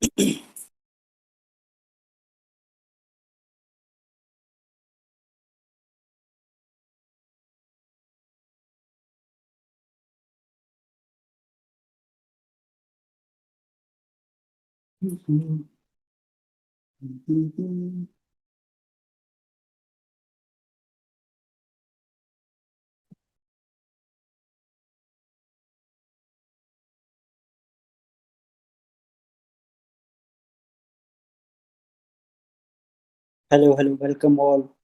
Hello, hello, welcome all.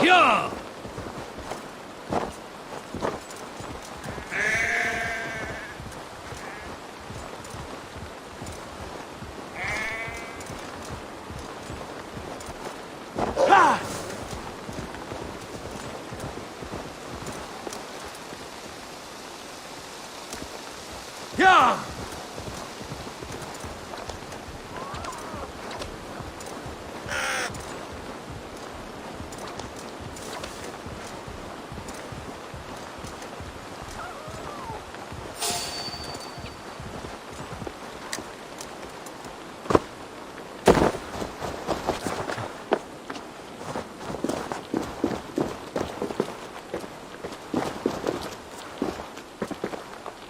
Yeah! Yeah!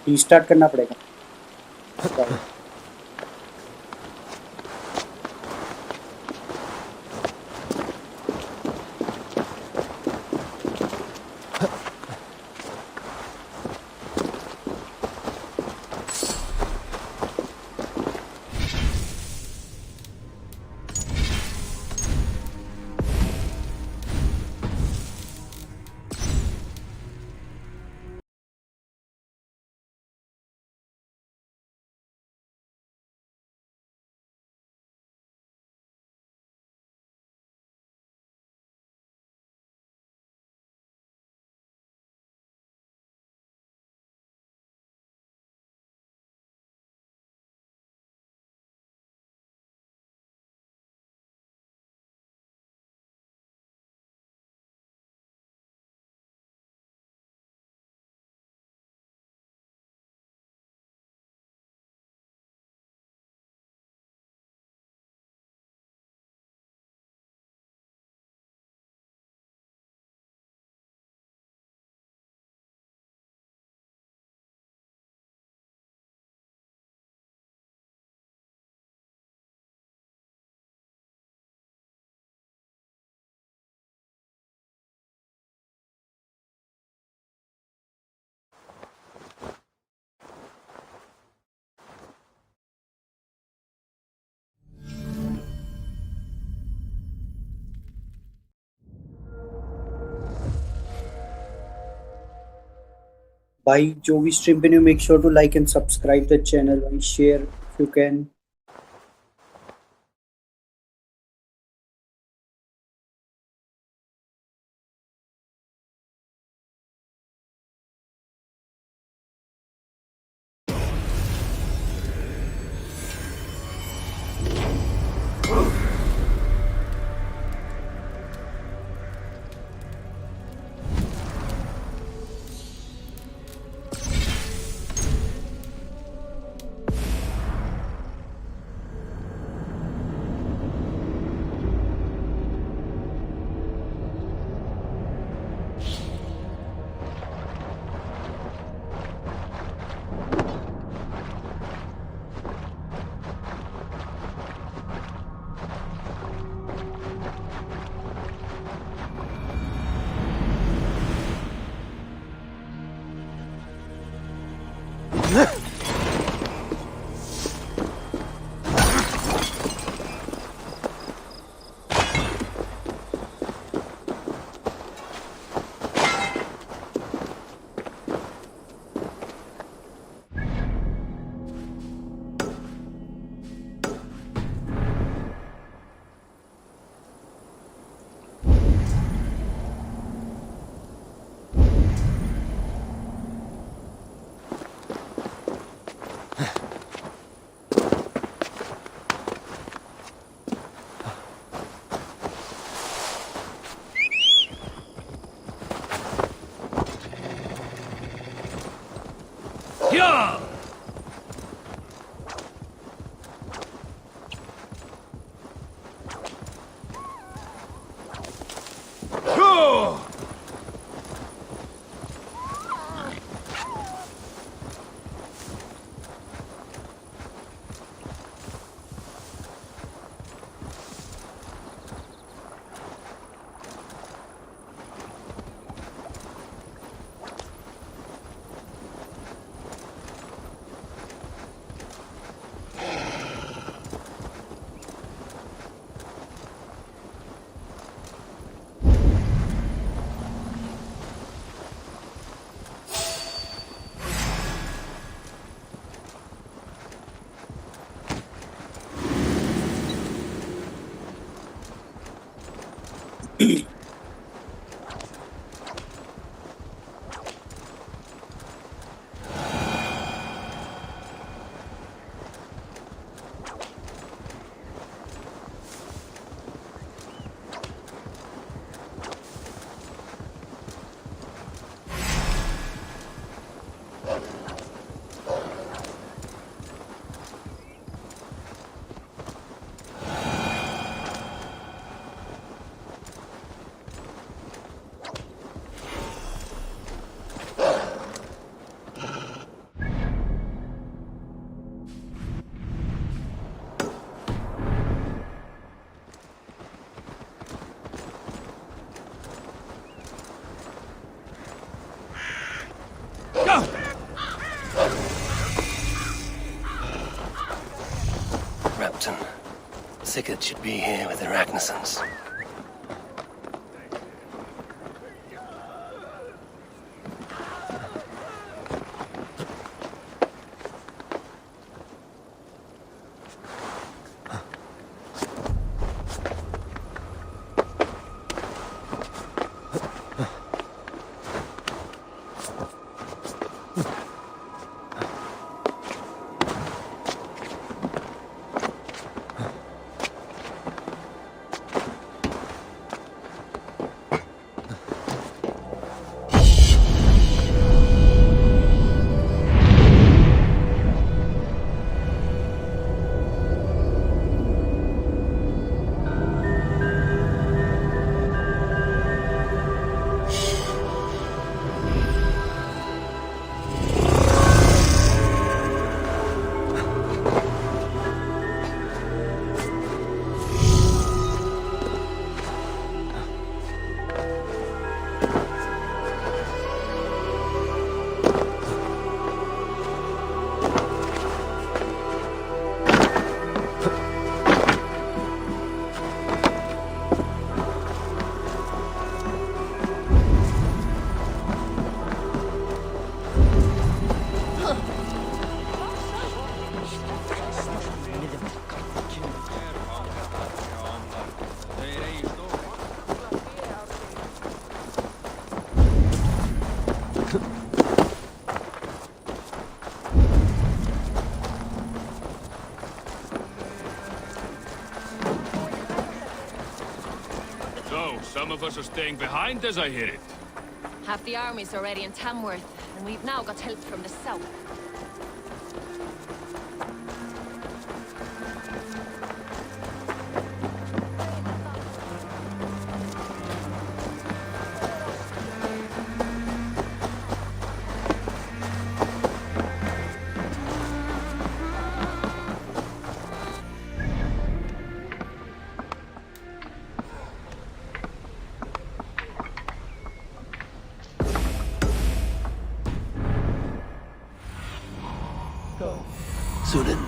Restart करना पड़ेगा शायद। भाई जो भी स्ट्रीम पे new make sure to like and subscribe the channel भाई share if you can Yeah! Oh! Sigurd should be here with the Ragnarsons. Some of us are staying behind, as I hear it. Half the army's already in Tamworth, and we've now got help from the south. Sudan.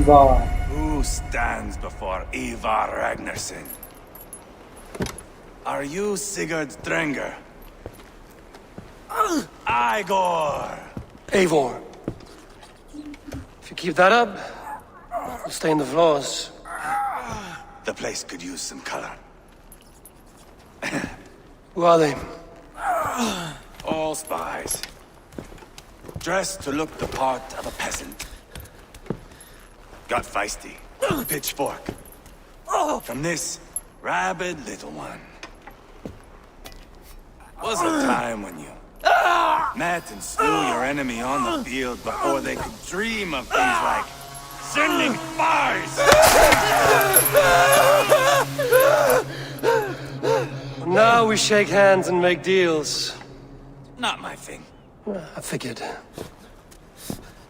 Ivar. Who stands before Ivar Ragnarsson? Are you Sigurd Drenger? Igor! Eivor. If you keep that up, you'll stay in the floors. The place could use some color. Who are they? All spies. Dressed to look the part of a peasant. Got feisty. Pitchfork. From this rabid little one. Was a time when you met and slew your enemy on the field before they could dream of things like sending spies! Now we shake hands and make deals. Not my thing. I figured.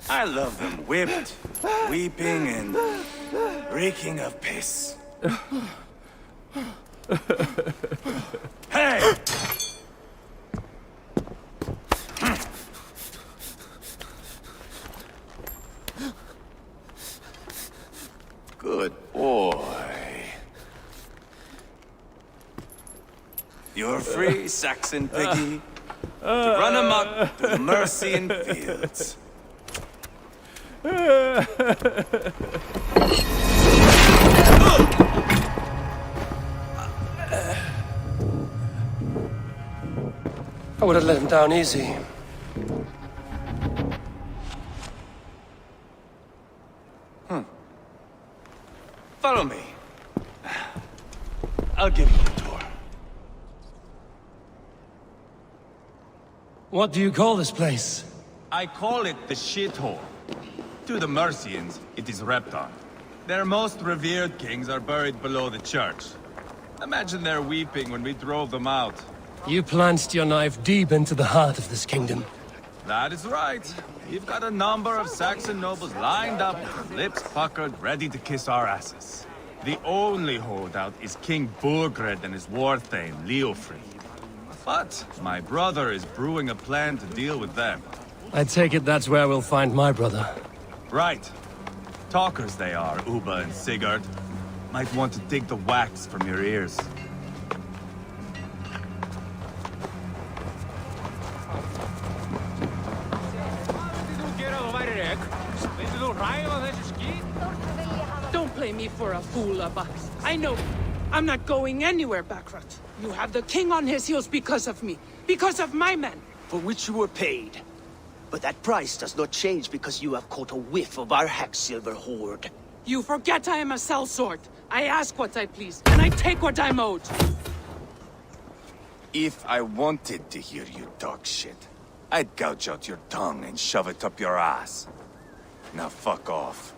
I love them whipped, weeping, and reeking of piss. Hey! Good boy. You're free, Saxon piggy, to run amok through the Mercian fields. I would have let him down easy. Follow me. I'll give you a tour. What do you call this place? I call it the shithole. To the Mercians, it is Repton. Their most revered kings are buried below the church. Imagine their weeping when we drove them out. You plunged your knife deep into the heart of this kingdom. That is right. We've got a number of Saxon nobles lined up, with lips puckered, ready to kiss our asses. The only holdout is King Burgred and his war thane, Leofried. But my brother is brewing a plan to deal with them. I take it that's where we'll find my brother. Right. Talkers they are, Uba and Sigurd. Might want to dig the wax from your ears. Don't play me for a fool, Abba. I know. I'm not going anywhere, Backrot. You have the king on his heels because of me. Because of my men. For which you were paid. But that price does not change because you have caught a whiff of our Hacksilver hoard. You forget I am a sellsword. I ask what I please, and I take what I'm owed. If I wanted to hear you talk shit, I'd gouge out your tongue and shove it up your ass. Now fuck off.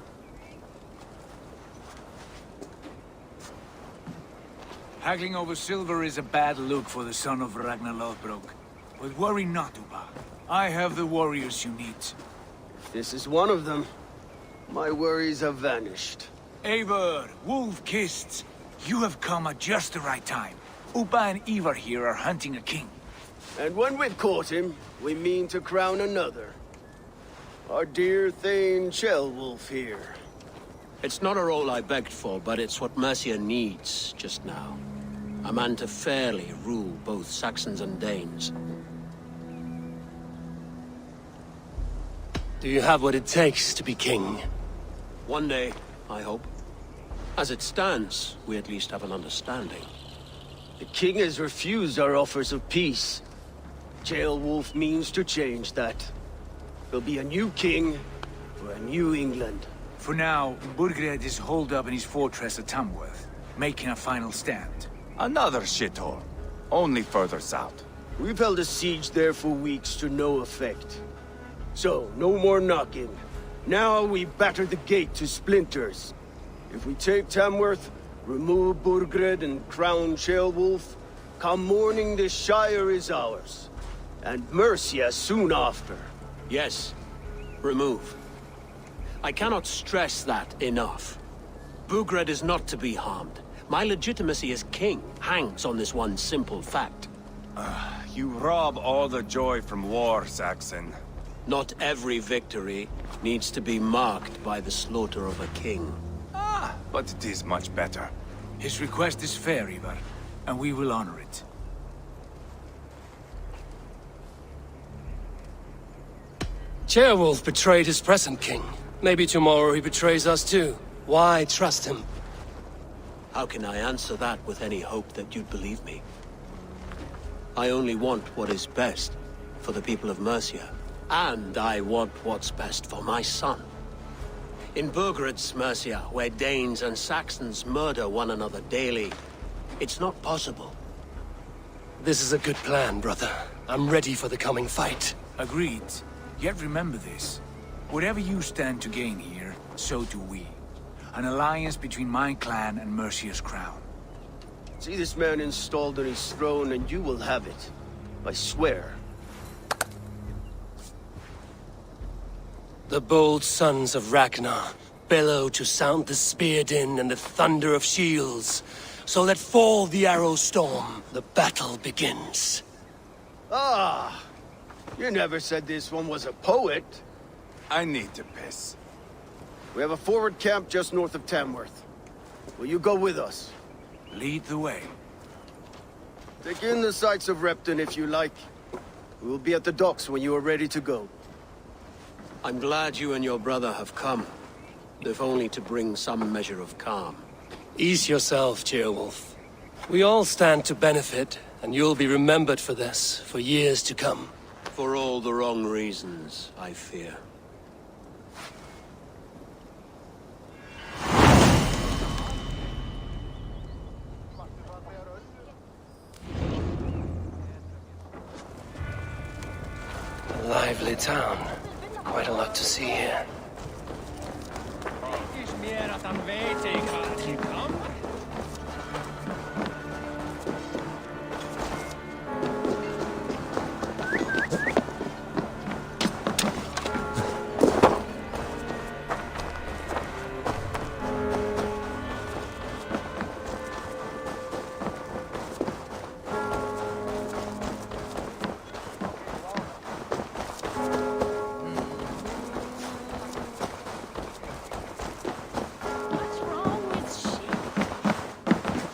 Haggling over silver is a bad look for the son of Ragnar Lothbrok. But worry not, Uba. I have the warriors you need. This is one of them. My worries have vanished. Eivor, Wolf-Kissed, you have come at just the right time. Uba and Ivar here are hunting a king. And when we've caught him, we mean to crown another. Our dear Thane Ceolwulf here. It's not a role I begged for, but it's what Mercia needs just now. A man to fairly rule both Saxons and Danes. Do you have what it takes to be king? One day, I hope. As it stands, we at least have an understanding. The king has refused our offers of peace. Ceolwulf means to change that. There'll be a new king for a new England. For now, Burgred is holed up in his fortress at Tamworth, making a final stand. Another shithole. Only further south. We've held a siege there for weeks to no effect. So, no more knocking. Now we batter the gate to splinters. If we take Tamworth, remove Burgred and crown Ceolwulf, come morning the Shire is ours. And Mercia soon after. Yes, remove. I cannot stress that enough. Burgred is not to be harmed. My legitimacy as king hangs on this one simple fact. You rob all the joy from war, Saxon. Not every victory needs to be marked by the slaughter of a king. But it is much better. His request is fair, Ivar, and we will honor it. Ceolwulf betrayed his present king. Maybe tomorrow he betrays us too. Why trust him? How can I answer that with any hope that you'd believe me? I only want what is best for the people of Mercia. And I want what's best for my son. In Burgred's Mercia, where Danes and Saxons murder one another daily, it's not possible. This is a good plan, brother. I'm ready for the coming fight. Agreed. Yet remember this. Whatever you stand to gain here, so do we. An alliance between my clan and Mercia's crown. See this man installed on his throne and you will have it. I swear. The bold sons of Ragnar bellow to sound the spear din and the thunder of shields. So let fall the arrow storm. The battle begins. Ah! You never said this one was a poet. I need to piss. We have a forward camp just north of Tamworth. Will you go with us? Lead the way. Take in the sights of Repton if you like. We will be at the docks when you are ready to go. I'm glad you and your brother have come, if only to bring some measure of calm. Ease yourself, Ceolwulf. We all stand to benefit, and you'll be remembered for this, for years to come. For all the wrong reasons, I fear. A lively town. Quite a lot to see here.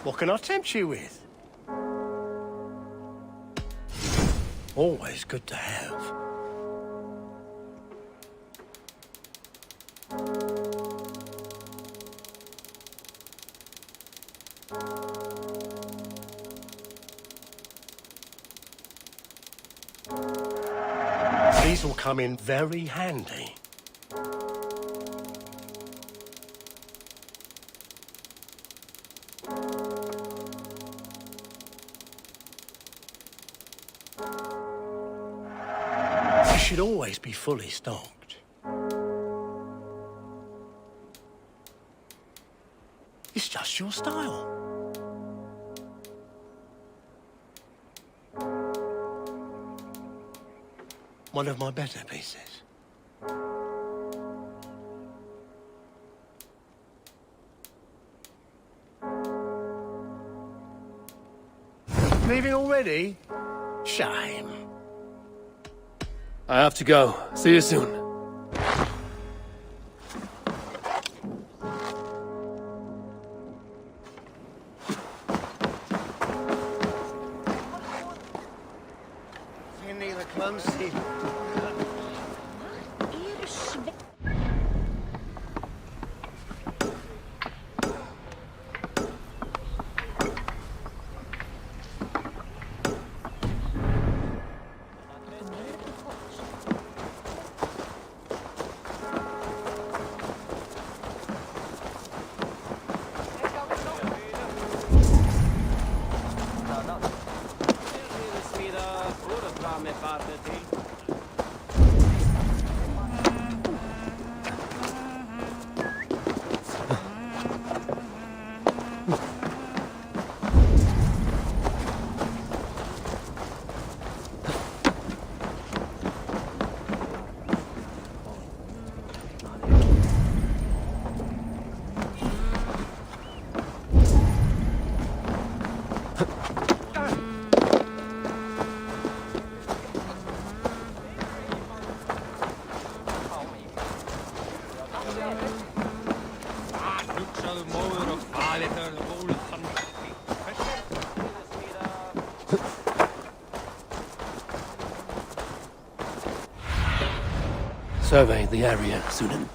What can I tempt you with? Always good to have. These will come in very handy. Should always be fully stocked. It's just your style. One of my better pieces. Leaving already? Shame. I have to go. See you soon. You need a clumsy. Survey the area, Sunan.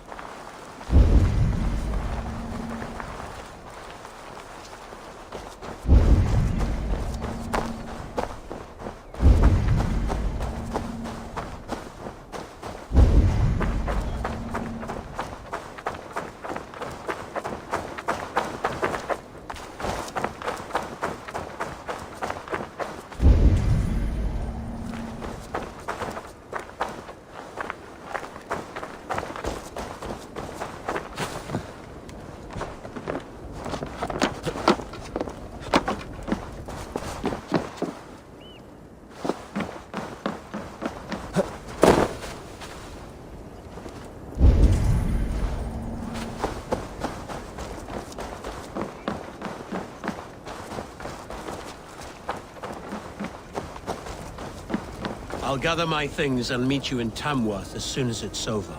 I'll gather my things and meet you in Tamworth as soon as it's over.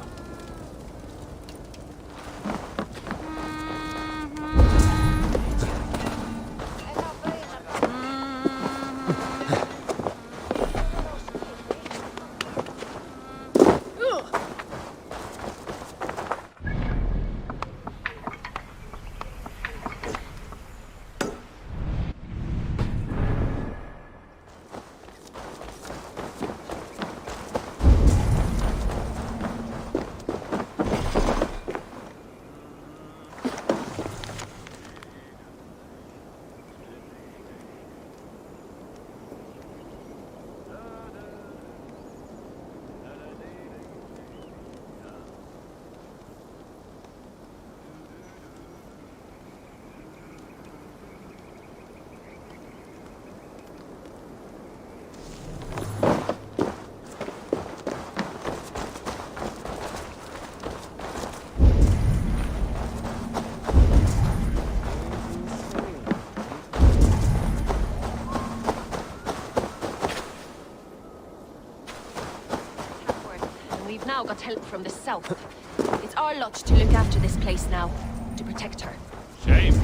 now got help from the south. It's our lot to look after this place now, to protect her. Shame.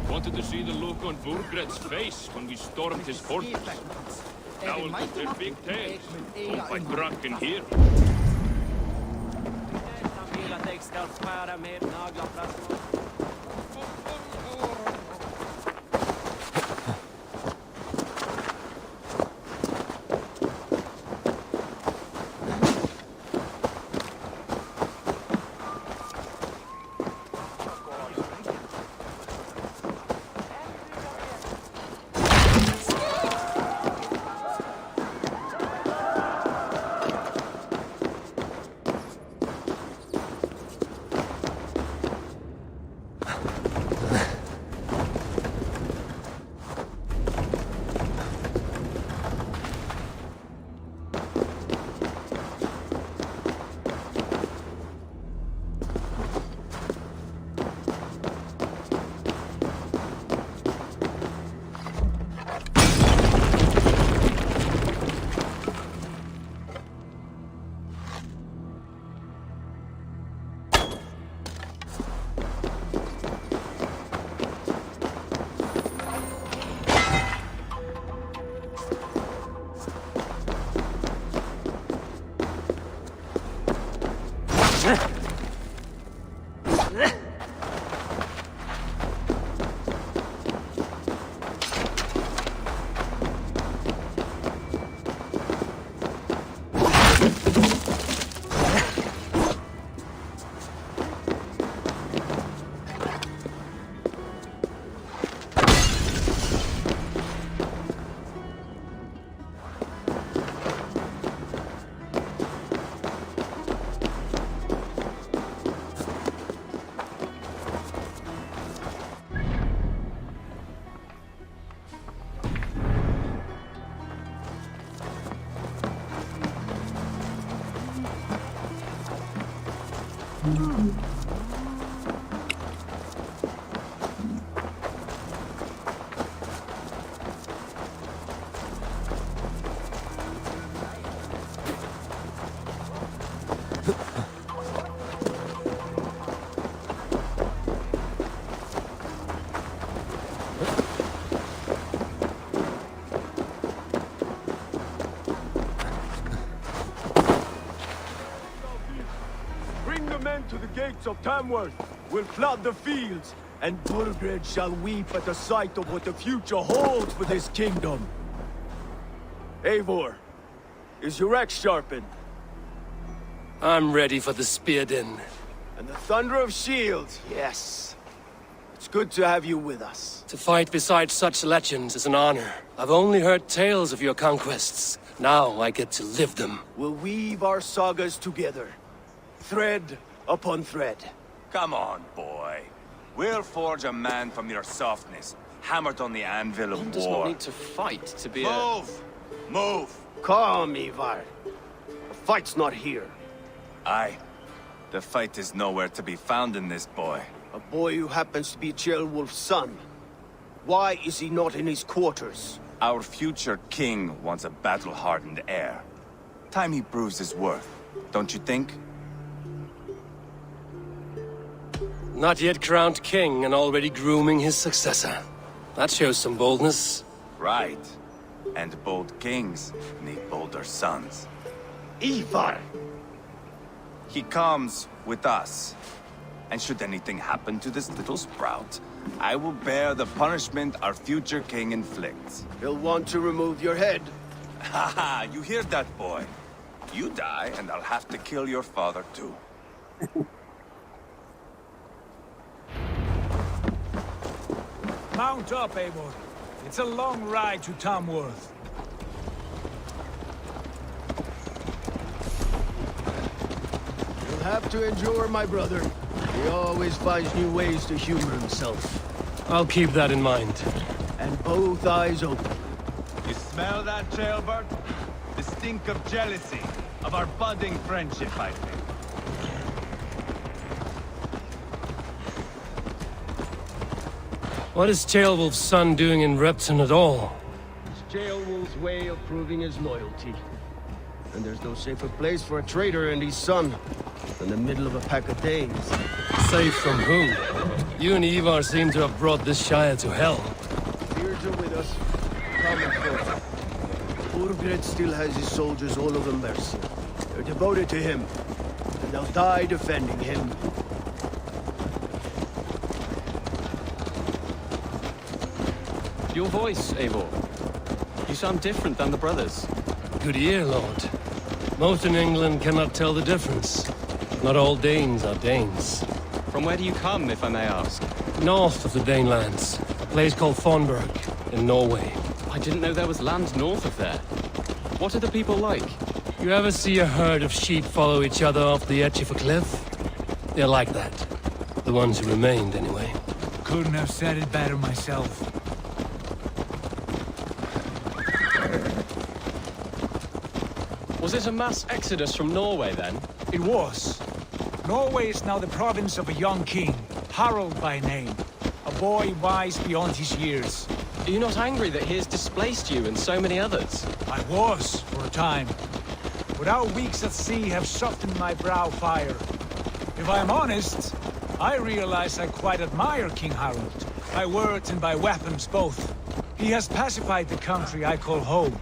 Wanted to see the look on Burgred's face when we stormed his fortress. Owls with their big tails. Don't fight drunk in here. To the gates of Tamworth, will flood the fields, and Burgred shall weep at the sight of what the future holds for this kingdom. Eivor, is your axe sharpened? I'm ready for the spear din. And the thunder of shields, yes. It's good to have you with us. To fight beside such legends is an honor. I've only heard tales of your conquests. Now I get to live them. We'll weave our sagas together, thread upon thread. Come on, boy. We'll forge a man from your softness, hammered on the anvil of war. One does not need to fight to be Move! Move! Calm, Ivar. The fight's not here. Aye. The fight is nowhere to be found in this boy. A boy who happens to be Ceolwulf's son. Why is he not in his quarters? Our future king wants a battle-hardened heir. Time he proves his worth, don't you think? Not yet crowned king and already grooming his successor. That shows some boldness. Right. And bold kings need bolder sons. Ivar! He comes with us. And should anything happen to this little sprout, I will bear the punishment our future king inflicts. He'll want to remove your head. Haha, you hear that, boy? You die, and I'll have to kill your father, too. Mount up, Eivor. It's a long ride to Tamworth. You'll have to endure, my brother. He always finds new ways to humor himself. I'll keep that in mind. And both eyes open. You smell that, jailbird? The stink of jealousy, of our budding friendship, I think. What is Ceolwulf's son doing in Repton at all? It's Ceolwulf's way of proving his loyalty. And there's no safer place for a traitor and his son than the middle of a pack of Danes. Safe from whom? You and Ivar seem to have brought this Shire to hell. Fears are with us. Common folk. Burgred still has his soldiers all over Mercia. They're devoted to him, and they'll die defending him. Your voice, Eivor. You sound different than the brothers. Good ear, Lord. Most in England cannot tell the difference. Not all Danes are Danes. From where do you come, if I may ask? North of the Danelands, a place called Thornburg, in Norway. I didn't know there was land north of there. What are the people like? You ever see a herd of sheep follow each other off the edge of a cliff? They're like that. The ones who remained, anyway. Couldn't have said it better myself. Was it a mass exodus from Norway, then? It was. Norway is now the province of a young king, Harald by name. A boy wise beyond his years. Are you not angry that he has displaced you and so many others? I was, for a time. But our weeks at sea have softened my brow fire. If I am honest, I realize I quite admire King Harald. By words and by weapons both. He has pacified the country I call home.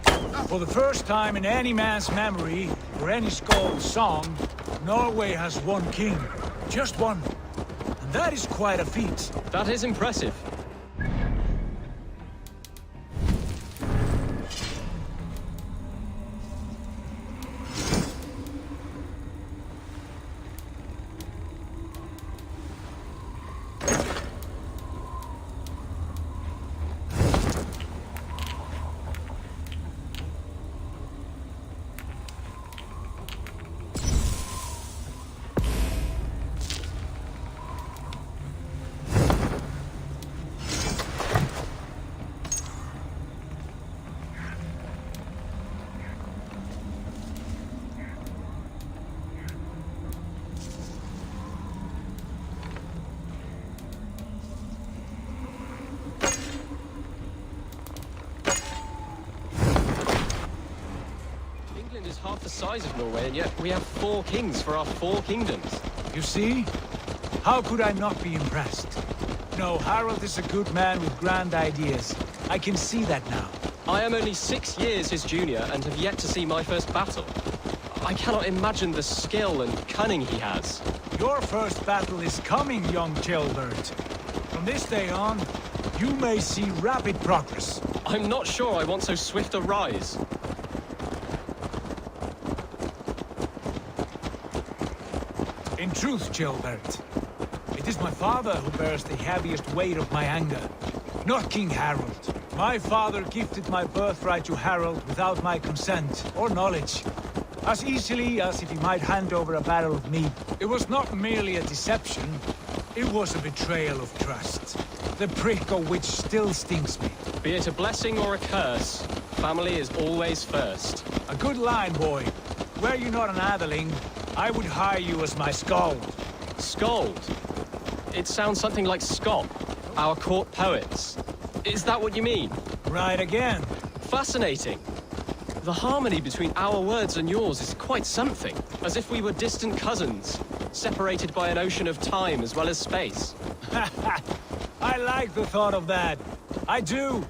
For the first time in any man's memory, or any skald's song, Norway has one king. Just one. And that is quite a feat. That is impressive. England is half the size of Norway, and yet we have 4 kings for our 4 kingdoms. You see? How could I not be impressed? No, Harald is a good man with grand ideas. I can see that now. I am only 6 years his junior and have yet to see my first battle. I cannot imagine the skill and cunning he has. Your first battle is coming, young jailbird. From this day on, you may see rapid progress. I'm not sure I want so swift a rise. In truth, Gilbert, it is my father who bears the heaviest weight of my anger, not King Harald. My father gifted my birthright to Harald without my consent or knowledge, as easily as if he might hand over a barrel of meat. It was not merely a deception, it was a betrayal of trust, the prick of which still stings me. Be it a blessing or a curse, family is always first. A good line, boy. Were you not an atheling, I would hire you as my skald. Skald? It sounds something like Scott, our court poets. Is that what you mean? Right again. Fascinating. The harmony between our words and yours is quite something. As if we were distant cousins, separated by an ocean of time as well as space. I like the thought of that. I do.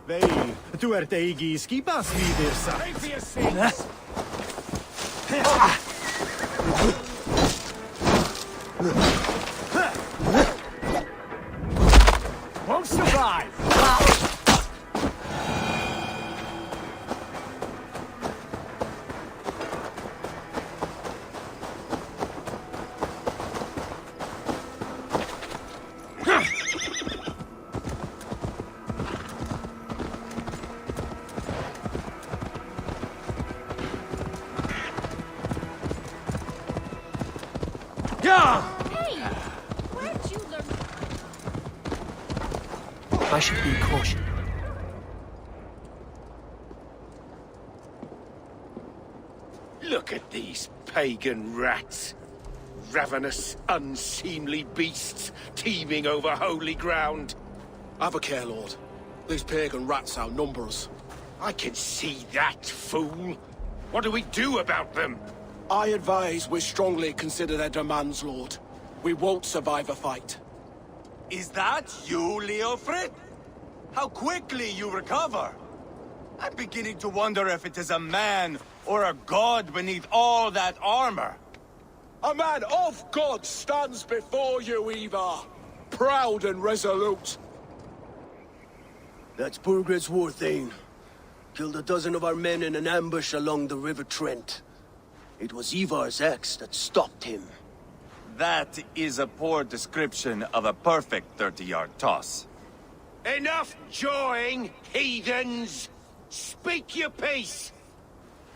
Vei, du egi skipas vidirsa. Won't survive! Hey! Where'd you learn? I should be cautious. Look at these pagan rats. Ravenous, unseemly beasts teeming over holy ground. Have a care, Lord. These pagan rats outnumber us. I can see that, fool. What do we do about them? I advise we strongly consider their demands, Lord. We won't survive a fight. Is that you, Leofrid? How quickly you recover! I'm beginning to wonder if it is a man or a god beneath all that armor. A man of God stands before you, Eva. Proud and resolute. That's Burgred's Warthane. Killed a dozen of our men in an ambush along the River Trent. It was Ivar's axe that stopped him. That is a poor description of a perfect 30-yard toss. Enough jawing, heathens! Speak your piece!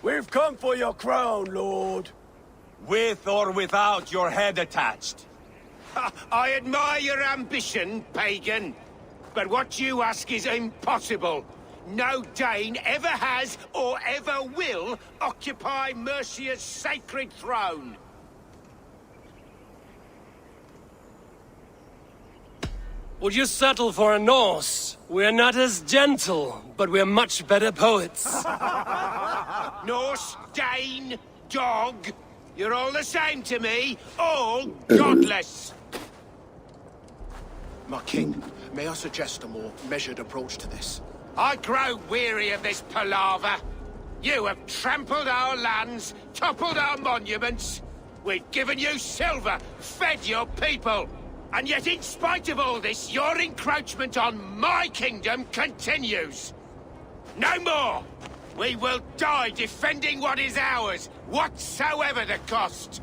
We've come for your crown, Lord. With or without your head attached. I admire your ambition, pagan. But what you ask is impossible. No Dane ever has or ever will occupy Mercia's sacred throne. Would you settle for a Norse? We're not as gentle, but we're much better poets. Norse, Dane, dog. You're all the same to me. All godless. My king, may I suggest a more measured approach to this? I grow weary of this palaver. You have trampled our lands, toppled our monuments. We've given you silver, fed your people. And yet, in spite of all this, your encroachment on my kingdom continues. No more! We will die defending what is ours, whatsoever the cost.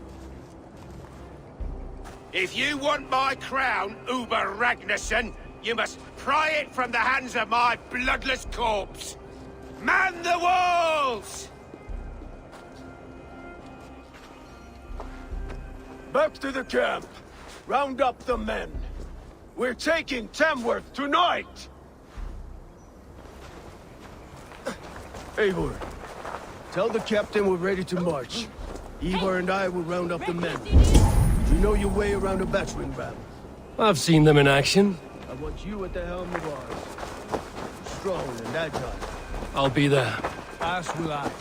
If you want my crown, Uber Ragnarsson, you must pry it from the hands of my bloodless corpse. Man the walls! Back to the camp. Round up the men. We're taking Tamworth tonight! Eivor, tell the captain we're ready to march. Eivor and I will round up the men. You know your way around a battering ram. I've seen them in action. I want you at the helm of ours. Strong and agile. I'll be there. As will I.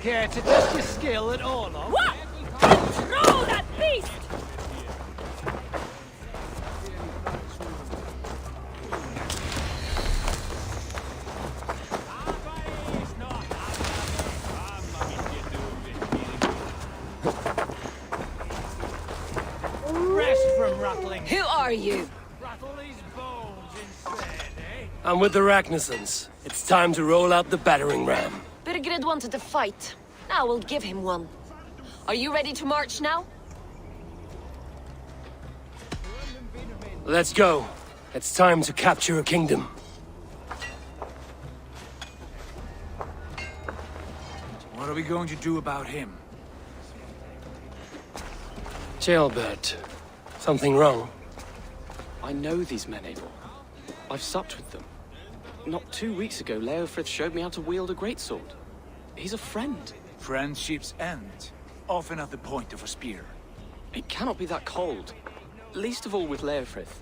Care to test your skill at all, huh? What? Control that beast! Rest from rattling. Who are you? Rattle these bones instead, eh? I'm with the Ragnarssons. It's time to roll out the battering ram. Birgred wanted to fight. Now we'll give him one. Are you ready to march now? Let's go. It's time to capture a kingdom. What are we going to do about him? Jailbird. Something wrong? I know these men, Eivor. I've supped with them. Not 2 weeks ago, Leofrith showed me how to wield a greatsword. He's a friend. Friendships end, often at the point of a spear. It cannot be that cold. Least of all with Leofrith.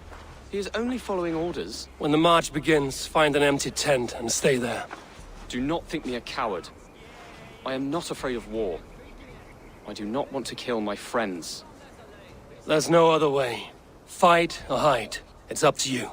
He is only following orders. When the march begins, find an empty tent and stay there. Do not think me a coward. I am not afraid of war. I do not want to kill my friends. There's no other way. Fight or hide. It's up to you.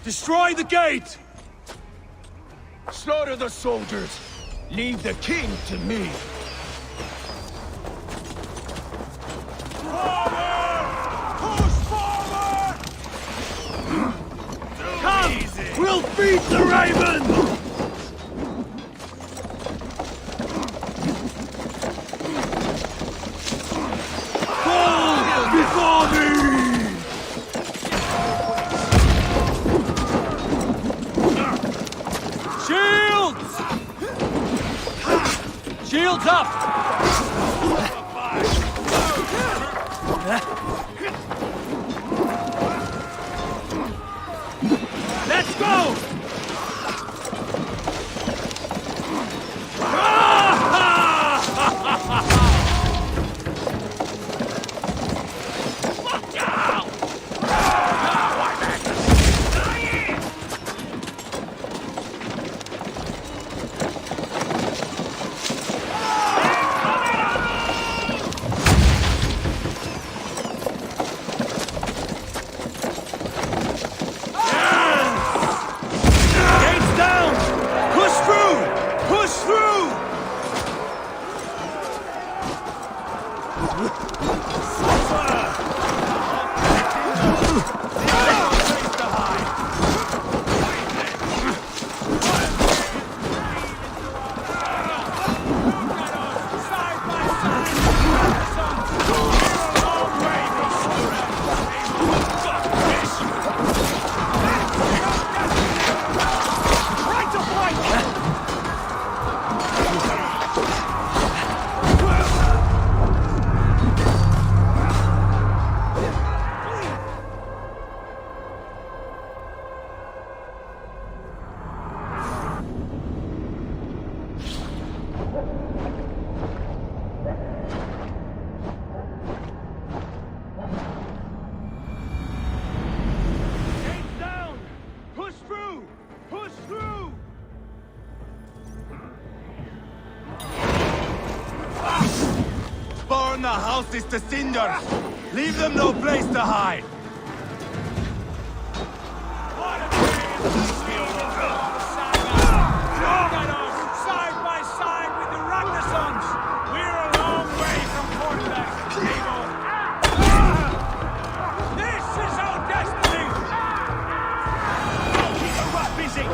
Destroy the gate! Slaughter the soldiers! Leave the king to me! Forward! Push forward! Come! We'll beat the raven! Fall before me! Shields up! Let's go! Burn the houses to cinders! Leave them no place to hide! Side by side with the Ragnarsons! We're a long way from Portland, Pebble! This is our destiny! Keep the rat busy!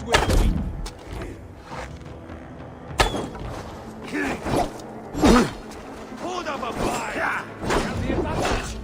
swiftly. Hold up a fire! The advantage.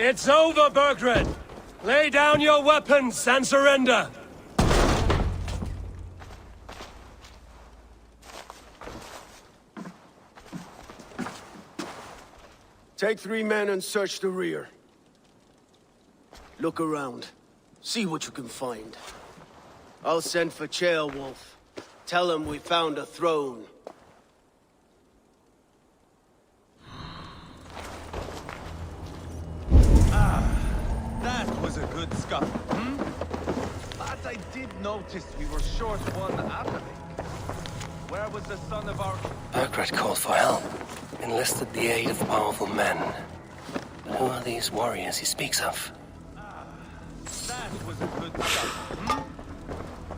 It's over, Burgred! Lay down your weapons and surrender! Take 3 men and search the rear. Look around. See what you can find. I'll send for Ceolwulf. Tell him we found a throne. That was a good scuffle, But I did notice we were short one athelink. Where was the son of our... Burgred called for help. Enlisted the aid of powerful men. But who are these warriors he speaks of? That was a good scuffle,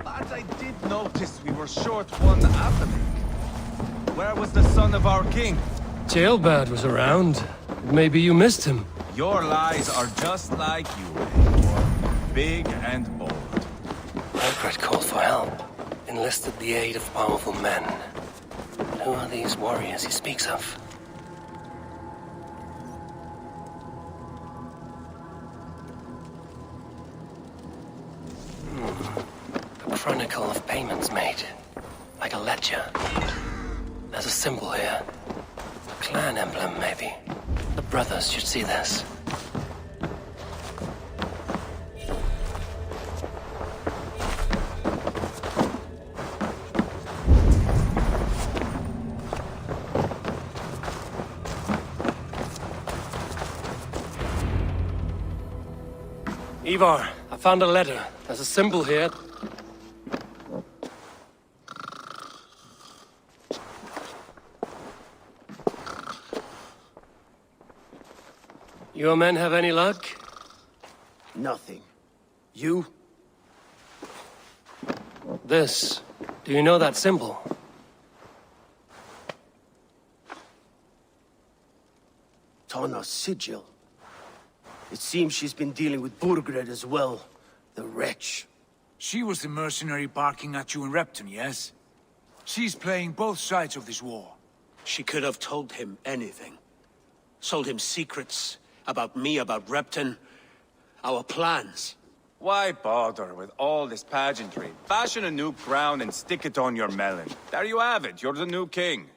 But I did notice we were short one athelink. Where was the son of our king? Ceolbert was around. Maybe you missed him. Your lies are just like you, Eivor. Big and bold. Burgred called for help. Enlisted the aid of powerful men. But who are these warriors he speaks of? A chronicle of payments made. Like a ledger. There's a symbol here. A clan emblem, maybe. The brothers should see this. Ivar, I found a letter. There's a symbol here. Your men have any luck? Nothing. You? This. Do you know that symbol? Tana's sigil. It seems she's been dealing with Burgred as well. The wretch. She was the mercenary barking at you in Repton, yes? She's playing both sides of this war. She could have told him anything. Sold him secrets about me, about Repton, our plans. Why bother with all this pageantry? Fashion a new crown and stick it on your melon. There you have it, you're the new king.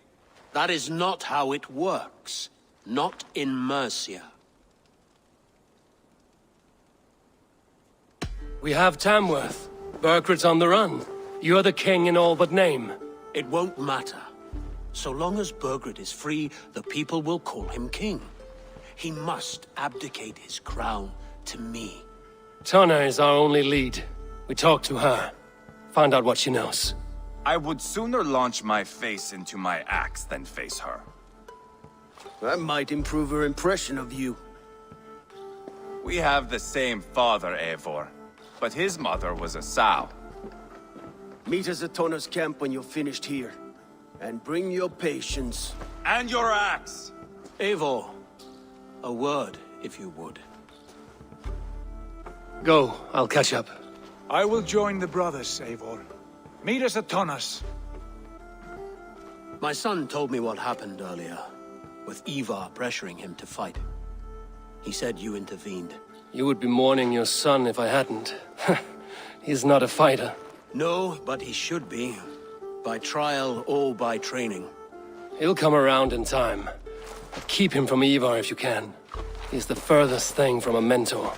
That is not how it works. Not in Mercia. We have Tamworth. Burgred's on the run. You're the king in all but name. It won't matter. So long as Burgred is free, the people will call him king. He must abdicate his crown to me. Tana is our only lead. We talk to her. Find out what she knows. I would sooner launch my face into my axe than face her. That might improve her impression of you. We have the same father, Eivor. But his mother was a sow. Meet us at Tana's camp when you're finished here. And bring your patience. And your axe! Eivor, a word, if you would. Go, I'll catch up. I will join the brothers, Eivor. Meet us at Tana's. My son told me what happened earlier, with Ivar pressuring him to fight. He said you intervened. You would be mourning your son if I hadn't. He's not a fighter. No, but he should be. By trial or by training. He'll come around in time. But keep him from Ivar if you can. He's the furthest thing from a mentor.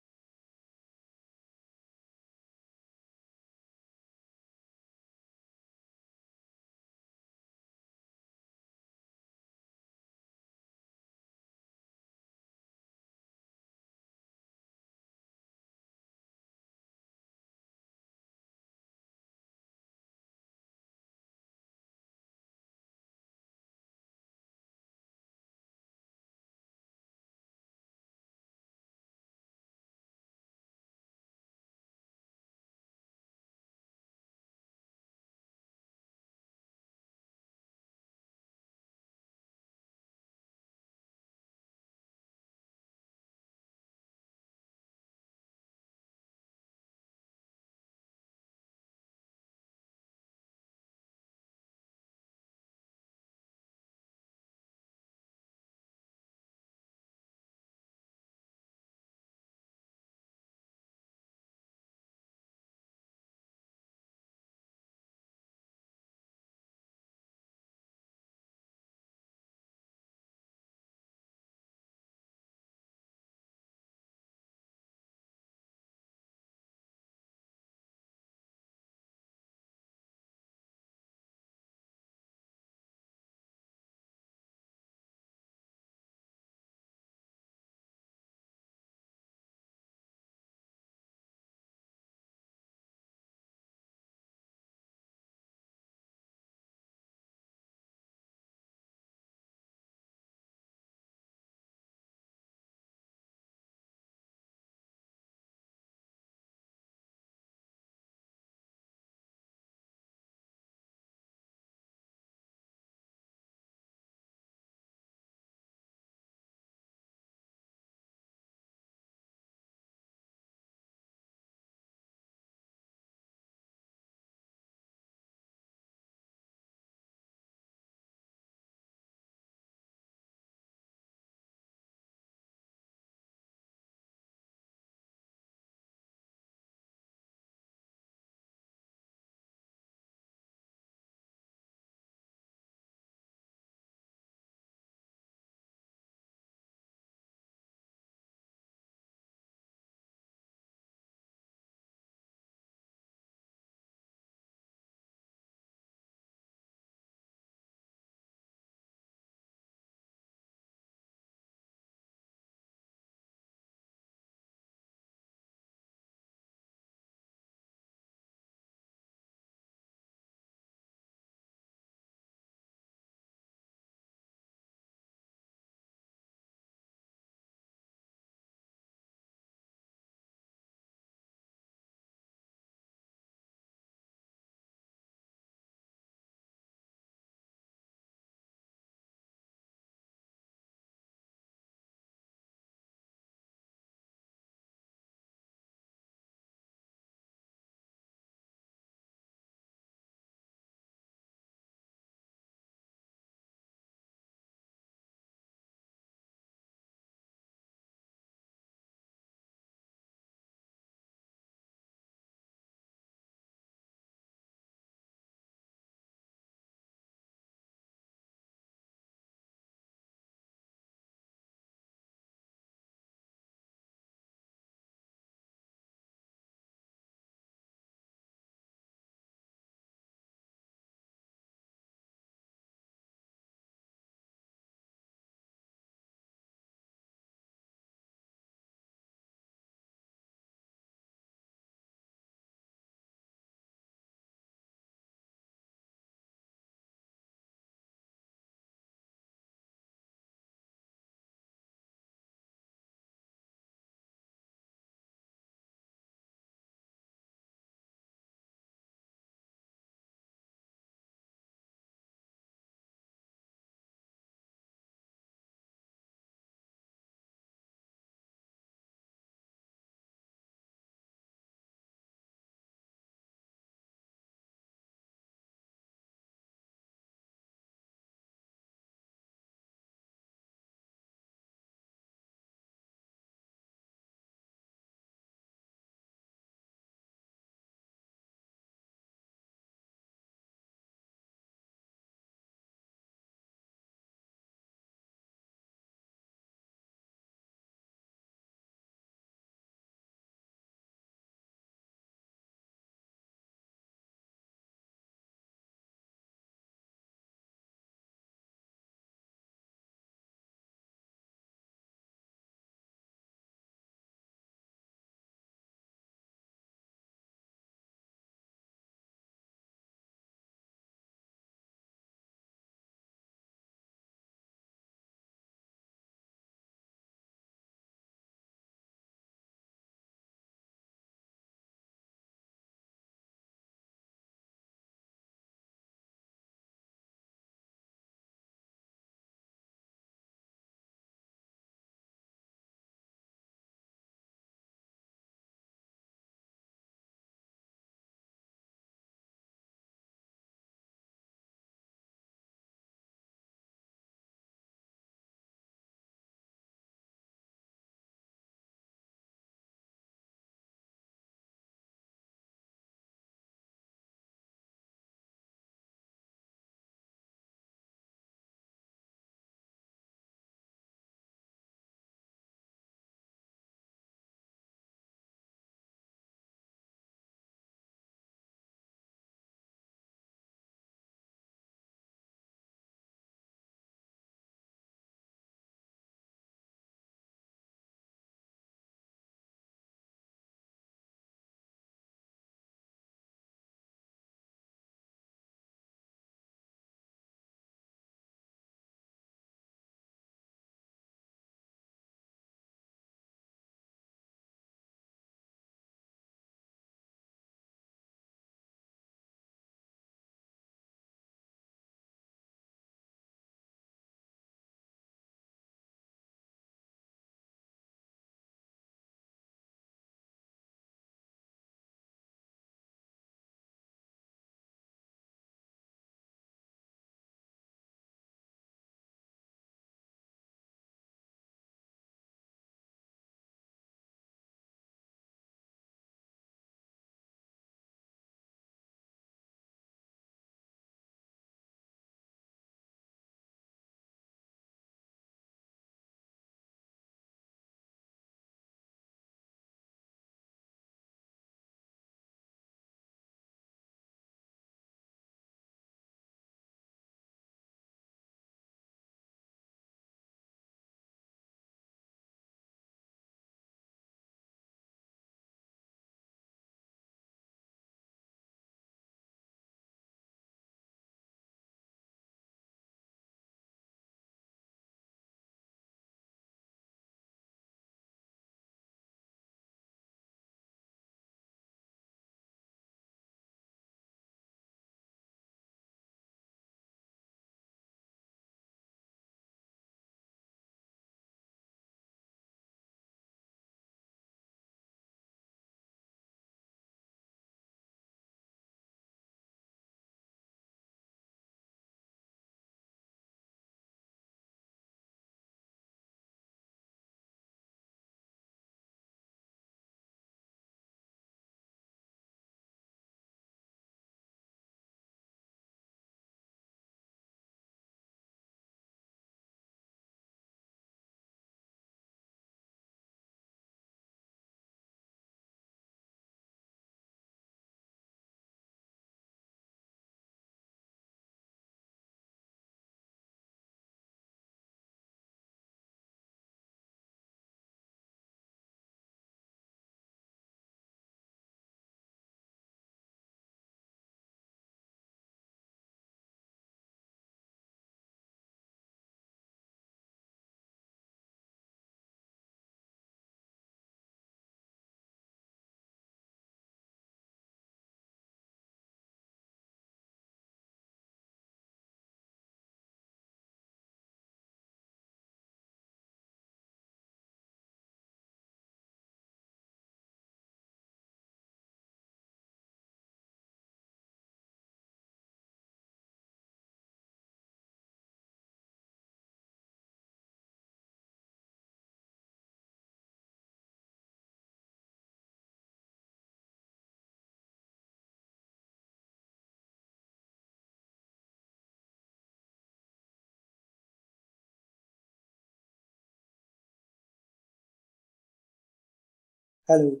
Hello.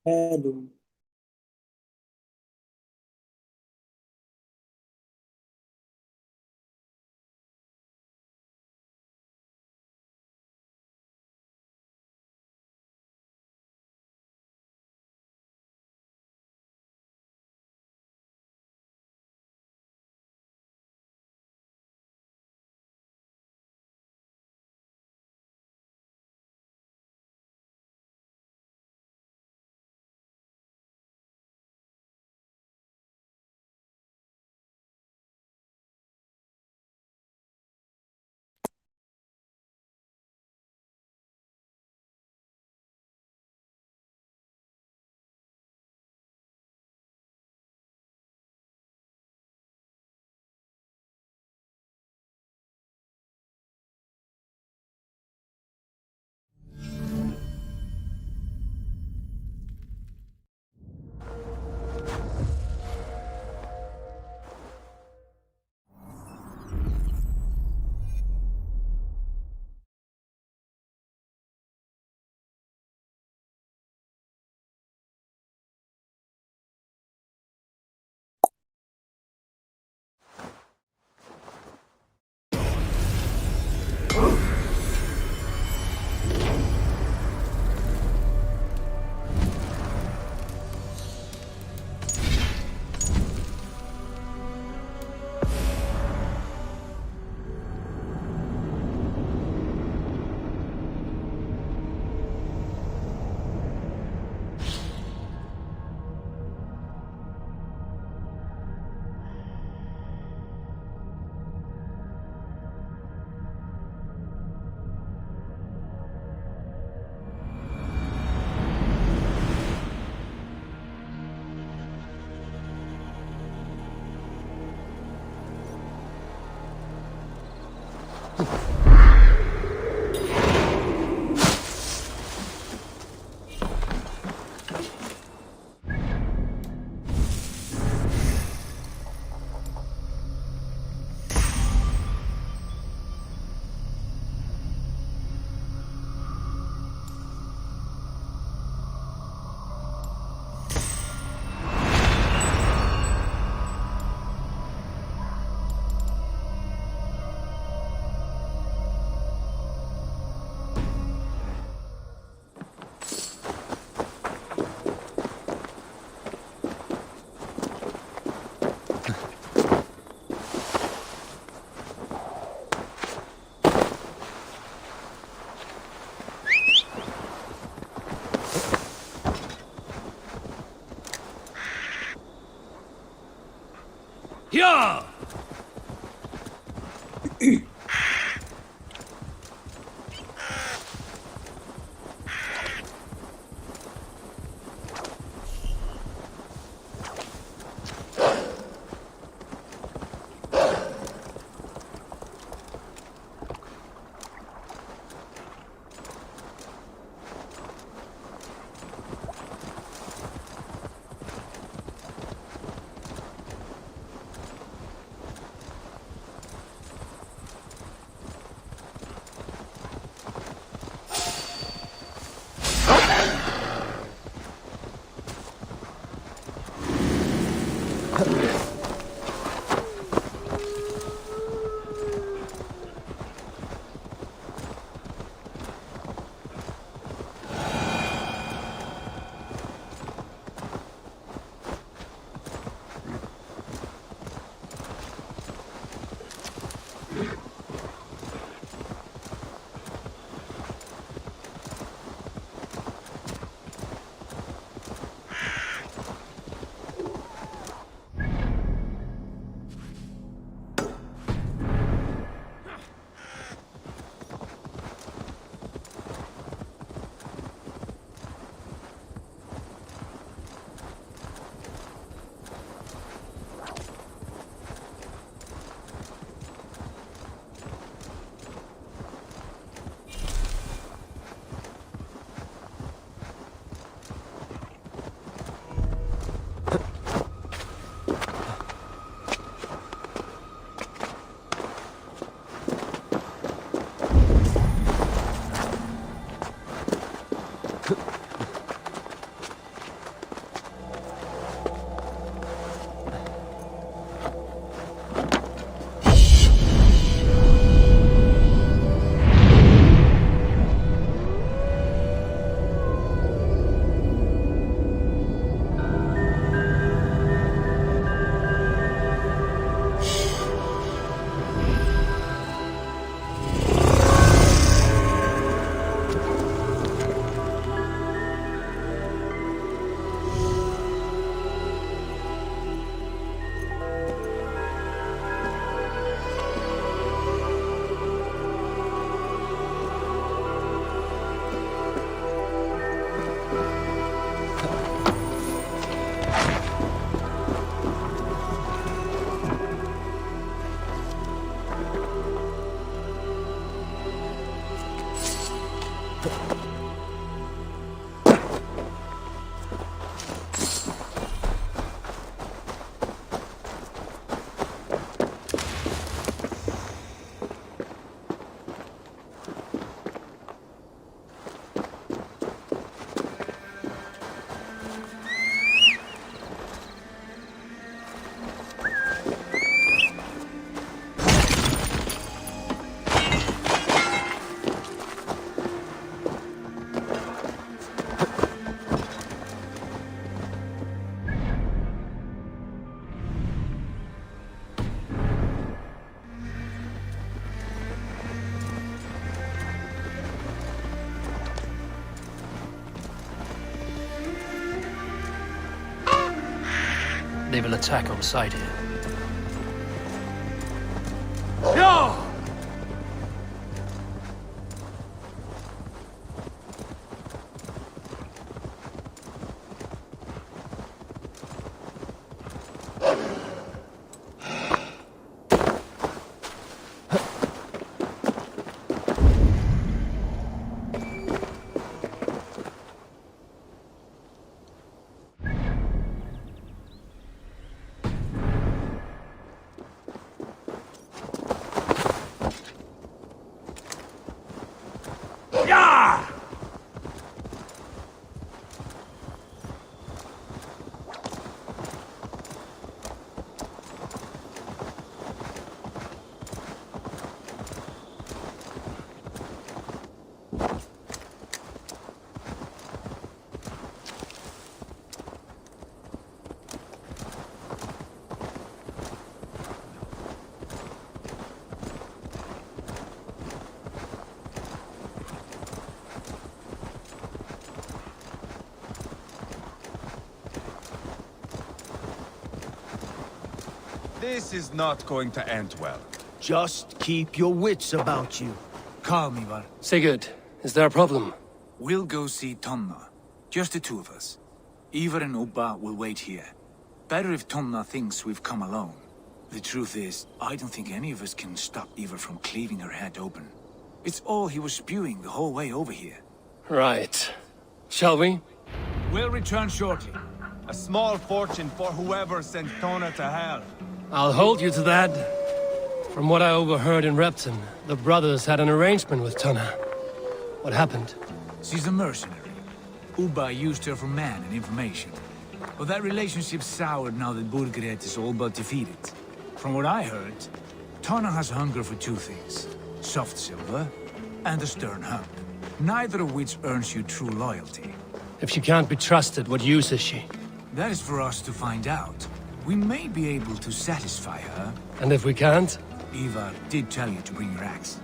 Hello. Yeah! They will attack on sight here. No! This is not going to end well. Just keep your wits about you. Calm, Ivar. Sigurd, is there a problem? We'll go see Tonna. Just the two of us. Ivar and Ubba will wait here. Better if Tonna thinks we've come alone. The truth is, I don't think any of us can stop Ivar from cleaving her head open. It's all he was spewing the whole way over here. Right. Shall we? We'll return shortly. A small fortune for whoever sent Tona to hell. I'll hold you to that. From what I overheard in Repton, the brothers had an arrangement with Tonna. What happened? She's a mercenary. Ubba used her for man and information. But that relationship soured now that Burgred is all but defeated. From what I heard, Tonna has hunger for two things. Soft silver and a stern hump. Neither of which earns you true loyalty. If she can't be trusted, what use is she? That is for us to find out. We may be able to satisfy her. And if we can't? Ivar did tell you to bring your axe.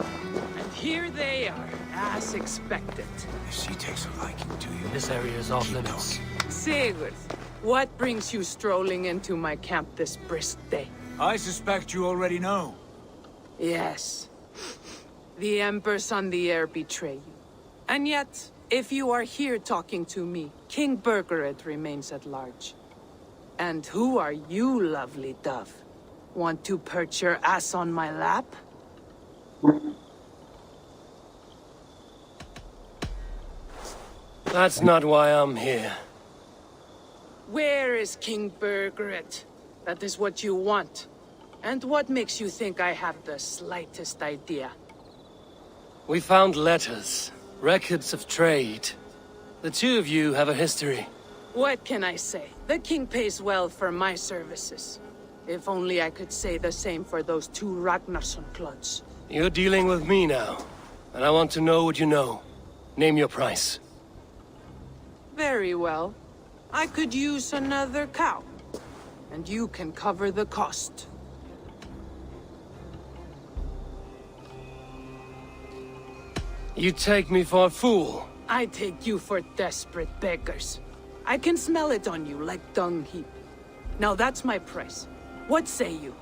And here they are, as expected. If she takes a liking to you... This area is off limits. Sigurd, what brings you strolling into my camp this brisk day? I suspect you already know. Yes. The Embers on the air betray you. And yet, if you are here talking to me, King Burgred remains at large. And who are you, lovely dove? Want to perch your ass on my lap? That's not why I'm here. Where is King Burgred? That is what you want. And what makes you think I have the slightest idea? We found letters, records of trade. The two of you have a history. What can I say? The king pays well for my services. If only I could say the same for those two Ragnarsson clods. You're dealing with me now, and I want to know what you know. Name your price. Very well. I could use another cow. And you can cover the cost. You take me for a fool. I take you for desperate beggars. I can smell it on you like dung heap. Now that's my price. What say you?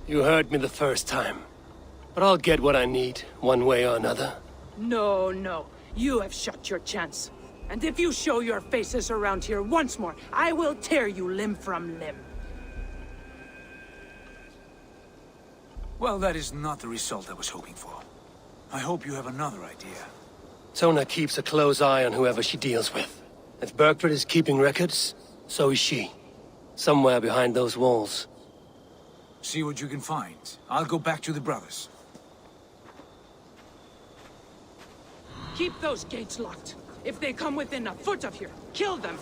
You heard me the first time. But I'll get what I need, one way or another. No, no. You have shot your chance. And if you show your faces around here once more, I will tear you limb from limb. Well, that is not the result I was hoping for. I hope you have another idea. Tona keeps a close eye on whoever she deals with. If Burgred is keeping records, so is she. Somewhere behind those walls. See what you can find. I'll go back to the brothers. Keep those gates locked. If they come within a foot of here, kill them.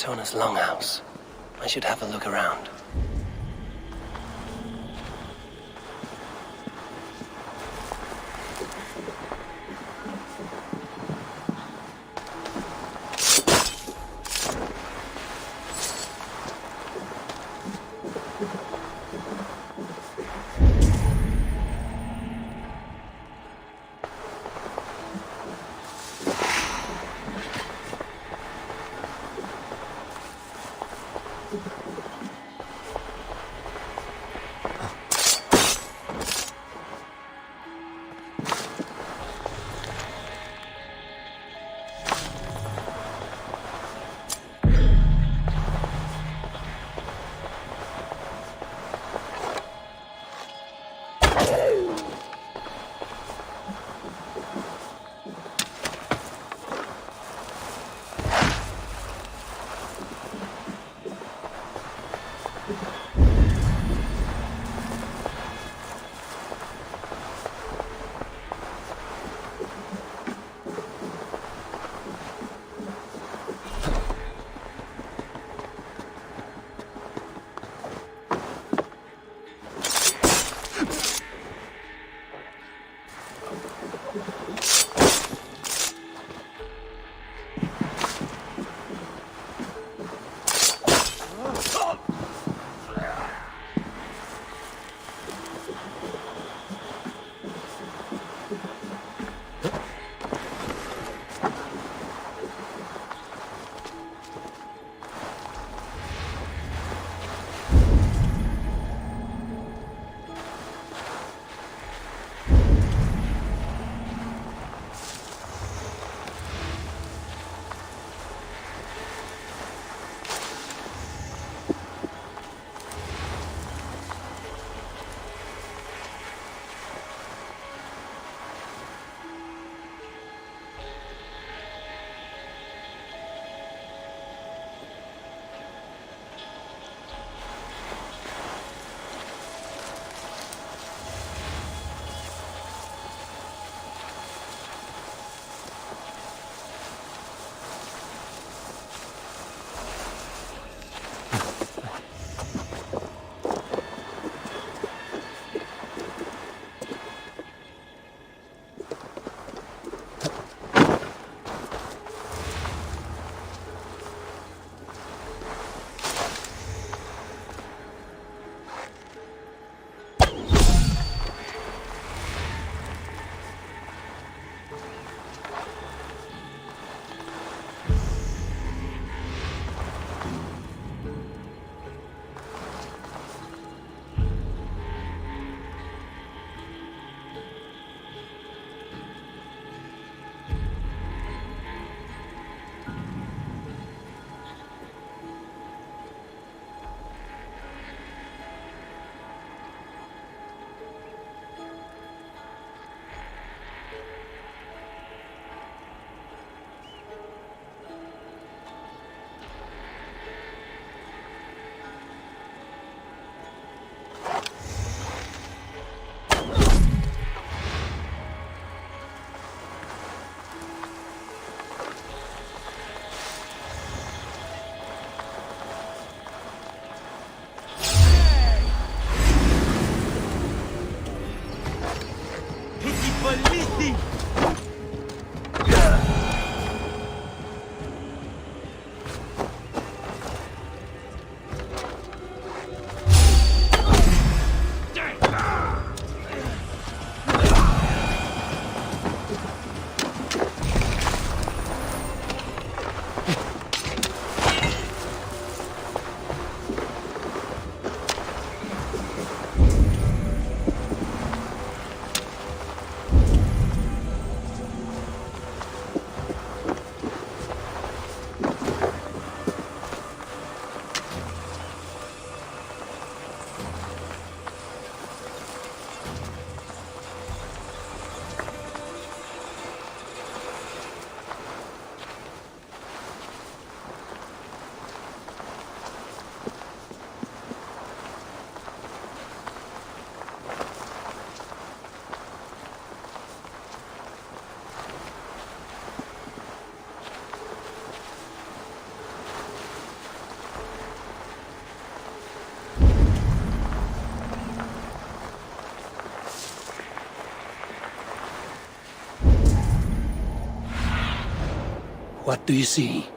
Latona longhouse. I should have a look around. What do you see?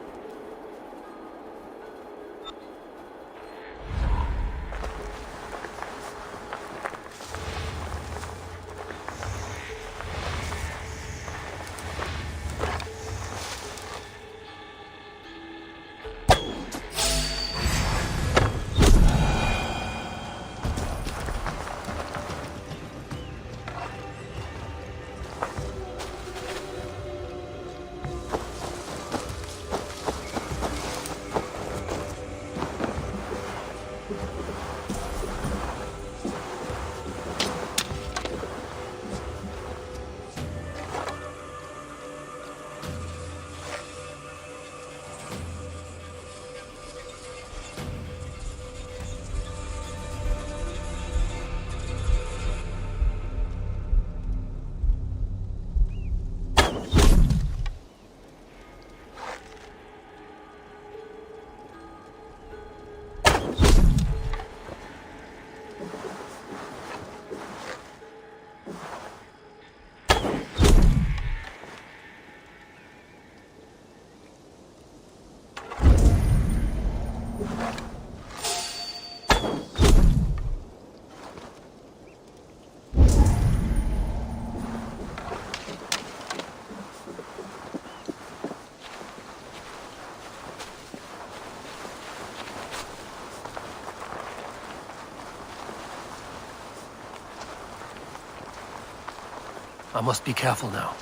I must be careful now.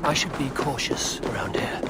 I should be cautious around here.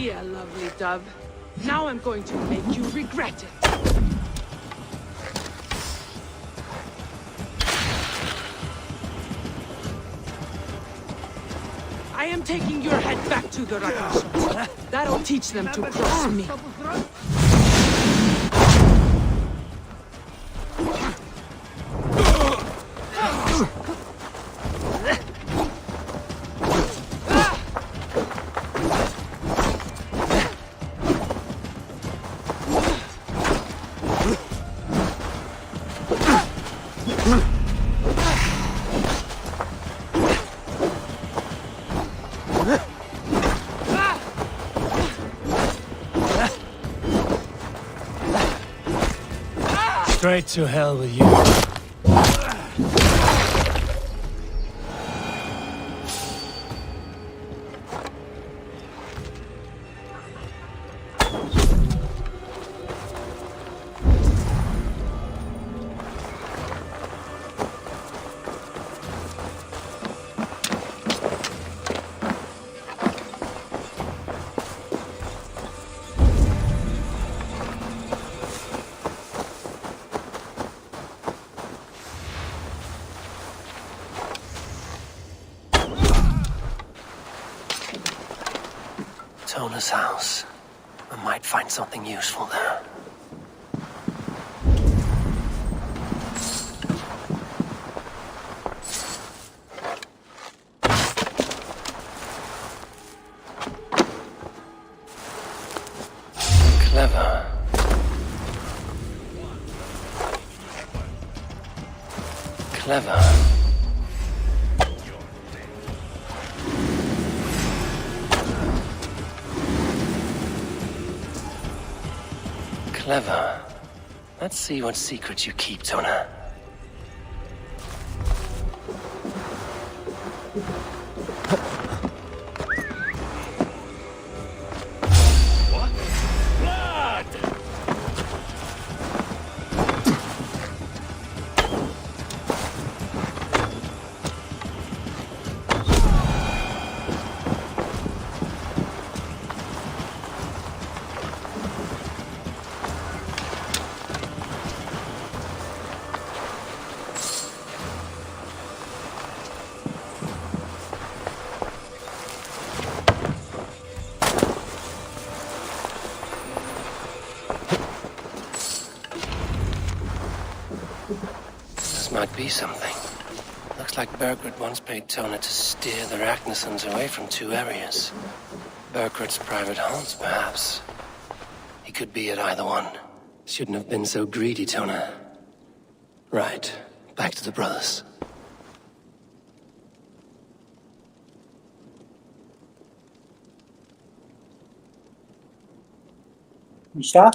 Yeah, lovely dove. Now I'm going to make you regret it. I am taking your head back to the Rakashos. That'll teach them to cross me. Straight to hell with you. Tona's house. I might find something useful there. Clever. Clever. Clever. Let's see what secrets you keep, Tona. Might be something. Looks like Burgred once paid Tona to steer the Ragnarsons away from 2 areas. Burgred's private haunts, perhaps. He could be at either one. Shouldn't have been so greedy, Tona. Right. Back to the brothers. Isha?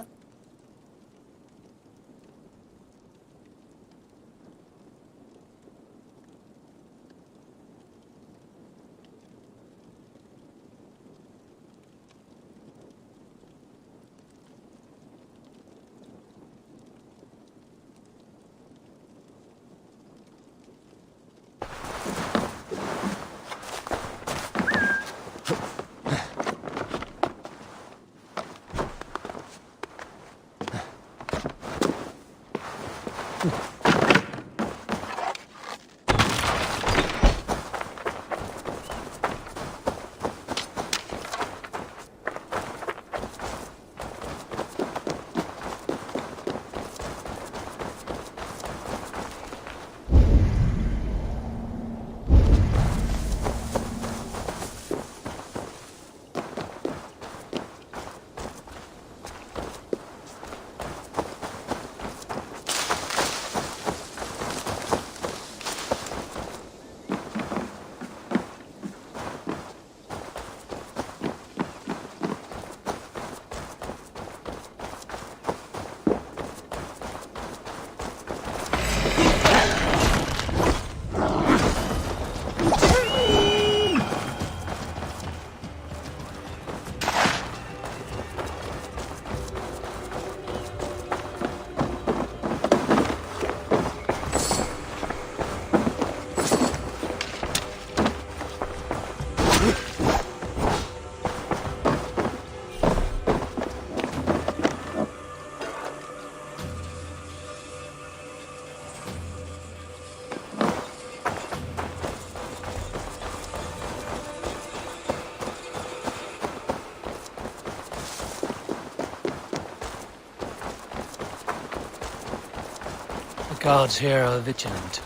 Guards here are vigilant.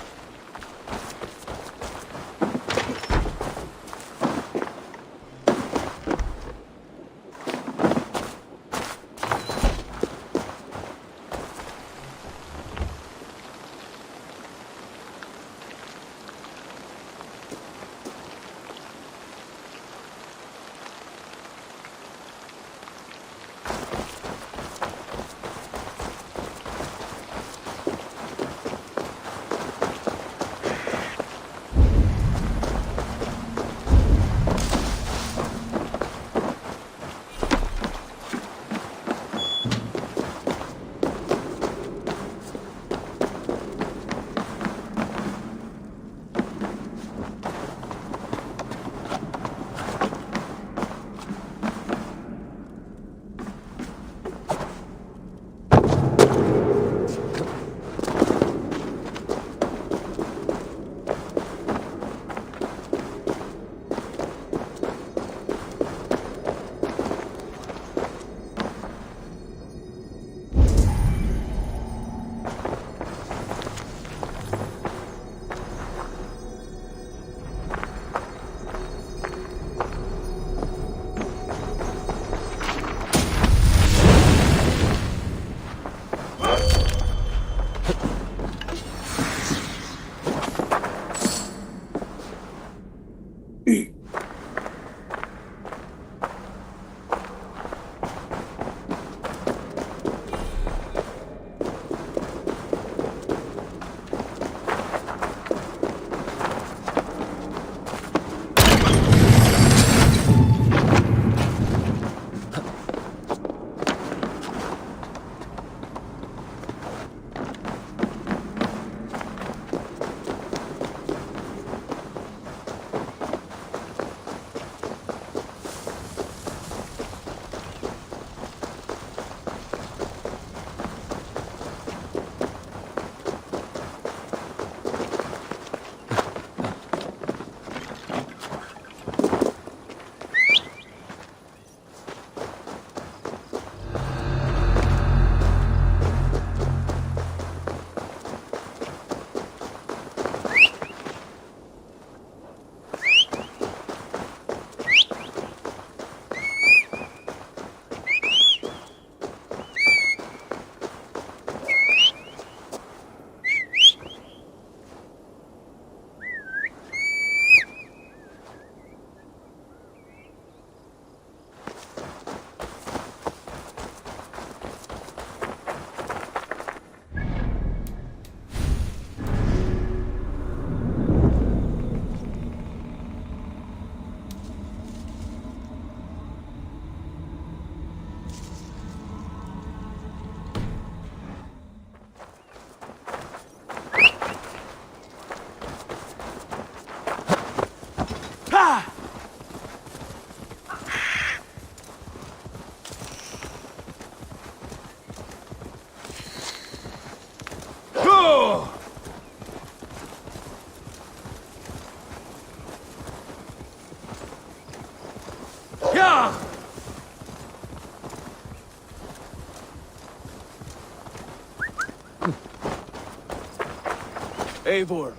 Eivor,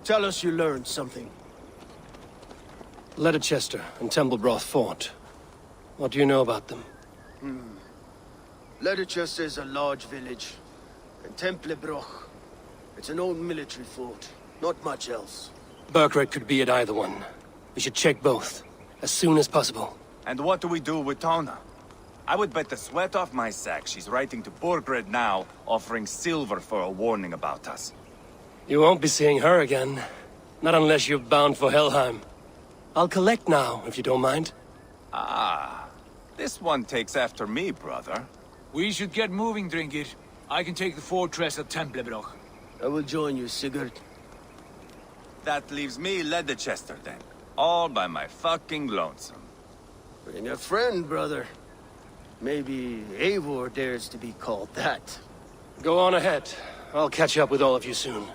tell us you learned something. Leicester and Templebroth fought. What do you know about them? Leicester is a large village. And Templebroch, it's an old military fort. Not much else. Burkred could be at either one. We should check both, as soon as possible. And what do we do with Tona? I would bet the sweat off my sack she's writing to Borgred now, offering silver for a warning about us. You won't be seeing her again. Not unless you're bound for Helheim. I'll collect now, if you don't mind. Ah, this one takes after me, brother. We should get moving, Drinkit. I can take the fortress at Templebroch. I will join you, Sigurd. That leaves me Leicester then. All by my fucking lonesome. Bring a friend, brother. Maybe Eivor dares to be called that. Go on ahead. I'll catch up with all of you soon.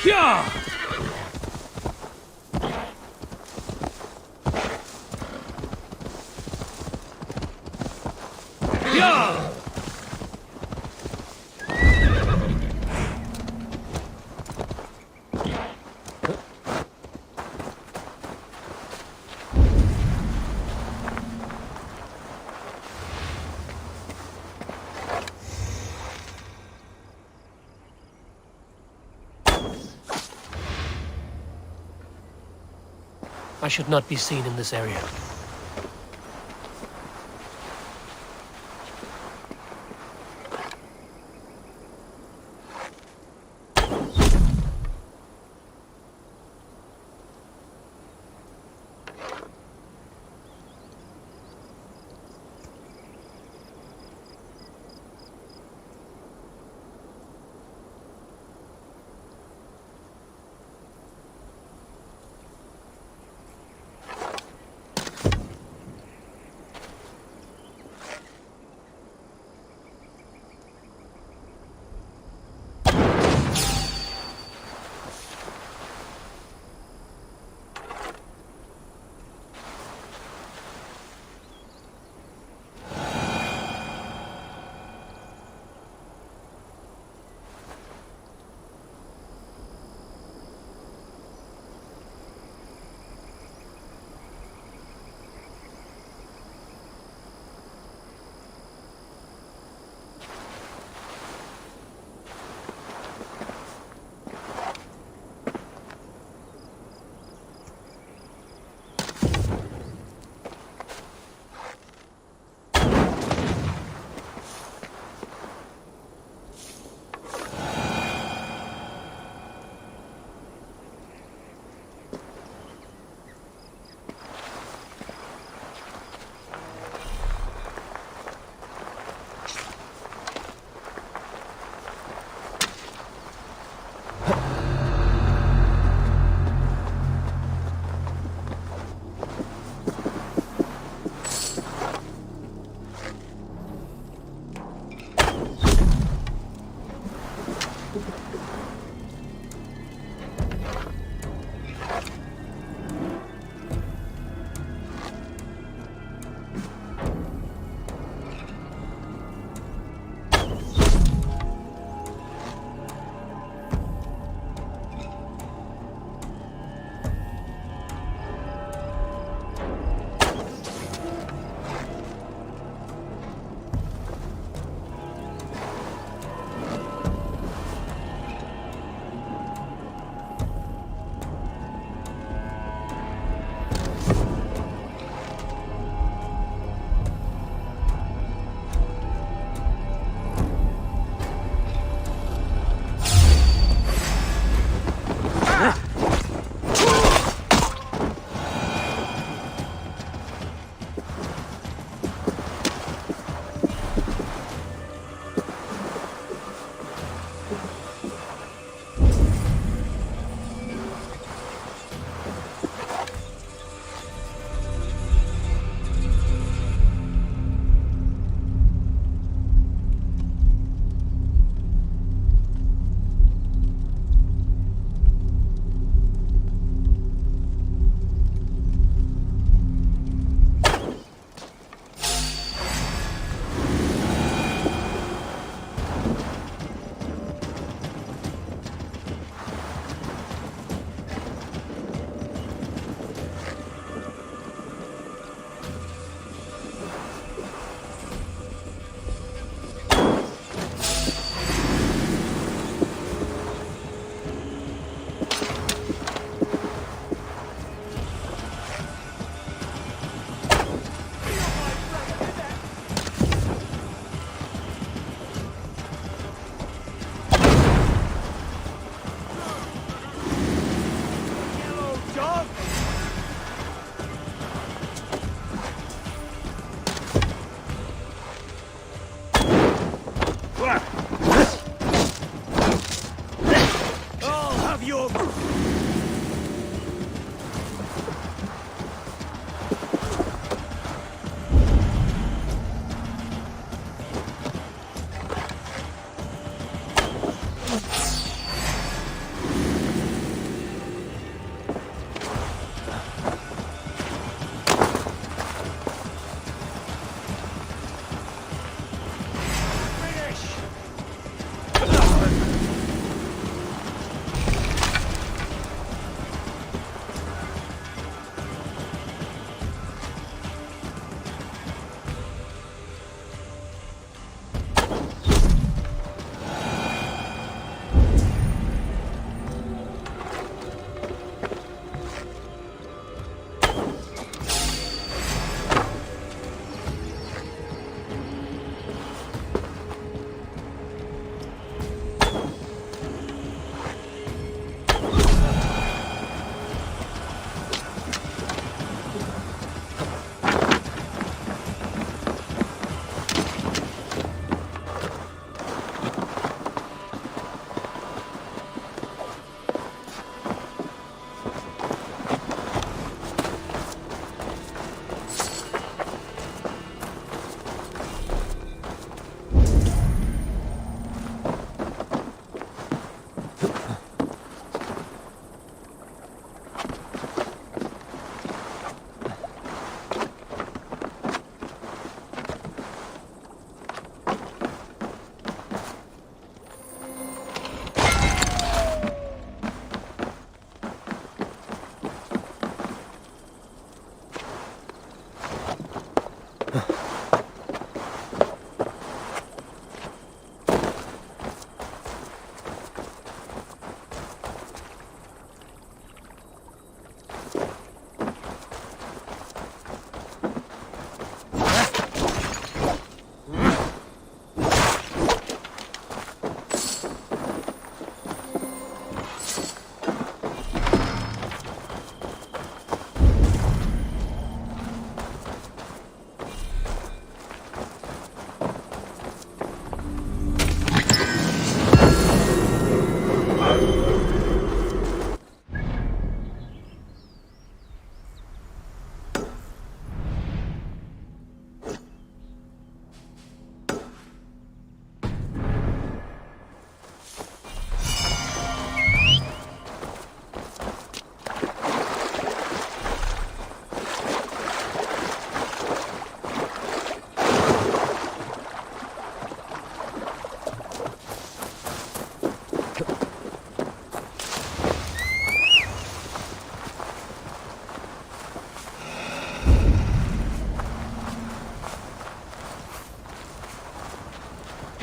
Yeah! Yeah! I should not be seen in this area.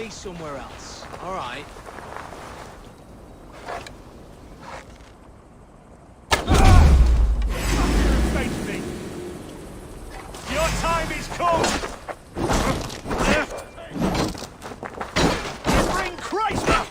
be somewhere else. All right. Face me! Your time is come! Bring Christ up!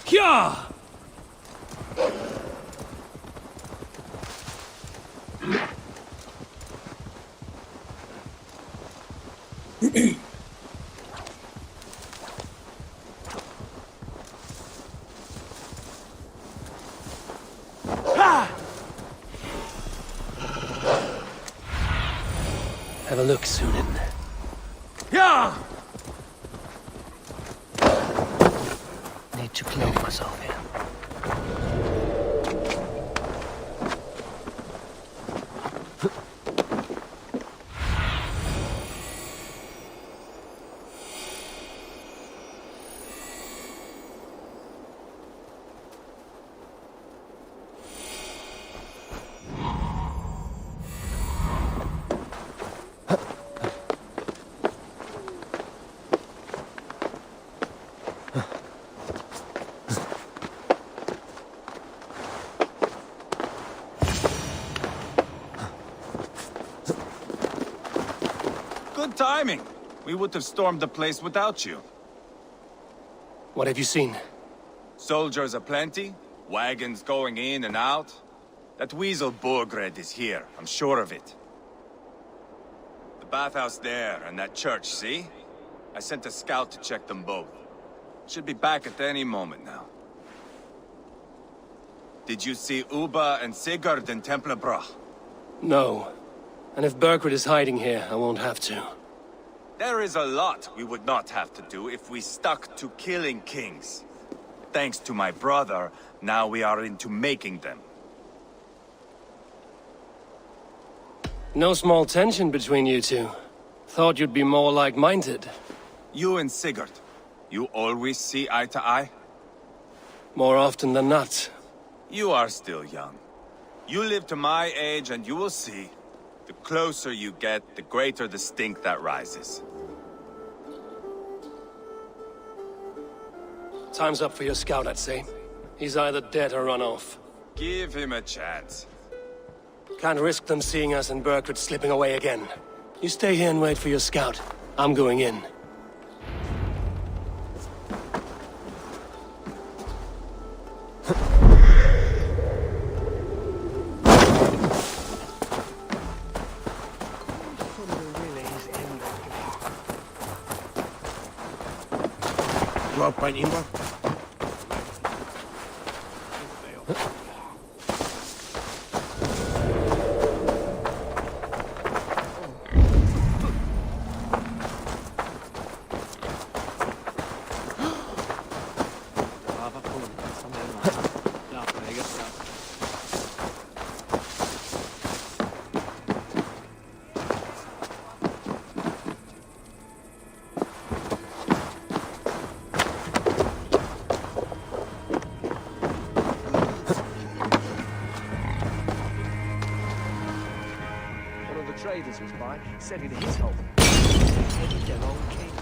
Kya! Have a look, Sunan. Yeah! Need to clothe myself here. Good timing. We would have stormed the place without you. What have you seen? Soldiers aplenty, wagons going in and out. That weasel Borgred is here, I'm sure of it. The bathhouse there and that church, see? I sent a scout to check them both. Should be back at any moment now. Did you see Uba and Sigurd in Templebrach? No. And if Burkred is hiding here, I won't have to. There is a lot we would not have to do if we stuck to killing kings. Thanks to my brother, now we are into making them. No small tension between you two. Thought you'd be more like-minded. You and Sigurd, you always see eye to eye? More often than not. You are still young. You live to my age and you will see. The closer you get, the greater the stink that rises. Time's up for your scout, I'd say. He's either dead or run off. Give him a chance. Can't risk them seeing us and Burkred slipping away again. You stay here and wait for your scout. I'm going in. Drop by Imba. Traders was by, said it his home. Headed their own king.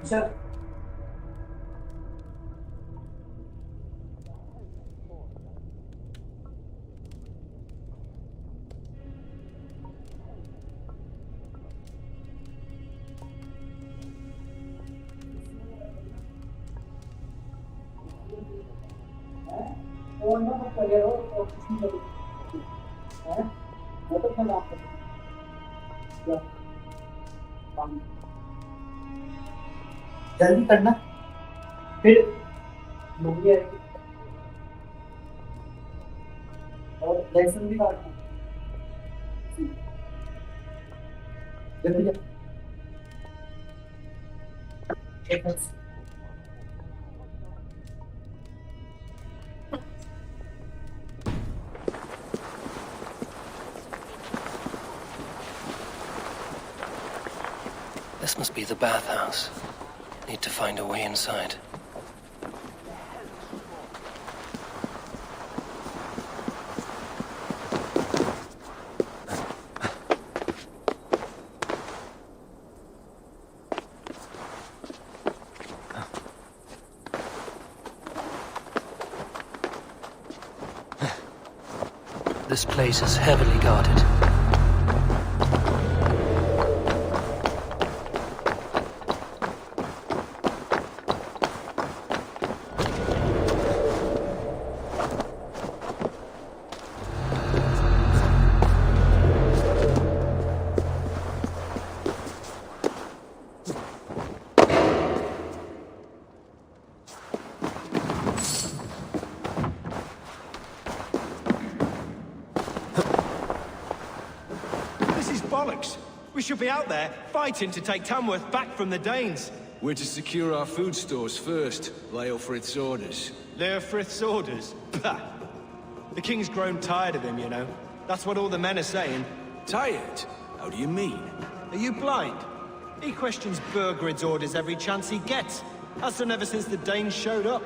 Sir. जल्दी करना फिर movie आएगी और lesson भी काटना जल्दी जल्दी This must be the bathhouse. Need to find a way inside. This place is heavily guarded. We should be out there, fighting to take Tamworth back from the Danes. We're to secure our food stores first. Leofrith's orders. Leofrith's orders? Bah! The king's grown tired of him, you know. That's what all the men are saying. Tired? How do you mean? Are you blind? He questions Burgred's orders every chance he gets. Has done ever since the Danes showed up.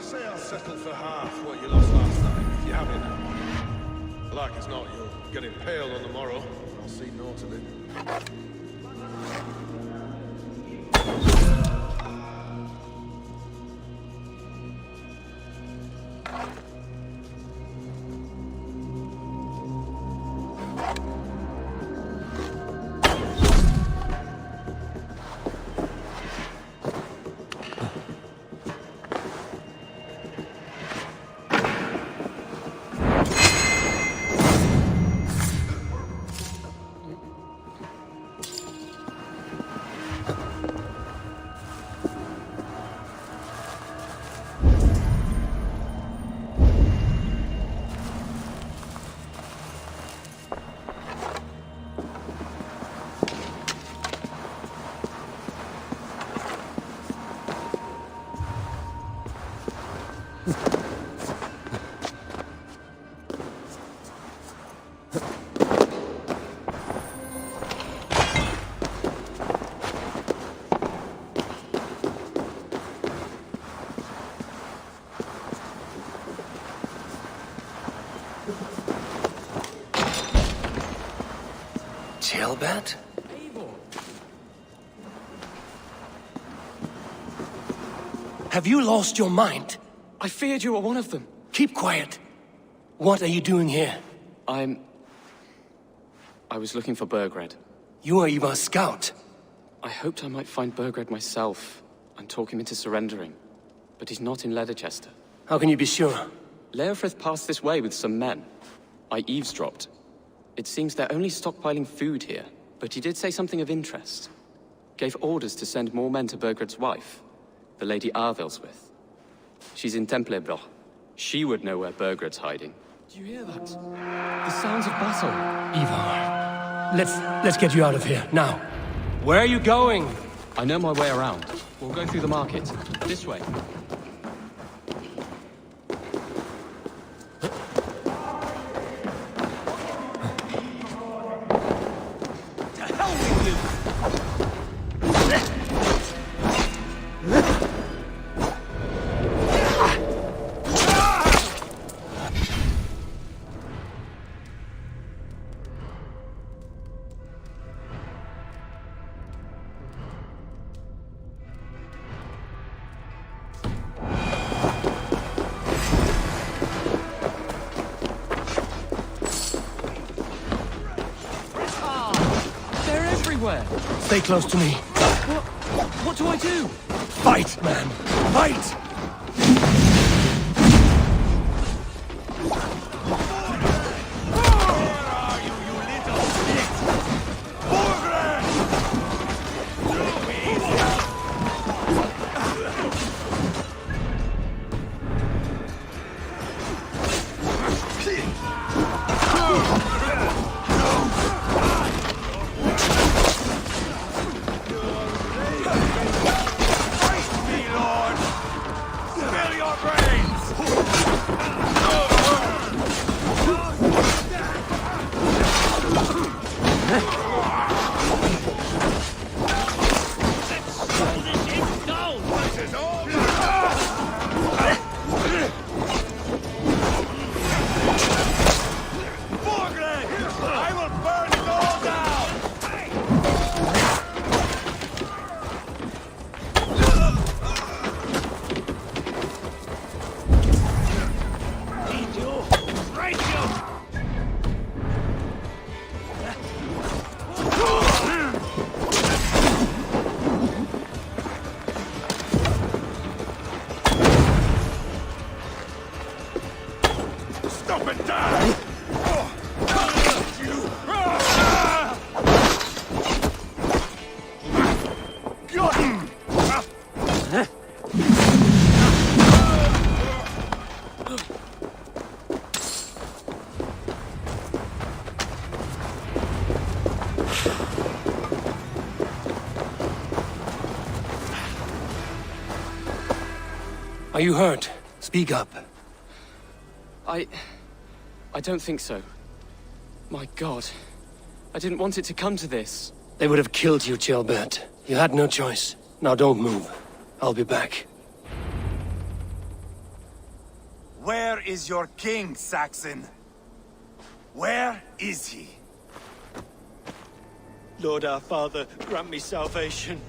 Say I'll settle for half what you lost last time, if you have it. Like as not, you'll get impaled on the morrow. I'll see naught of it. Jailbat? Have you lost your mind? I feared you were one of them. Keep quiet. What are you doing here? I was looking for Burgred. You are Ivar's scout. I hoped I might find Burgred myself and talk him into surrendering. But he's not in Leatherchester. How can you be sure? Leofrith passed this way with some men. I eavesdropped. It seems they're only stockpiling food here, but he did say something of interest. Gave orders to send more men to Burgred's wife, the Lady Arvilswith. She's in Templebroch. She would know where Burgred's hiding. Do you hear that? The sounds of battle. Ivar, let's get you out of here, now. Where are you going? I know my way around. We'll go through the market. This way. Stay close to me. What do I do? Fight, man! Fight! Are you hurt? Speak up. I don't think so. My God. I didn't want it to come to this. They would have killed you, Gilbert. You had no choice. Now don't move. I'll be back. Where is your king, Saxon? Where is he? Lord our Father, grant me salvation.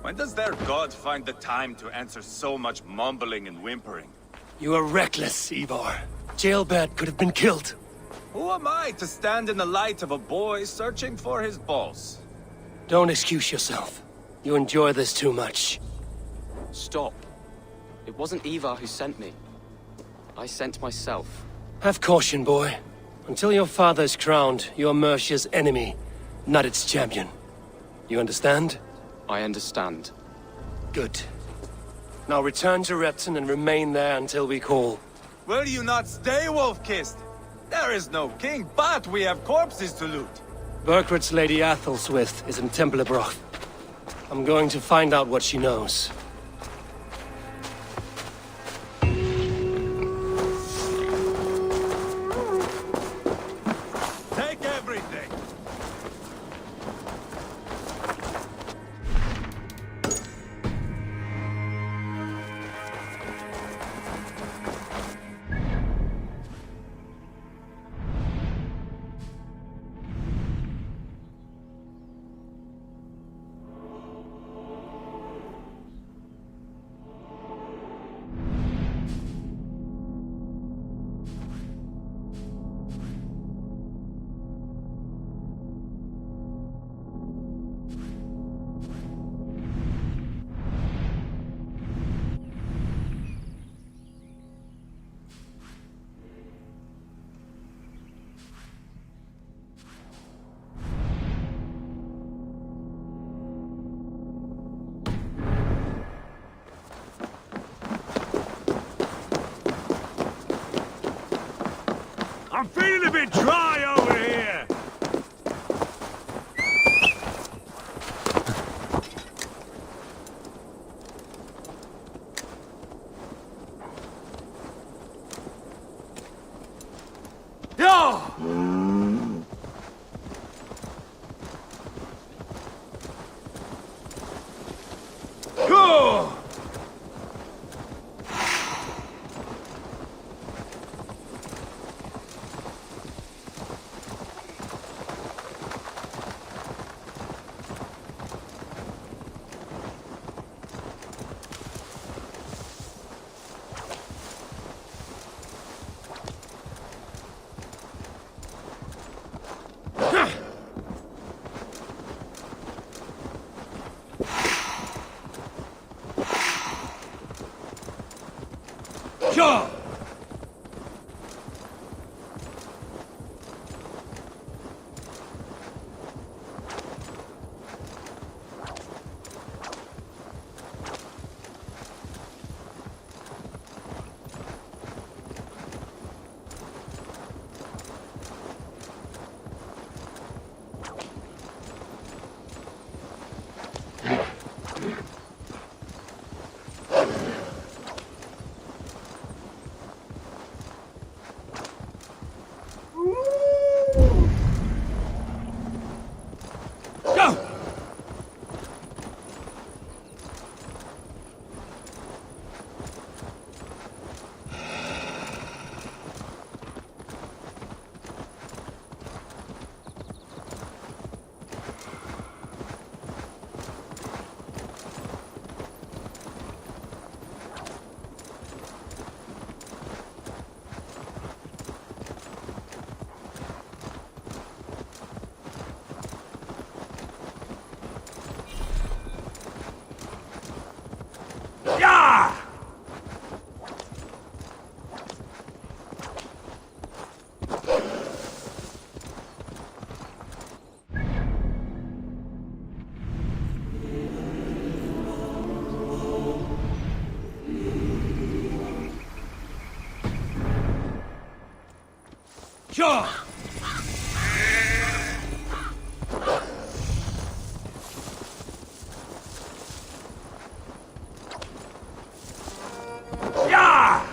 When does their god find the time to answer so much mumbling and whimpering? You are reckless, Ivar. Jailbird could have been killed. Who am I to stand in the light of a boy searching for his balls? Don't excuse yourself. You enjoy this too much. Stop. It wasn't Ivar who sent me. I sent myself. Have caution, boy. Until your father is crowned, you are Mercia's enemy, not its champion. You understand? I understand. Good. Now return to Repton and remain there until we call. Will you not stay, Wolf-Kissed? There is no king, but we have corpses to loot. Burgred's Lady Athelstwith is in Templebroch. I'm going to find out what she knows. Take everything. I'm feeling a bit dry over here. Yo! Go! Go! Yeah! Sure! Yeah!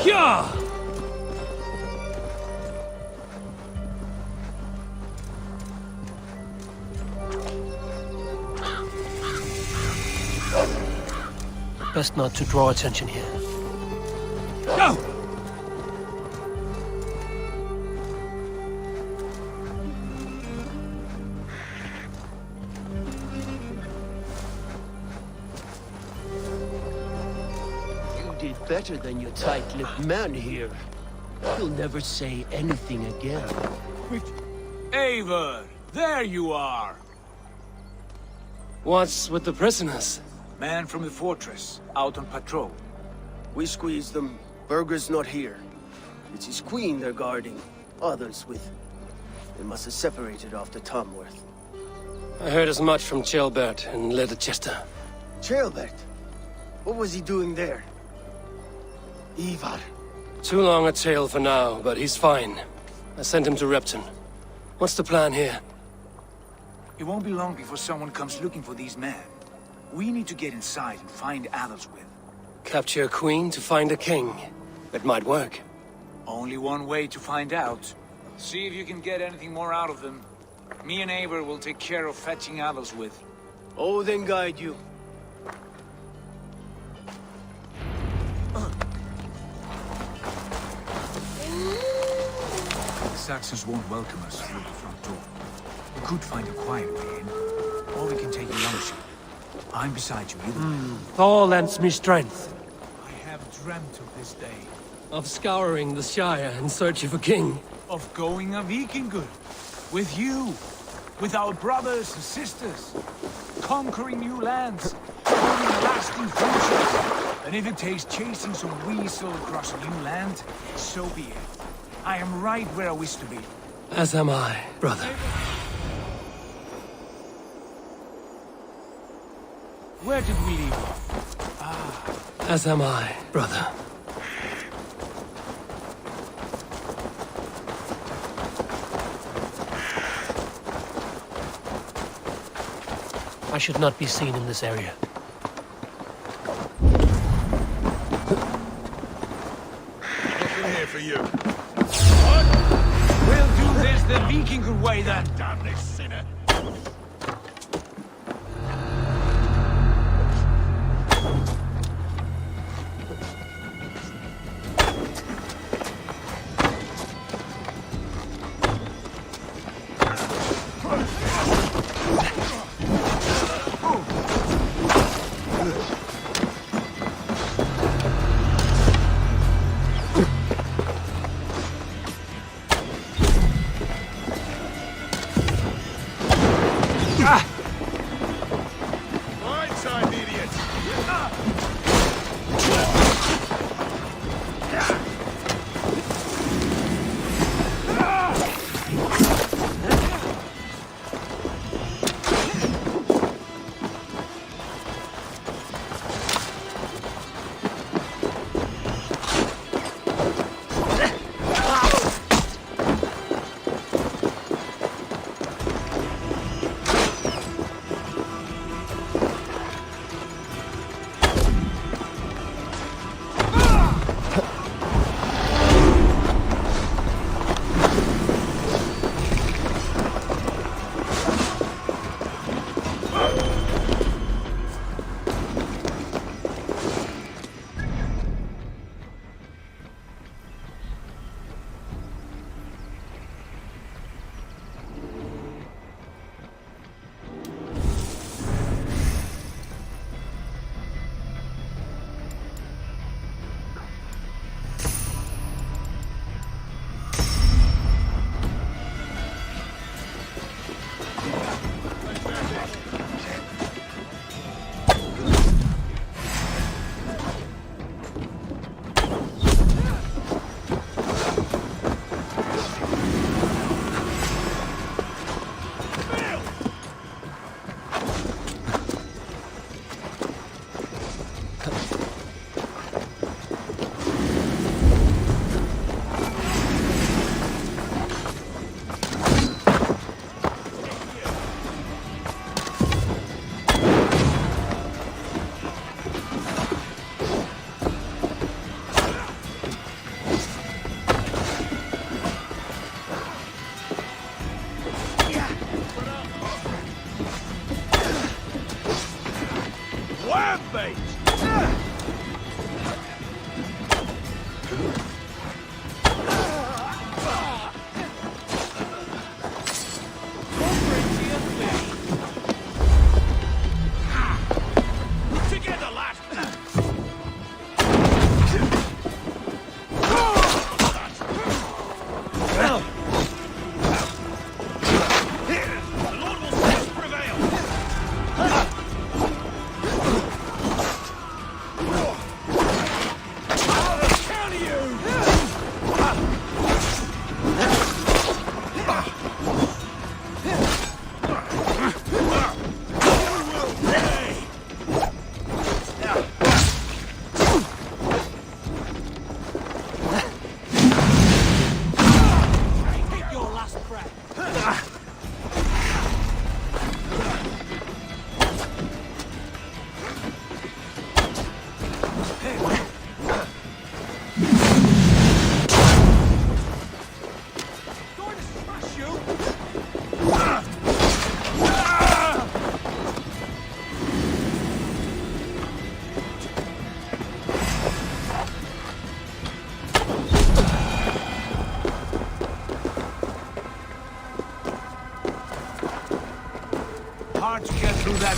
Yeah! Best not to draw attention here. Go! You did better than your tight-lipped man here. He'll never say anything again. Eivor, there you are. What's with the prisoners? Man from the fortress, out on patrol. We squeezed them. Berger's not here. It's his queen they're guarding. Others with... They must have separated after Tamworth. I heard as much from Chilbert and Leicester. Chilbert? What was he doing there? Ivar. Too long a tale for now, but he's fine. I sent him to Repton. What's the plan here? It won't be long before someone comes looking for these men. We need to get inside and find Adelswith. Capture a queen to find a king. It might work. Only one way to find out. See if you can get anything more out of them. Me and Eivor will take care of fetching Adelswith. Oh, then guide you. Saxons won't welcome us through the front door. We could find a quiet way in, or we can take a longship. I'm beside you either way. Thor lends me strength. I have dreamt of this day. Of scouring the Shire in search of a king. Of going a Vikingur. With you. With our brothers and sisters. Conquering new lands. Building lasting friendships. And if it takes chasing some weasel across a new land, so be it. I am right where I wish to be. As am I, brother. Where did we leave off? As am I, brother. I should not be seen in this area. Nothing here for you. We'll do this the Vikingur way then. Damn this sinner. Blindside, idiot!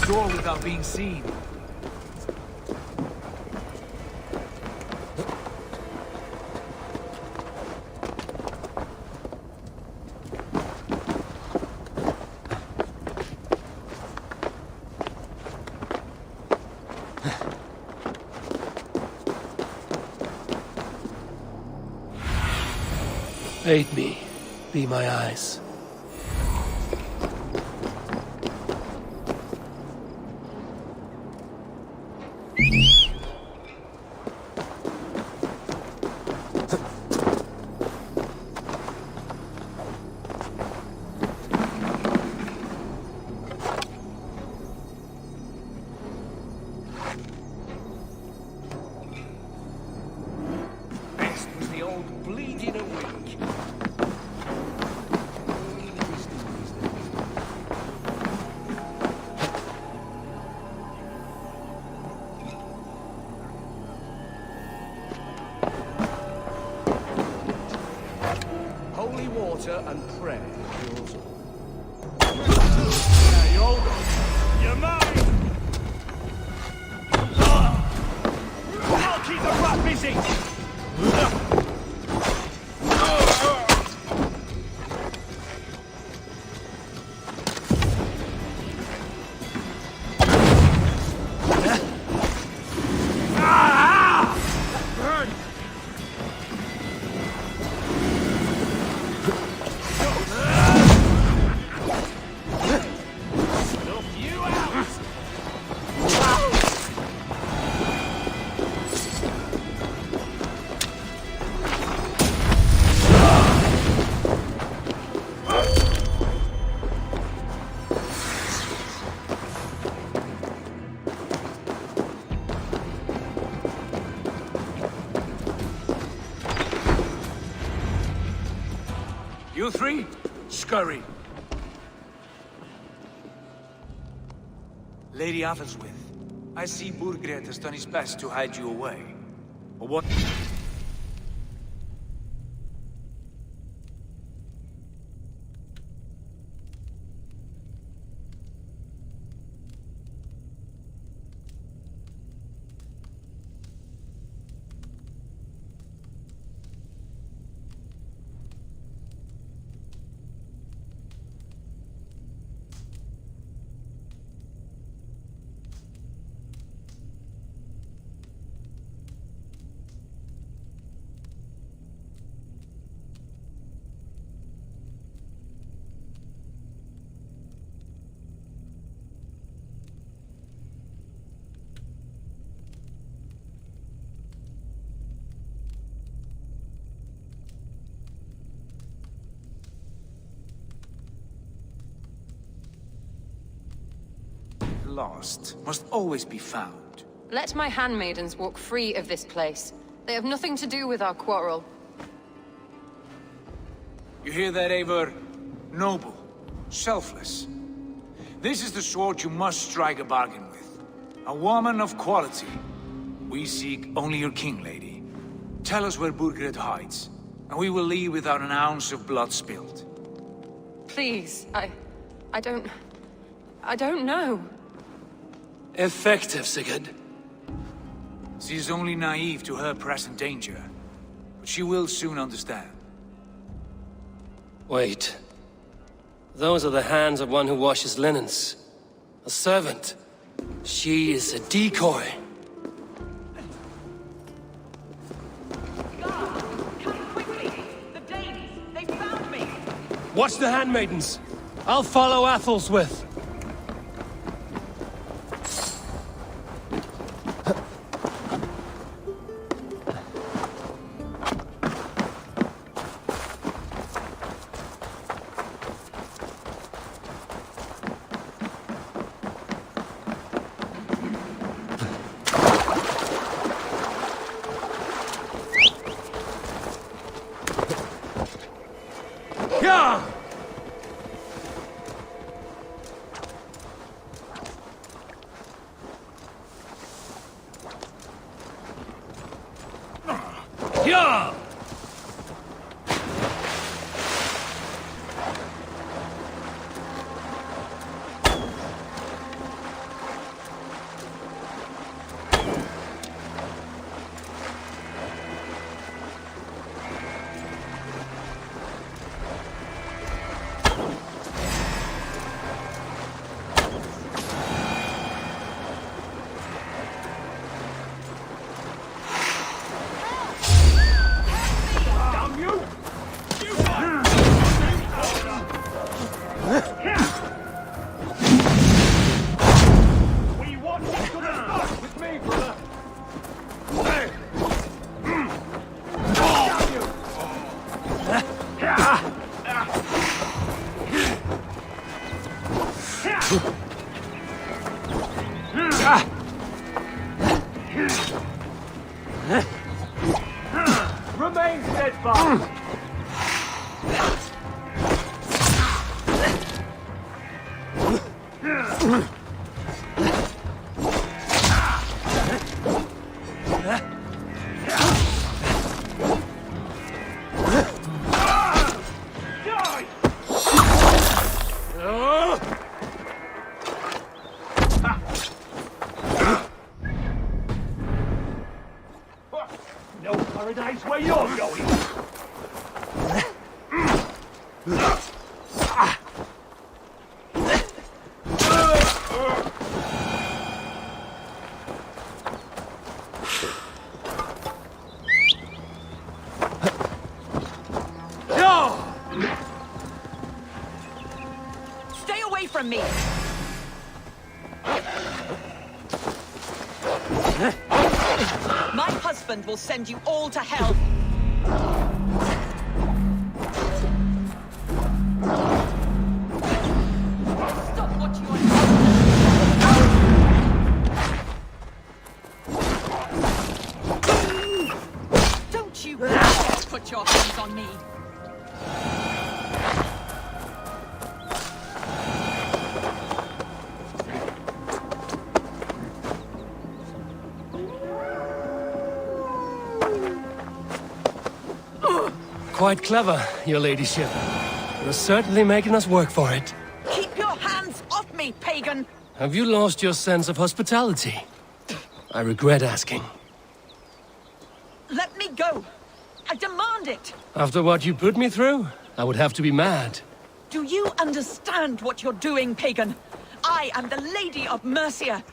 door without being seen. Aid me. Be my eyes. Best was the old bleeding awake. Holy water and prayer cures all. Yeah, you're all gone. You're mine! I'll keep the rat busy! You three, scurry. Lady Athelstwith, I see Burgred has done his best to hide you away. But what... Lost must always be found. Let my handmaidens walk free of this place. They have nothing to do with our quarrel. You hear that, Eivor? Noble, selfless. This is the sword you must strike a bargain with. A woman of quality. We seek only your king, lady. Tell us where Burgred hides, and we will leave without an ounce of blood spilled. Please, I don't know. Effective, Sigurd. She is only naive to her present danger, but she will soon understand. Wait. Those are the hands of one who washes linens. A servant. She is a decoy. Watch the handmaidens. I'll follow Athelstwith. Remain steadfast! No paradise where you're going! Stay away from me! My husband will send you all to hell. Stop what you are doing. Don't you dare put your hands on me. Quite clever, your ladyship. You're certainly making us work for it. Keep your hands off me, pagan! Have you lost your sense of hospitality? I regret asking. Let me go! I demand it! After what you put me through, I would have to be mad. Do you understand what you're doing, pagan? I am the Lady of Mercia.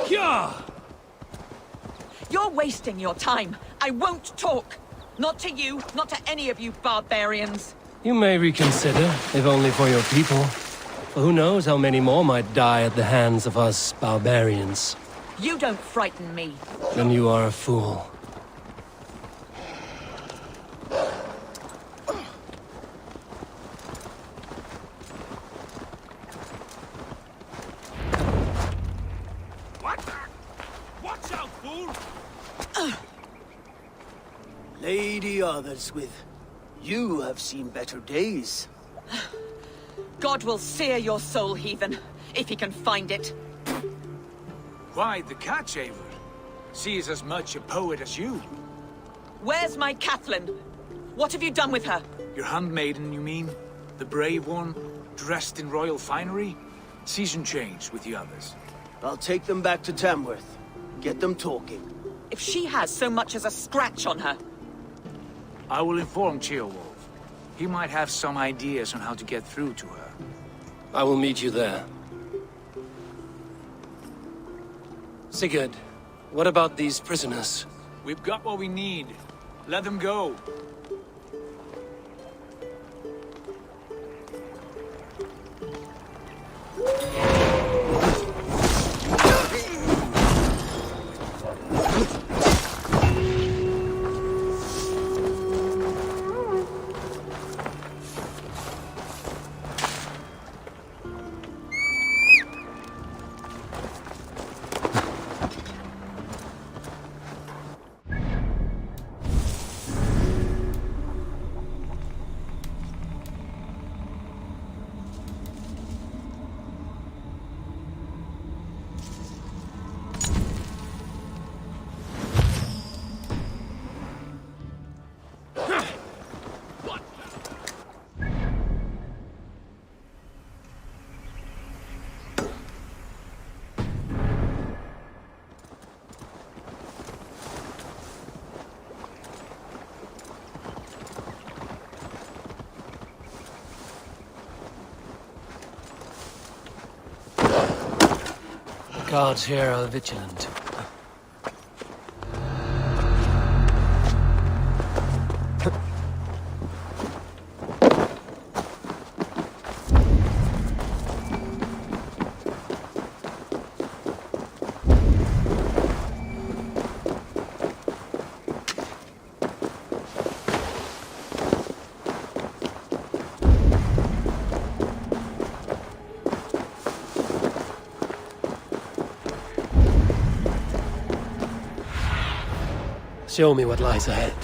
Yeah. You're wasting your time. I won't talk. Not to you, not to any of you barbarians. You may reconsider, if only for your people. For who knows how many more might die at the hands of us barbarians. You don't frighten me. Then you are a fool. Watch out, fool! Lady Otherswith, you have seen better days. God will sear your soul, heathen, if he can find it. Why the catch, Eivor? She is as much a poet as you. Where's my Catherine? What have you done with her? Your handmaiden, you mean? The brave one, dressed in royal finery? Season change with the others. I'll take them back to Tamworth. Get them talking. If she has so much as a scratch on her. I will inform Ceolwulf. He might have some ideas on how to get through to her. I will meet you there. Sigurd, what about these prisoners? We've got what we need. Let them go. Guards here are vigilant. Show me what lies ahead.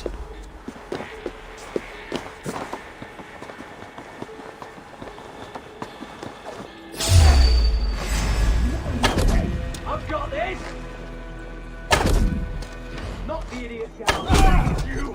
I've got this! Not the idiot guy. You!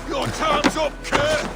Your time's up, Kurt!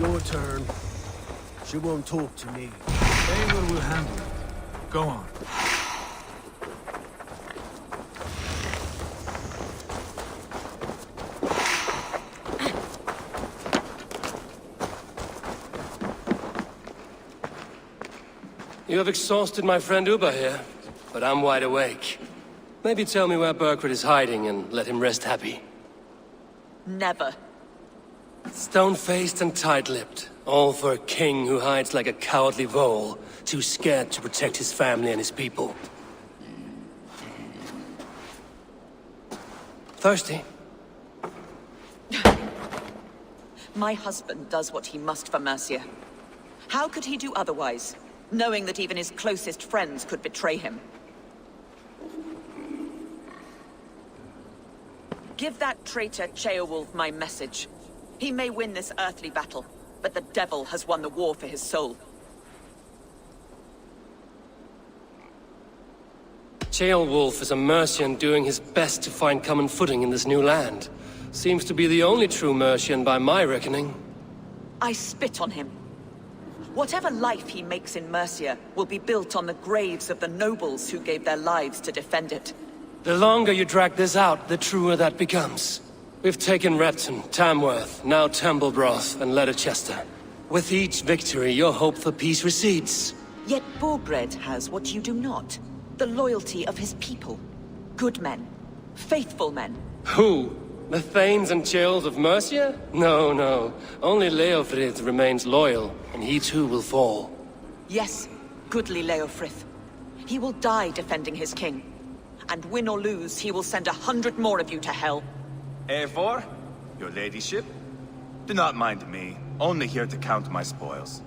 Your turn. She won't talk to me. Eivor will handle it. Go on. You have exhausted my friend Uba here, but I'm wide awake. Maybe tell me where Burkred is hiding and let him rest happy. Never. Stone-faced and tight-lipped. All for a king who hides like a cowardly vole, too scared to protect his family and his people. Thirsty? My husband does what he must for Mercia. How could he do otherwise, knowing that even his closest friends could betray him? Give that traitor Ceolwulf my message. He may win this earthly battle, but the devil has won the war for his soul. Ceolwulf is a Mercian doing his best to find common footing in this new land. Seems to be the only true Mercian by my reckoning. I spit on him. Whatever life he makes in Mercia will be built on the graves of the nobles who gave their lives to defend it. The longer you drag this out, the truer that becomes. We've taken Repton, Tamworth, now Temblebroth, and Leicester. With each victory, your hope for peace recedes. Yet Borgred has what you do not. The loyalty of his people. Good men. Faithful men. Who? The Thanes and Chills of Mercia? No, no. Only Leofrith remains loyal, and he too will fall. Yes, goodly Leofrith. He will die defending his king. And win or lose, he will send 100 more of you to hell. Eivor, your ladyship? Do not mind me. Only here to count my spoils.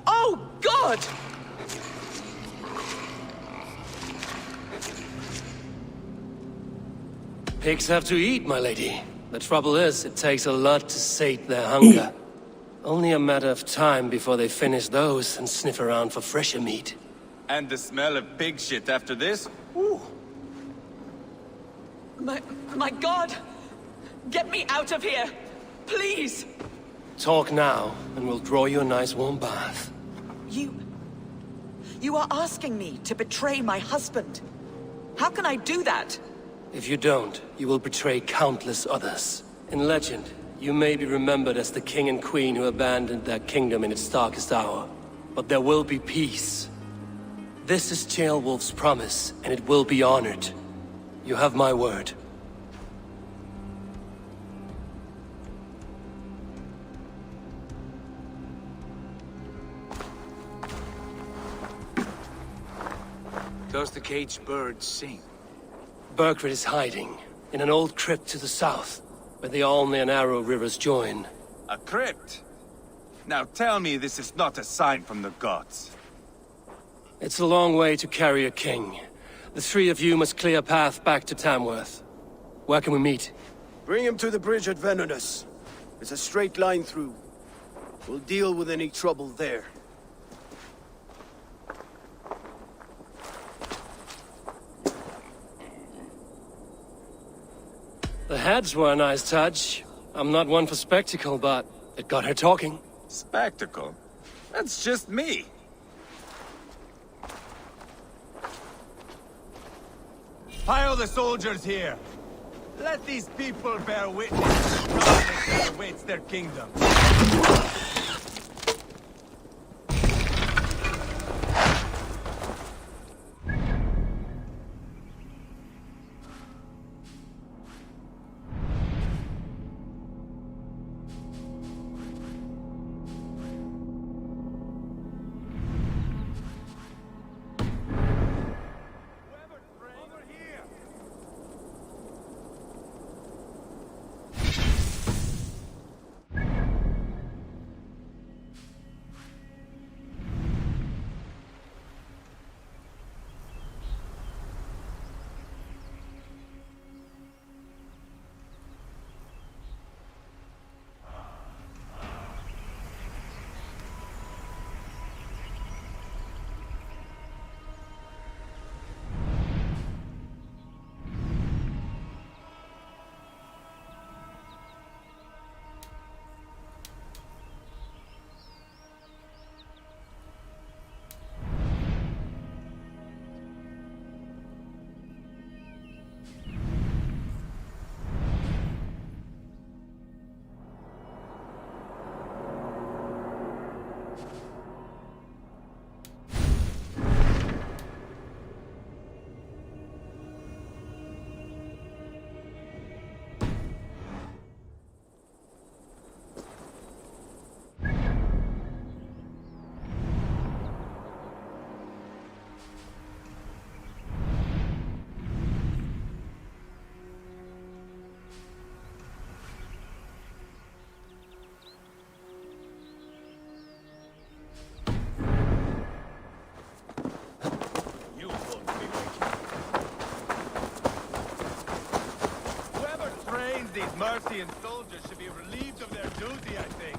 Oh, God! Pigs have to eat, my lady. The trouble is, it takes a lot to sate their hunger. Only a matter of time before they finish those and sniff around for fresher meat. And the smell of pig shit after this? Ooh. My God! Get me out of here! Please! Talk now, and we'll draw you a nice warm bath. You are asking me to betray my husband. How can I do that? If you don't, you will betray countless others. In legend, you may be remembered as the king and queen who abandoned their kingdom in its darkest hour. But there will be peace. This is Ceolwulf's promise, and it will be honored. You have my word. Does the caged bird sing? Burkred is hiding, in an old crypt to the south, where the Alne and Arrow rivers join. A crypt? Now tell me this is not a sign from the gods. It's a long way to carry a king. The three of you must clear a path back to Tamworth. Where can we meet? Bring him to the bridge at Venonus. It's a straight line through. We'll deal with any trouble there. The heads were a nice touch. I'm not one for spectacle, but it got her talking. Spectacle? That's just me. Pile the soldiers here. Let these people bear witness to the promise that awaits their kingdom. Mercian soldiers should be relieved of their duty, I think.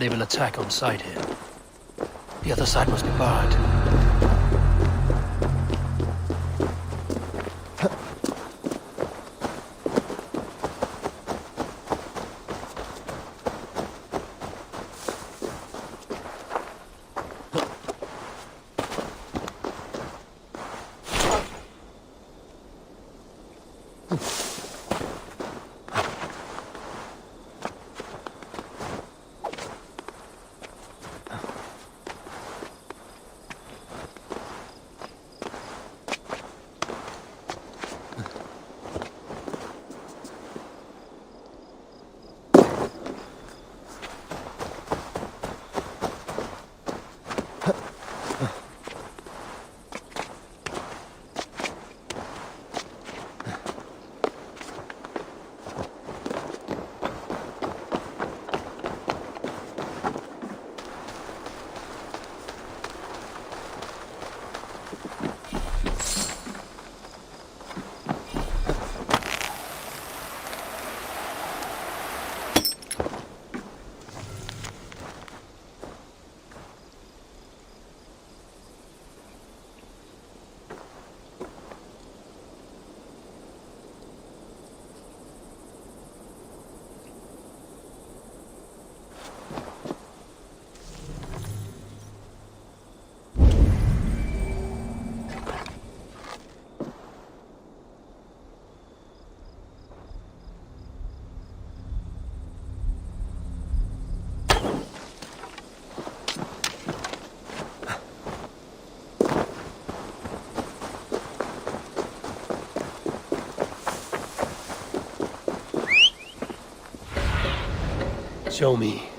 They will attack on sight here. The other side must be barred. Show me.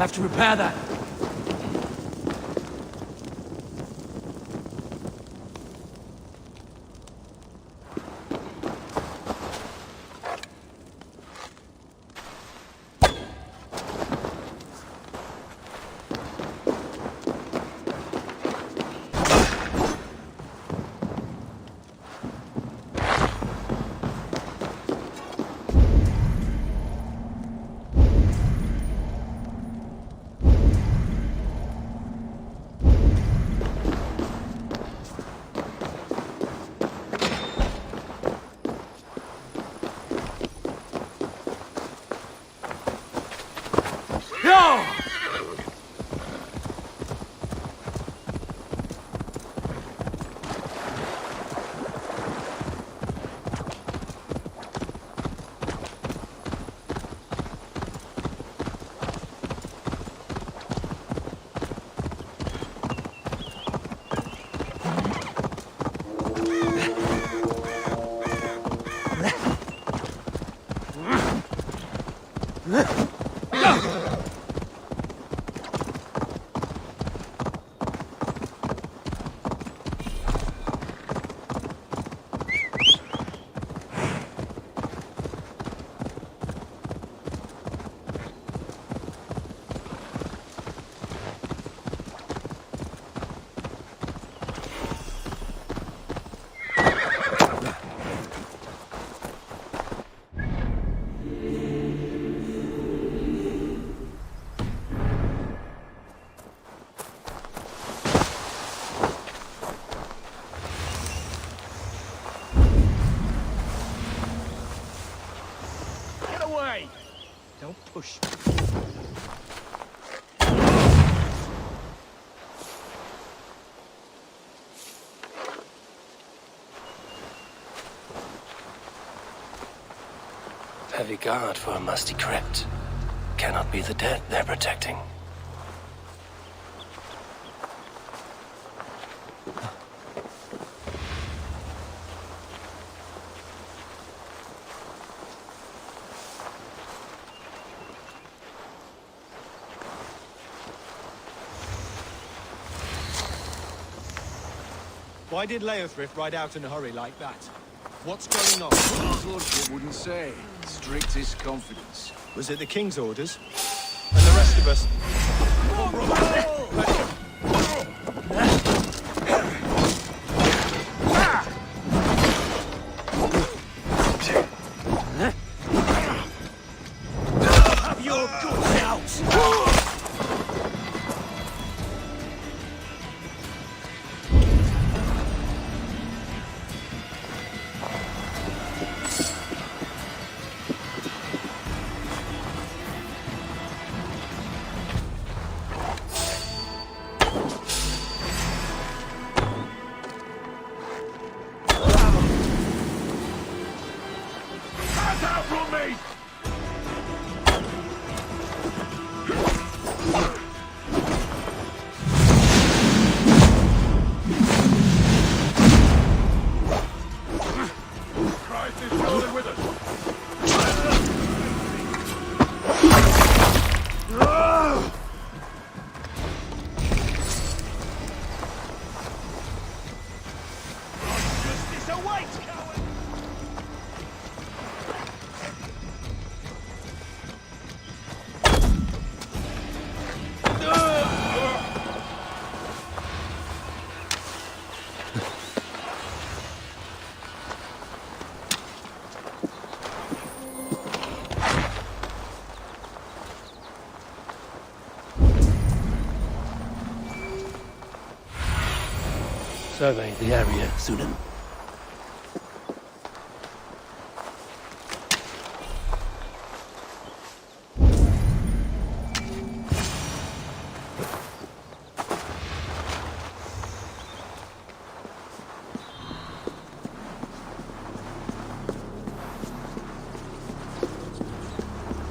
have to repair that. Don't push. Heavy guard for a musty crypt. Cannot be the dead they're protecting. Why did Leothrift ride out in a hurry like that? What's going on? Lordship wouldn't say. Strictest confidence. Was it the King's orders? And the rest of us? Have your guts out! Survey the area, Sunan.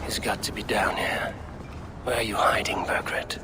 He's got to be down here. Where are you hiding, Burgred?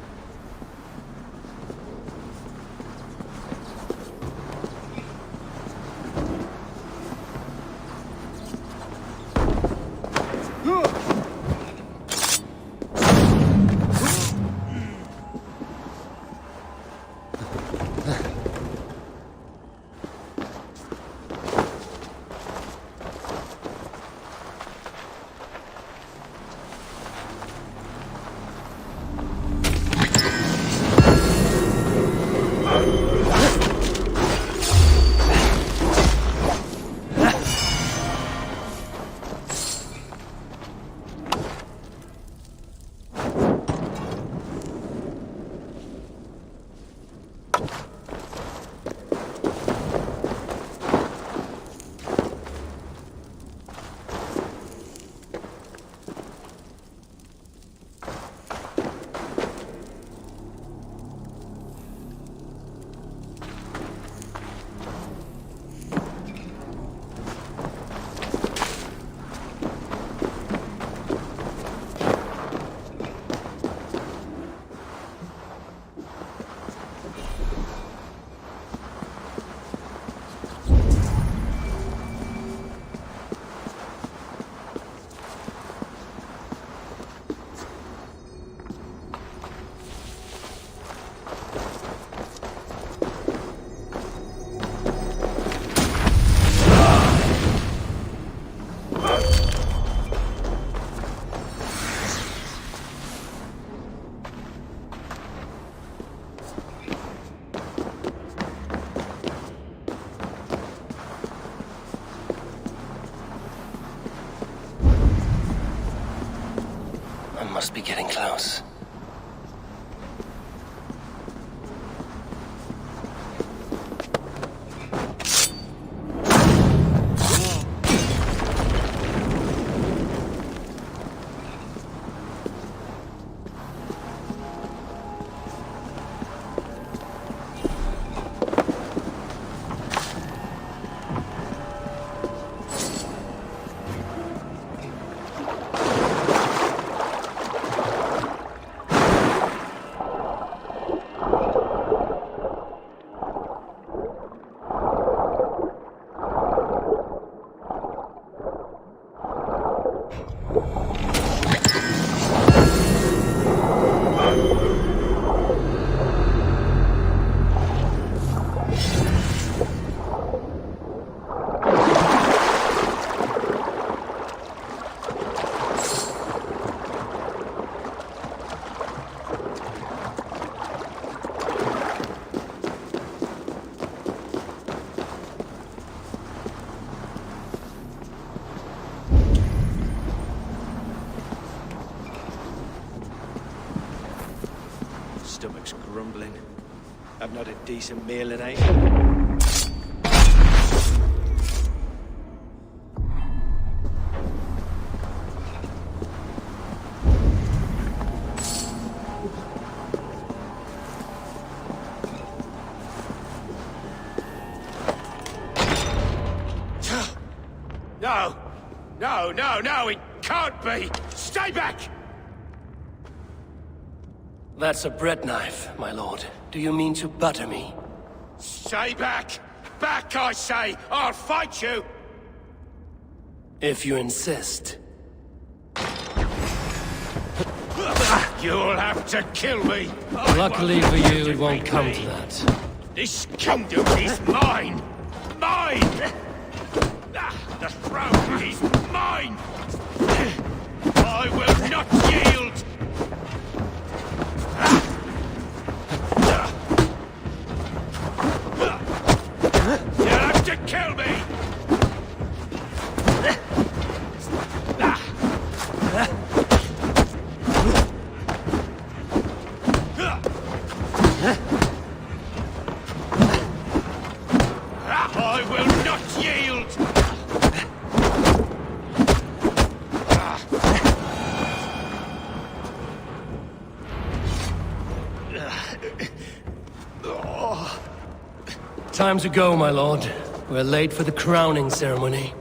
Must be getting close. Stomach's grumbling. I've not a decent meal in ages. No! No, no, no! It can't be! Stay back! That's a bread knife, my lord. Do you mean to butter me? Stay back! Back, I say! I'll fight you! If you insist. You'll have to kill me! Luckily for you, it won't come to that. This kingdom is mine! Mine! The throne is mine! I will not yield! You'll have to kill me! I will not yield! Time to go, my lord. We're late for the crowning ceremony.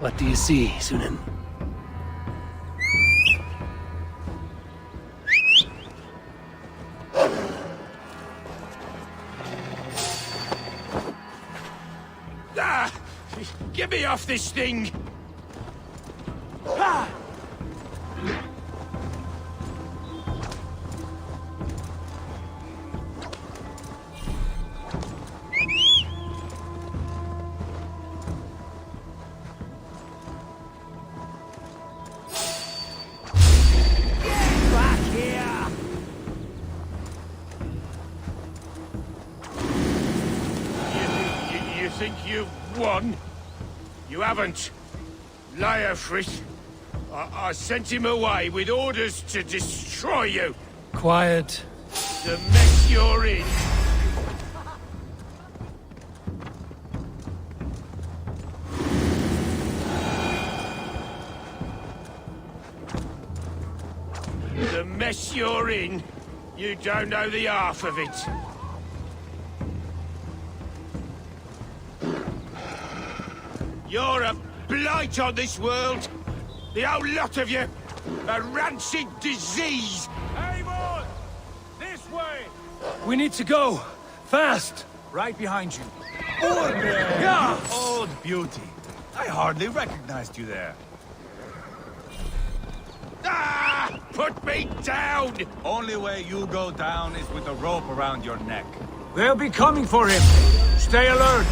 What do you see, Sunan? Ah! Get me off this thing! Ah! You think you've won? You haven't. Liarfrit. I sent him away with orders to destroy you. Quiet. The mess you're in. The mess you're in, you don't know the half of it. You're a blight on this world. The whole lot of you. A rancid disease. Avon! This way! We need to go. Fast. Right behind you. Yeah! Old beauty. I hardly recognized you there. Ah! Put me down! Only way you go down is with a rope around your neck. They'll be coming for him. Stay alert.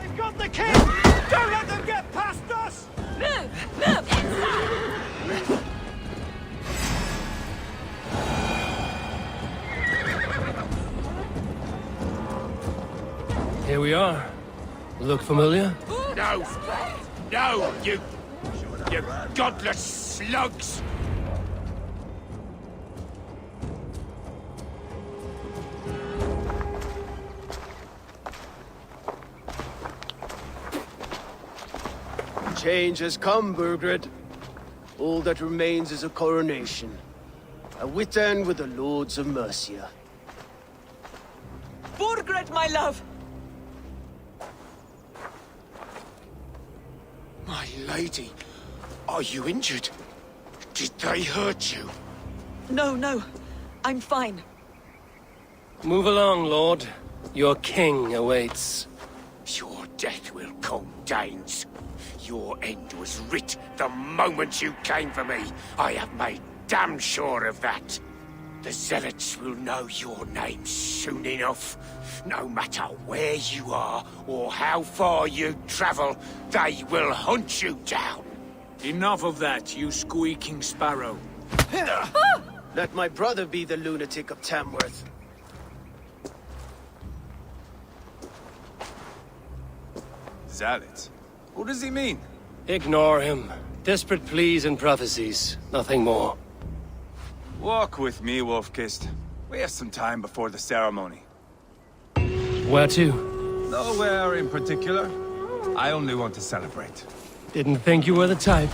They've got the king! Don't let them get past us! Move! Move! Inside! Here we are. Look familiar? No! No, you godless slugs! Change has come, Burgred. All that remains is a coronation. A wit end with the Lords of Mercia. Burgred, my love! My lady, are you injured? Did they hurt you? No, no. I'm fine. Move along, Lord. Your king awaits. Your death will come, Danes. Your end was writ the moment you came for me. I have made damn sure of that. The Zealots will know your name soon enough. No matter where you are or how far you travel, they will hunt you down. Enough of that, you squeaking sparrow. Let my brother be the lunatic of Tamworth. Zealots? Who does he mean? Ignore him. Desperate pleas and prophecies. Nothing more. Walk with me, Wolf-Kissed. We have some time before the ceremony. Where to? Nowhere in particular. I only want to celebrate. Didn't think you were the type.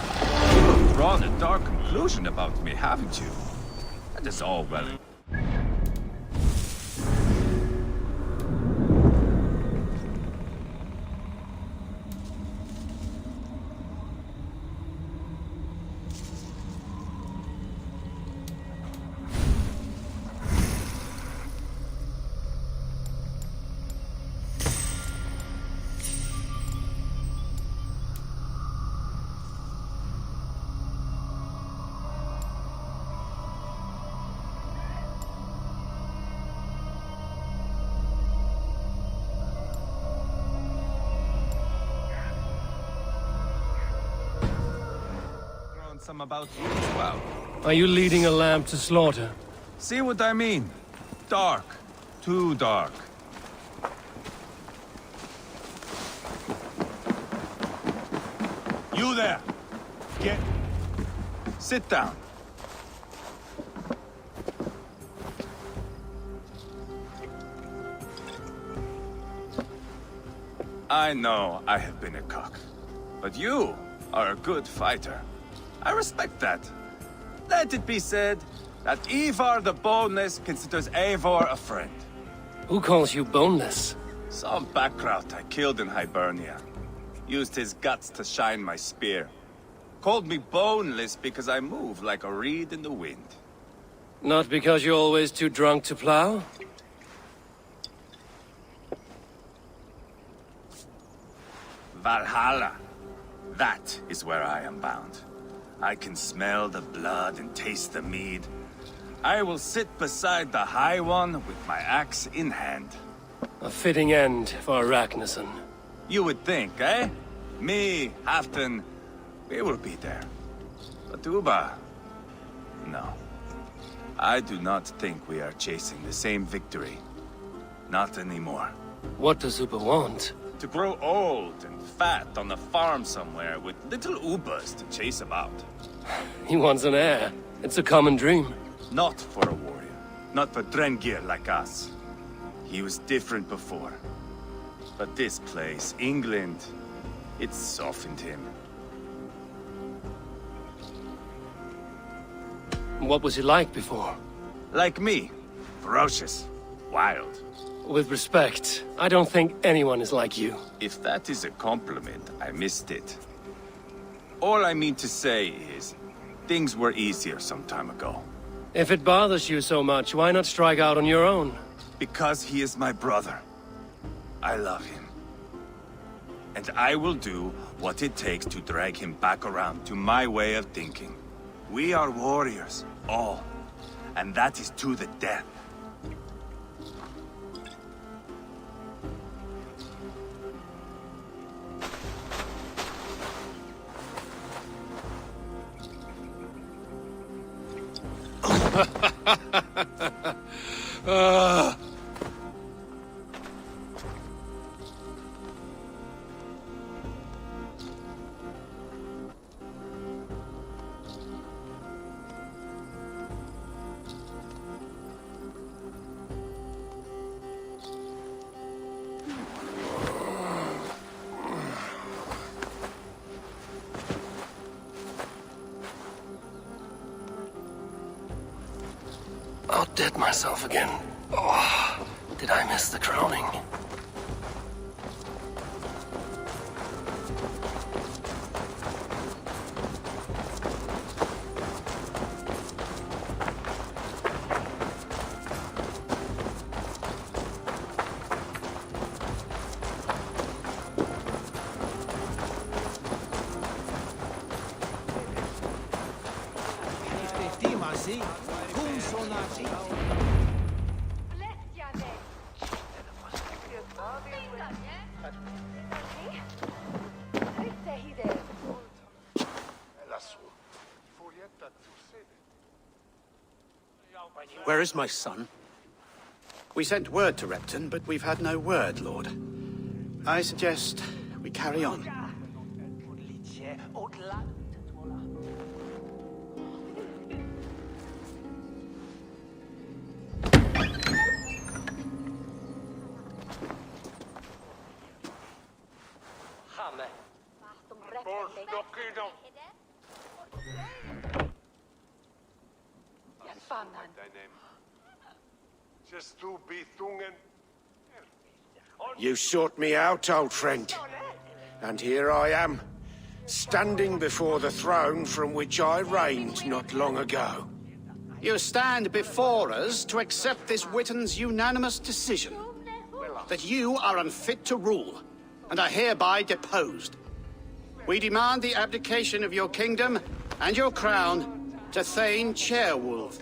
You've drawn a dark conclusion about me, haven't you? That is all well. some about you as well. Are you leading a lamb to slaughter? See what I mean? Dark. Too dark. You there! Get... Sit down. I know I have been a cock, but you are a good fighter. I respect that. Let it be said that Ivar the Boneless considers Eivor a friend. Who calls you boneless? Some background I killed in Hibernia. Used his guts to shine my spear. Called me boneless because I move like a reed in the wind. Not because you're always too drunk to plow? Valhalla. That is where I am bound. I can smell the blood and taste the mead. I will sit beside the High One with my axe in hand. A fitting end for Ragnarsson. You would think, eh? Me, Halfdan, we will be there. But Uba... no. I do not think we are chasing the same victory. Not anymore. What does Uba want? To grow old and fat on a farm somewhere with little Ubas to chase about. He wants an heir. It's a common dream. Not for a warrior. Not for Drengir like us. He was different before. But this place, England, it softened him. What was he like before? Like me. Ferocious. Wild. With respect, I don't think anyone is like you. If that is a compliment, I missed it. All I mean to say is, things were easier some time ago. If it bothers you so much, why not strike out on your own? Because he is my brother. I love him. And I will do what it takes to drag him back around to my way of thinking. We are warriors, all. And that is to the death. Outdid myself again. Oh, did I miss the crowning? Where is my son? We sent word to Repton, but we've had no word, Lord. I suggest we carry on. You sought me out, old friend. And here I am, standing before the throne from which I reigned not long ago. You stand before us to accept this Witten's unanimous decision. That you are unfit to rule, and are hereby deposed. We demand the abdication of your kingdom and your crown to Thane Chairwolf.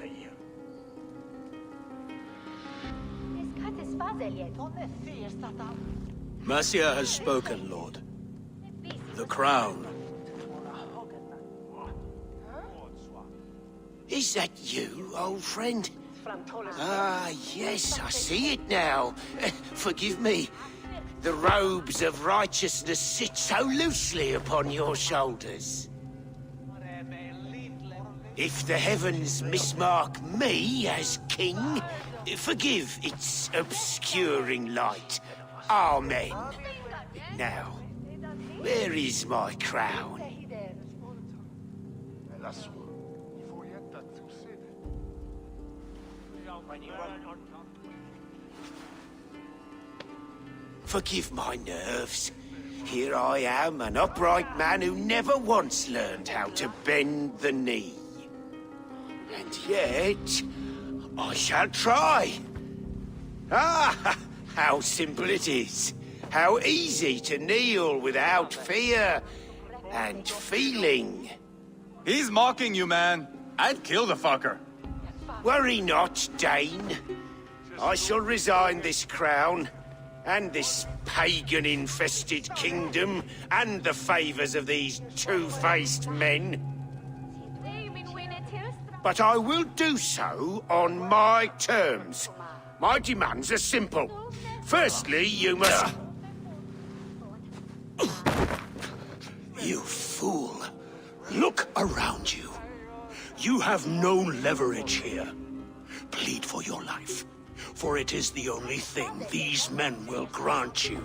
Mercia has spoken, Lord. The crown. Is that you, old friend? Ah, yes, I see it now. Forgive me. The robes of righteousness sit so loosely upon your shoulders. If the heavens mismark me as king, forgive its obscuring light. Amen. Now, where is my crown? Forgive my nerves. Here I am, an upright man who never once learned how to bend the knee. And yet, I shall try. Ah, how simple it is. How easy to kneel without fear and feeling. He's mocking you, man. I'd kill the fucker. Worry not, Dane. I shall resign this crown, and this pagan-infested kingdom, and the favors of these two-faced men. But I will do so on my terms. My demands are simple. Firstly, you must... You fool. Look around you. You have no leverage here. Plead for your life, for it is the only thing these men will grant you.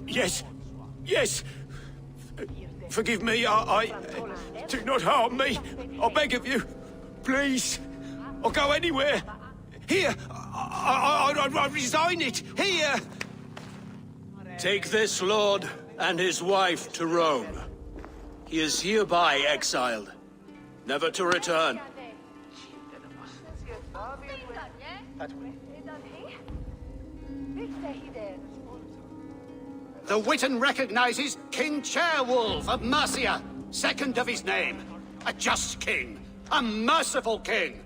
Yes, yes. Forgive me, I... Do not harm me. I beg of you. Please. I'll go anywhere. Here. I resign it. Here. Take this lord and his wife to Rome. He is hereby exiled, never to return. The Witan recognizes King Chairwolf of Mercia, second of his name. A just king, a merciful king.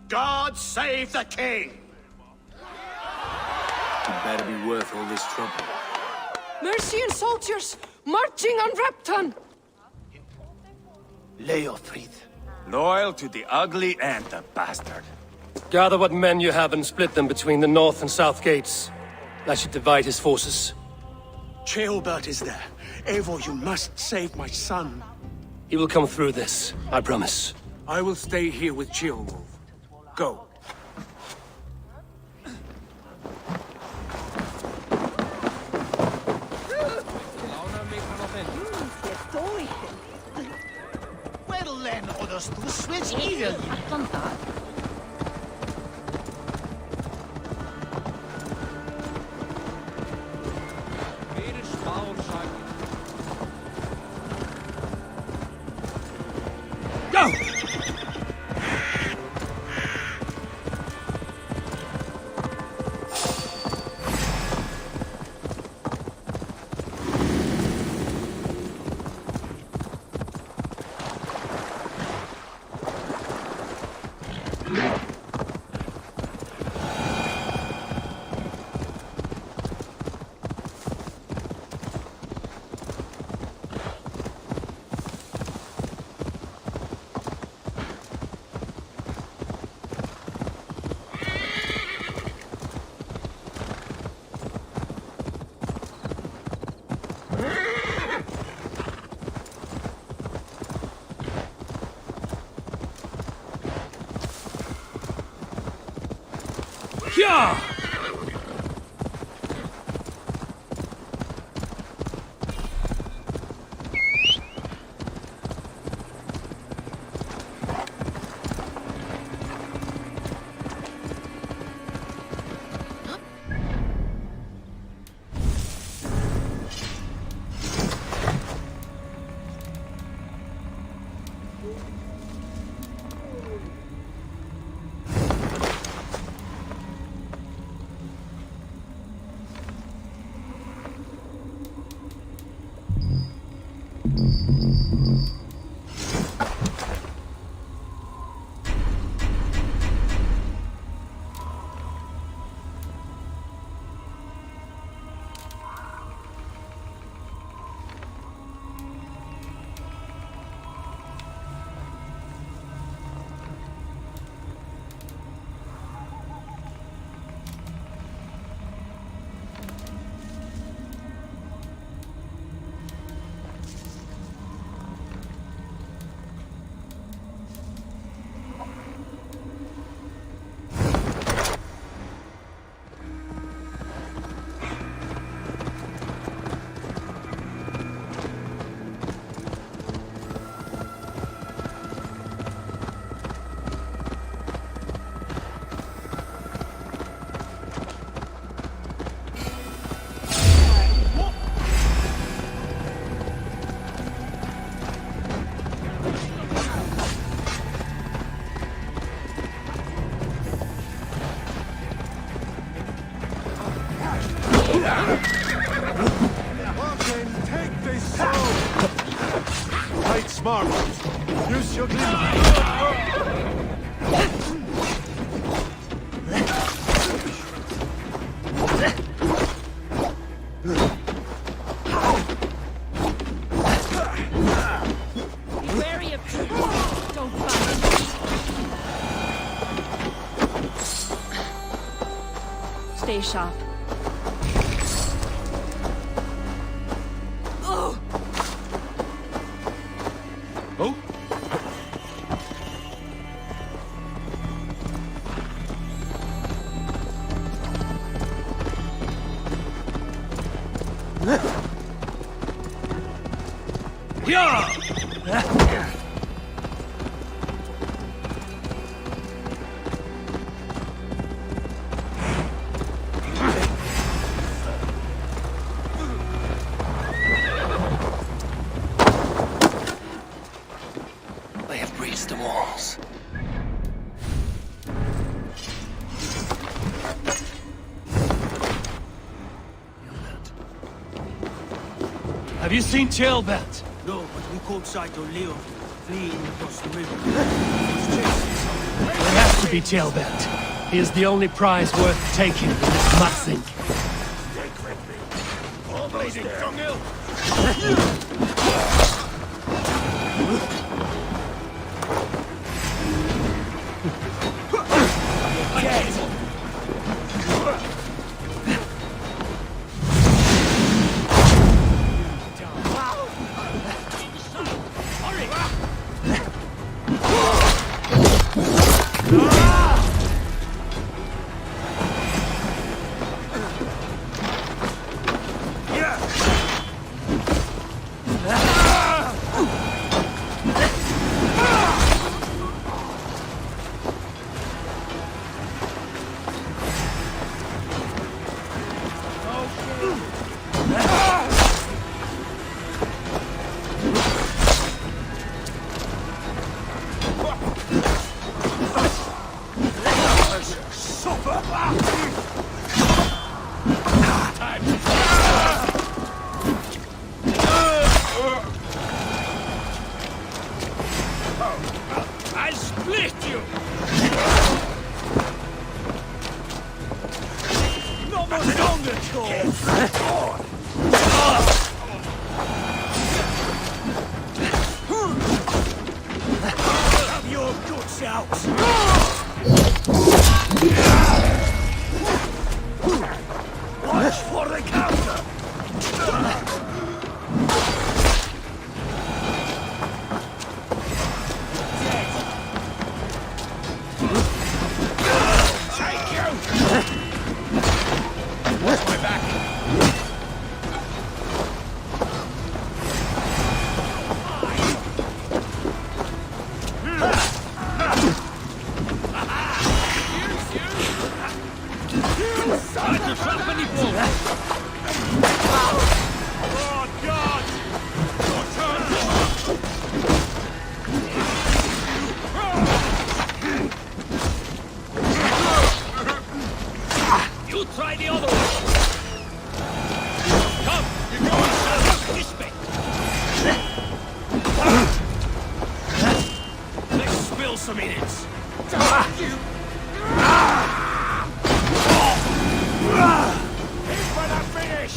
God save the king! It better be worth all this trouble. Mercian soldiers marching on Repton! Leothrid. Loyal to the ugly and the bastard. Gather what men you have and split them between the north and south gates. I should divide his forces. Ceolbert is there. Eivor, you must save my son. He will come through this, I promise. I will stay here with Ceolwulf. Go. Well then, others to switch either. Go! Take this sword! Fight smart. Use your glimmer. Be wary of trees. Don't bump. Stay sharp. Oh? They have breached the walls. Have you seen Tailbelt? No, but we caught sight of Leo fleeing across the river. It has to be Tailbelt. He is the only prize worth taking in this mudsink. All bleeding dunghill! I'll split you! Not much longer, Cole! Have your guts out! Watch for the counter! Watch my back! Oh, God! Your turn! You try the other one! Come! You're going to this way! Let's spill some idiots! Aim for the finish!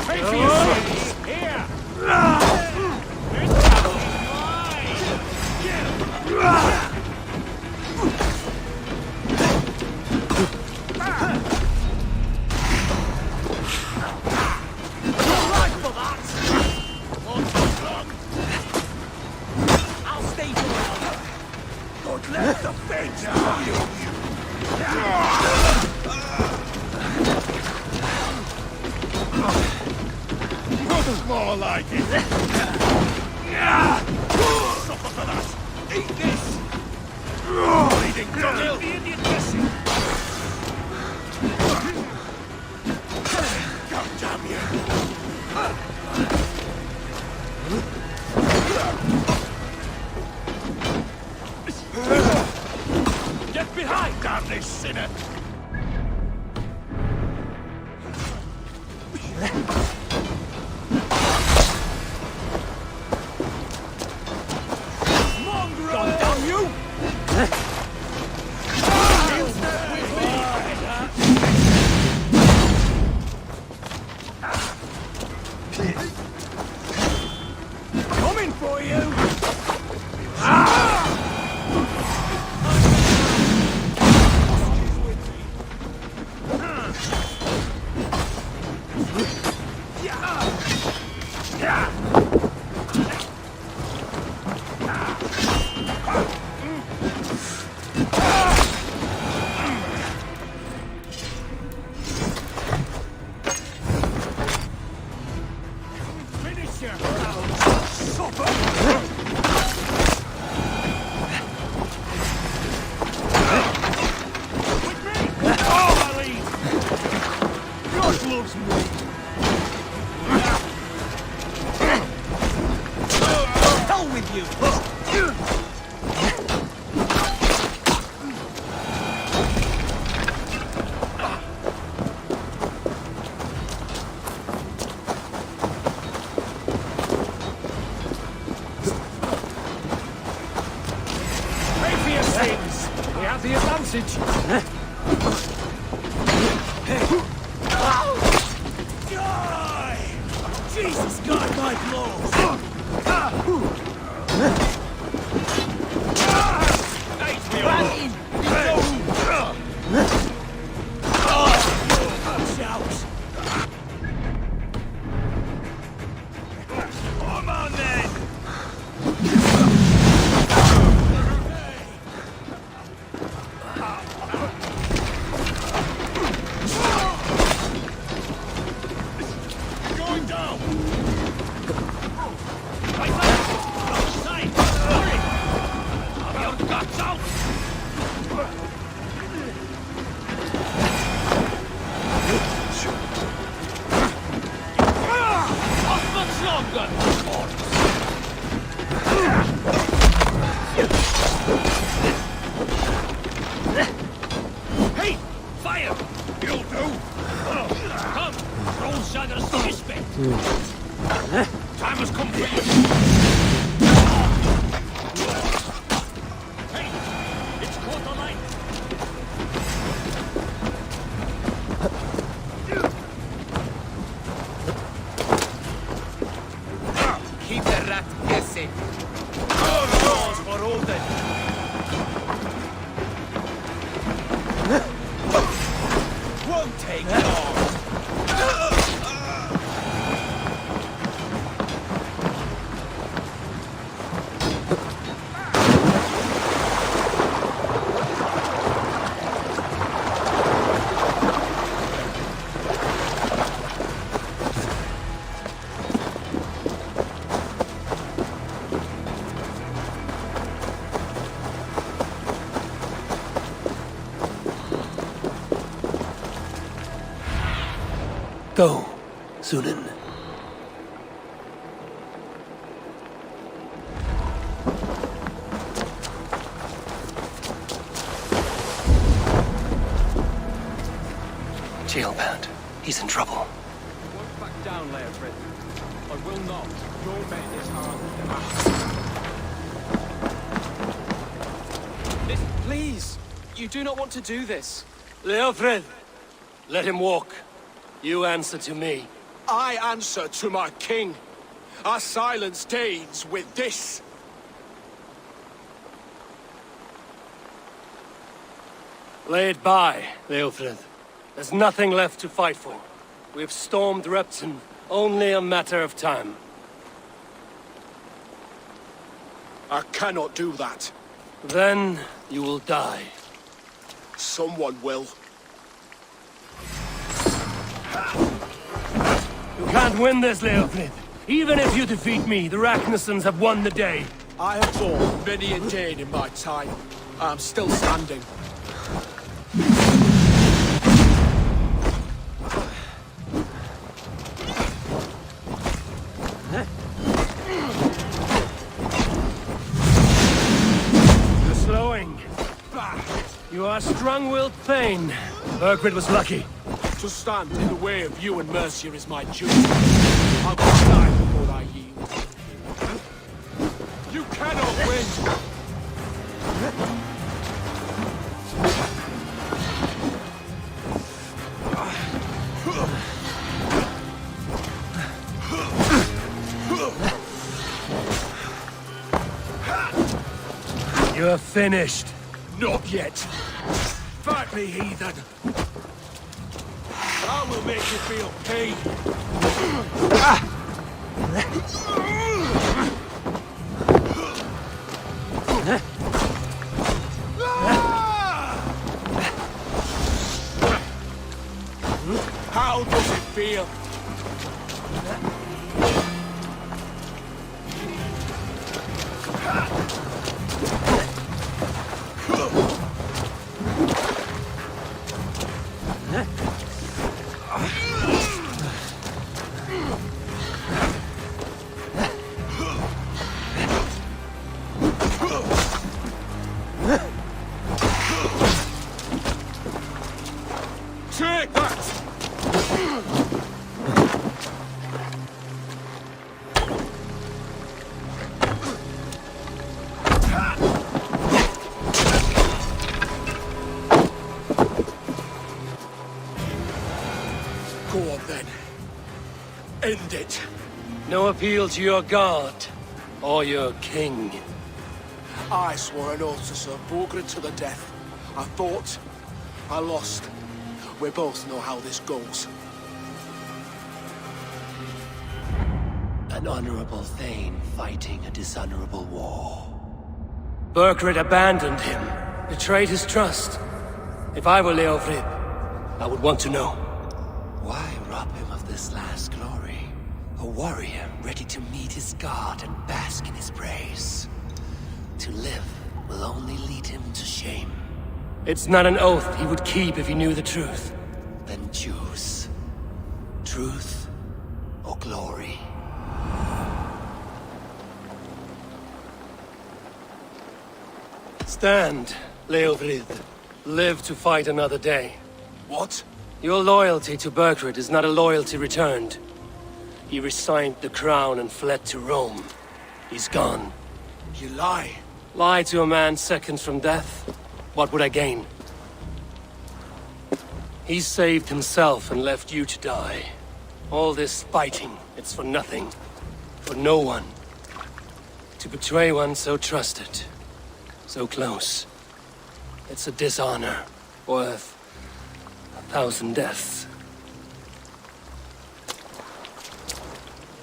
Pay for your sins! Here! This battle is mine! I'll stay around! Don't let the fates kill you! Looks more like it! Suffer for that! Eat this! Bleeding dunghill! The Indian dressing! God damn you! Get behind! Damn this sinner! this way. Hell with you! Pray for your sins! We have the advantage! Jesus, God, my blows! Back in! Watch out! Come on then! Going down! Outside! Hurry! Have your guts out! Not much longer! Hey! Fire! You'll do! Come! Roll Shadow's suspect! Time has come for you! Hey! It's caught the light! Keep the rat guessing! All doors for Odin! Won't take long! Go, Sunan. Jailbound. He's in trouble. Won't back down, Leofrid. I will not. Your men is hard to Please! You do not want to do this. Leofrid, let him walk. You answer to me. I answer to my king. Our silence deeds with this. Lay it by, Leofrid. There's nothing left to fight for. We've stormed Repton. Only a matter of time. I cannot do that. Then you will die. Someone will. You can't win this, Leofrid. Even if you defeat me, the Ragnarsons have won the day. I have fought many a day in my time. I'm still standing. You're slowing. You are strong-willed Thane. Burgred was lucky. To stand in the way of you and Mercia is my duty. I will die before I yield. You cannot win! You're finished. Not yet. Fight me, heathen. I will make you feel pain. How does it feel? Go on then. End it. No appeal to your god, or your king. I swore an oath to serve Borgred to the death. I fought. I lost. We both know how this goes. An honorable Thane fighting a dishonorable war. Burgred abandoned him, betrayed his trust. If I were Leofrid, I would want to know. Why rob him of this last glory? A warrior ready to meet his god and bask in his praise. To live will only lead him to shame. It's not an oath he would keep if he knew the truth. Then choose. Truth or glory. Stand, Leofrid. Live to fight another day. What? Your loyalty to Burgred is not a loyalty returned. He resigned the crown and fled to Rome. He's gone. You lie. Lie to a man seconds from death? What would I gain? He saved himself and left you to die. All this fighting, it's for nothing. For no one. To betray one so trusted. So close. It's a dishonor worth 1,000 deaths.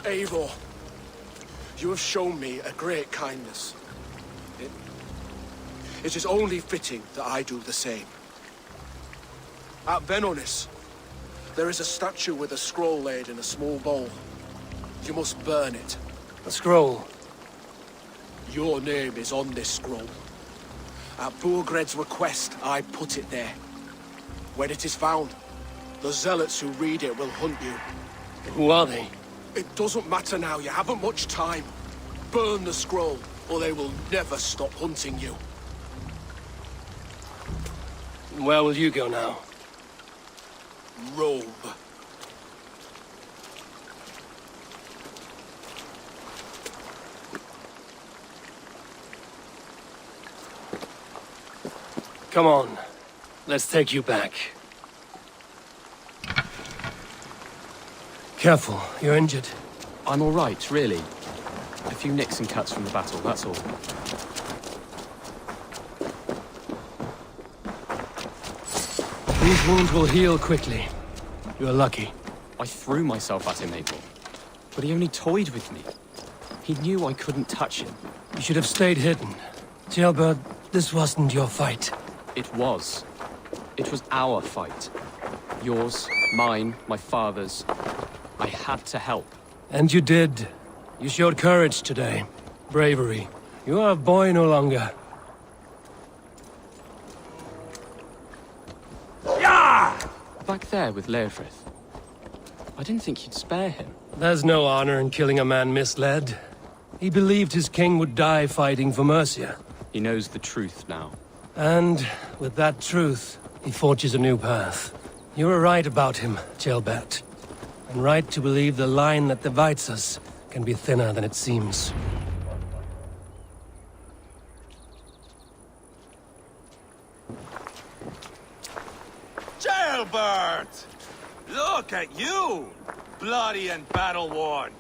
Eivor, you have shown me a great kindness. It is only fitting that I do the same. At Venonis, there is a statue with a scroll laid in a small bowl. You must burn it. A scroll? Your name is on this scroll. At Borgred's request, I put it there. When it is found, the zealots who read it will hunt you. Who are they? It doesn't matter now, you haven't much time. Burn the scroll, or they will never stop hunting you. Where will you go now? Rome. Come on. Let's take you back. Careful, you're injured. I'm all right, really. A few nicks and cuts from the battle, that's all. These wounds will heal quickly. You're lucky. I threw myself at him, Abel. But he only toyed with me. He knew I couldn't touch him. You should have stayed hidden. Jailbird, this wasn't your fight. It was. It was our fight. Yours, mine, my father's. I had to help. And you did. You showed courage today. Bravery. You are a boy no longer. Back there with Leofrith. I didn't think you'd spare him. There's no honor in killing a man misled. He believed his king would die fighting for Mercia. He knows the truth now. And with that truth, he forges a new path. You were right about him, Jailbert. And right to believe the line that divides us can be thinner than it seems. Jailbert! Look at you! Bloody and battle-worn.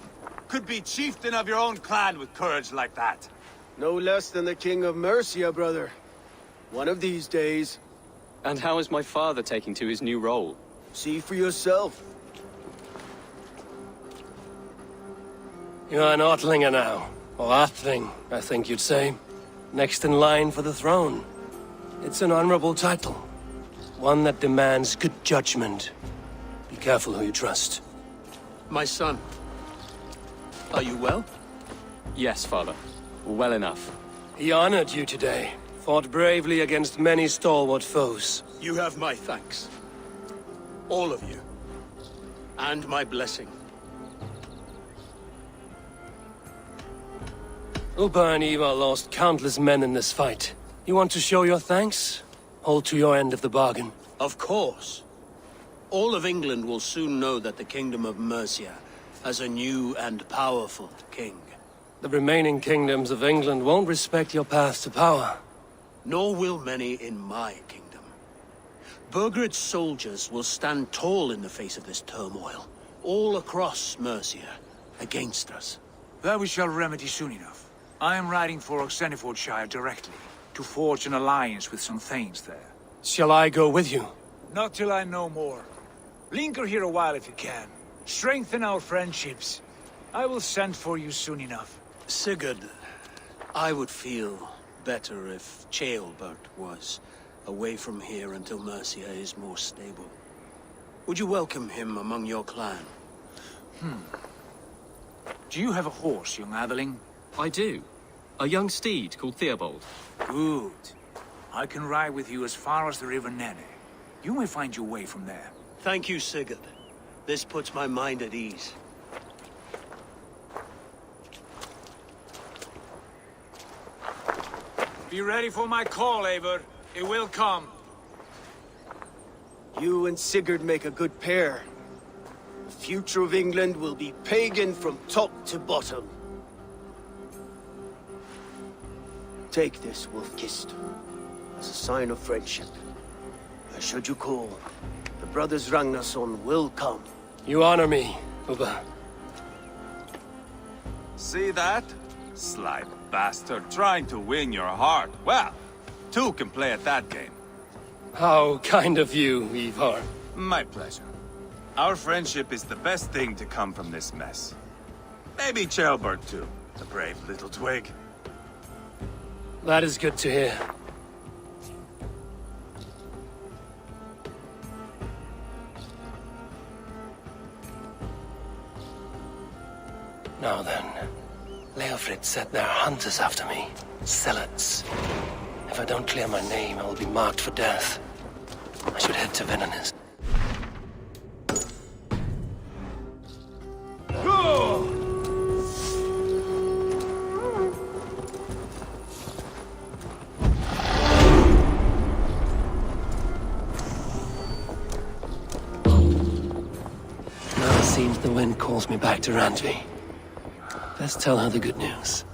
Could be chieftain of your own clan with courage like that. No less than the King of Mercia, brother. One of these days. And how is my father taking to his new role? See for yourself. You're an Ortlinger now. Or Athling, I think you'd say. Next in line for the throne. It's an honorable title. One that demands good judgment. Be careful who you trust. My son. Are you well? Yes, father. Well enough. He honored you today. Fought bravely against many stalwart foes. You have my thanks. All of you. And my blessing. Upa and Eva lost countless men in this fight. You want to show your thanks? Hold to your end of the bargain. Of course. All of England will soon know that the Kingdom of Mercia has a new and powerful king. The remaining kingdoms of England won't respect your path to power. Nor will many in my kingdom. Burgred's soldiers will stand tall in the face of this turmoil, all across Mercia, against us. That we shall remedy soon enough. I am riding for Oxenfordshire directly, to forge an alliance with some thanes there. Shall I go with you? Not till I know more. Linger here a while if you can. Strengthen our friendships. I will send for you soon enough. Sigurd, I would feel better if Ceolbert was away from here until Mercia is more stable. Would you welcome him among your clan? Do you have a horse, young Atheling? I do. A young steed called Theobald. Good. I can ride with you as far as the River Nene. You may find your way from there. Thank you, Sigurd. This puts my mind at ease. Be ready for my call, Eivor. It will come. You and Sigurd make a good pair. The future of England will be pagan from top to bottom. Take this, Wolf-Kissed, as a sign of friendship. And should you call, the brothers Ragnarsson will come. You honor me, Ubba. See that? Sly bastard trying to win your heart. Well, two can play at that game. How kind of you, Ivar. My pleasure. Our friendship is the best thing to come from this mess. Maybe Ceolbert too, the brave little twig. That is good to hear. Now then, Leofrid said there are hunters after me. Zealots. If I don't clear my name, I will be marked for death. I should head to Venanis. Now it seems the wind calls me back to Randvi. Let's tell her the good news.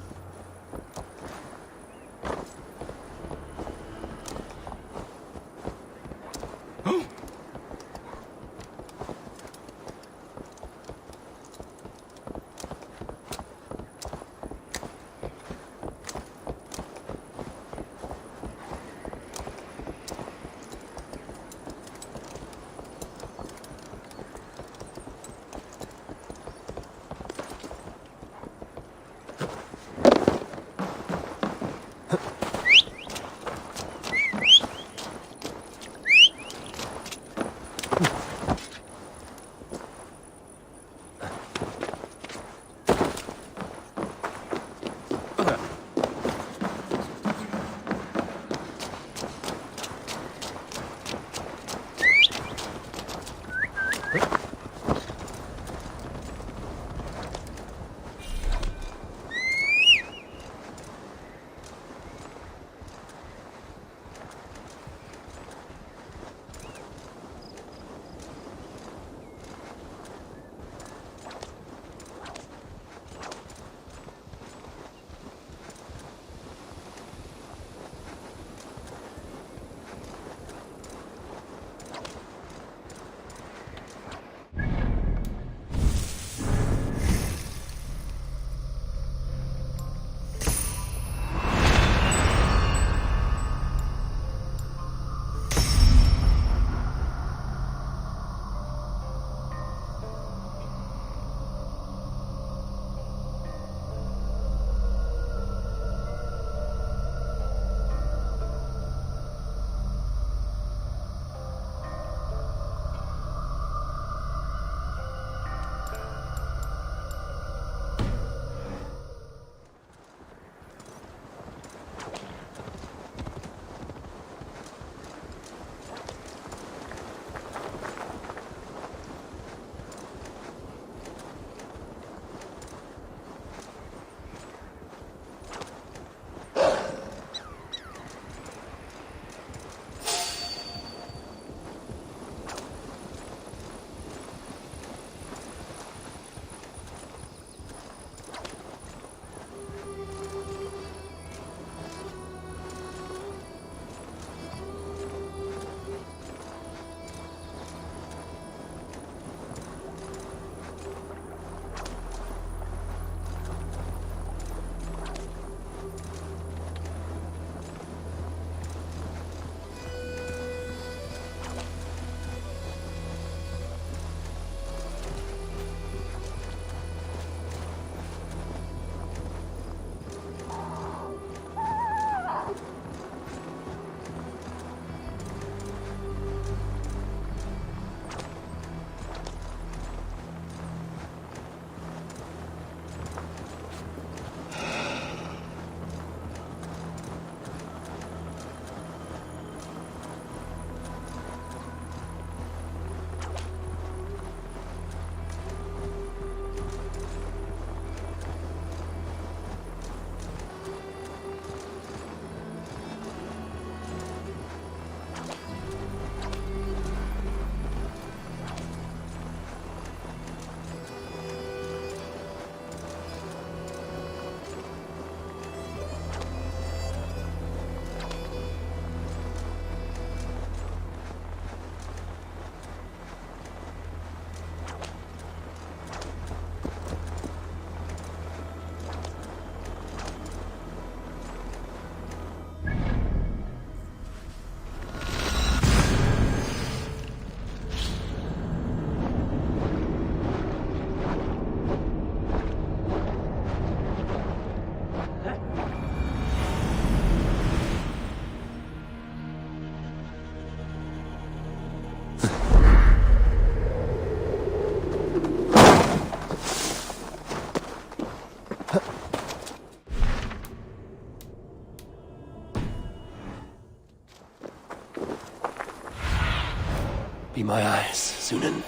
Be my eyes, Sunan.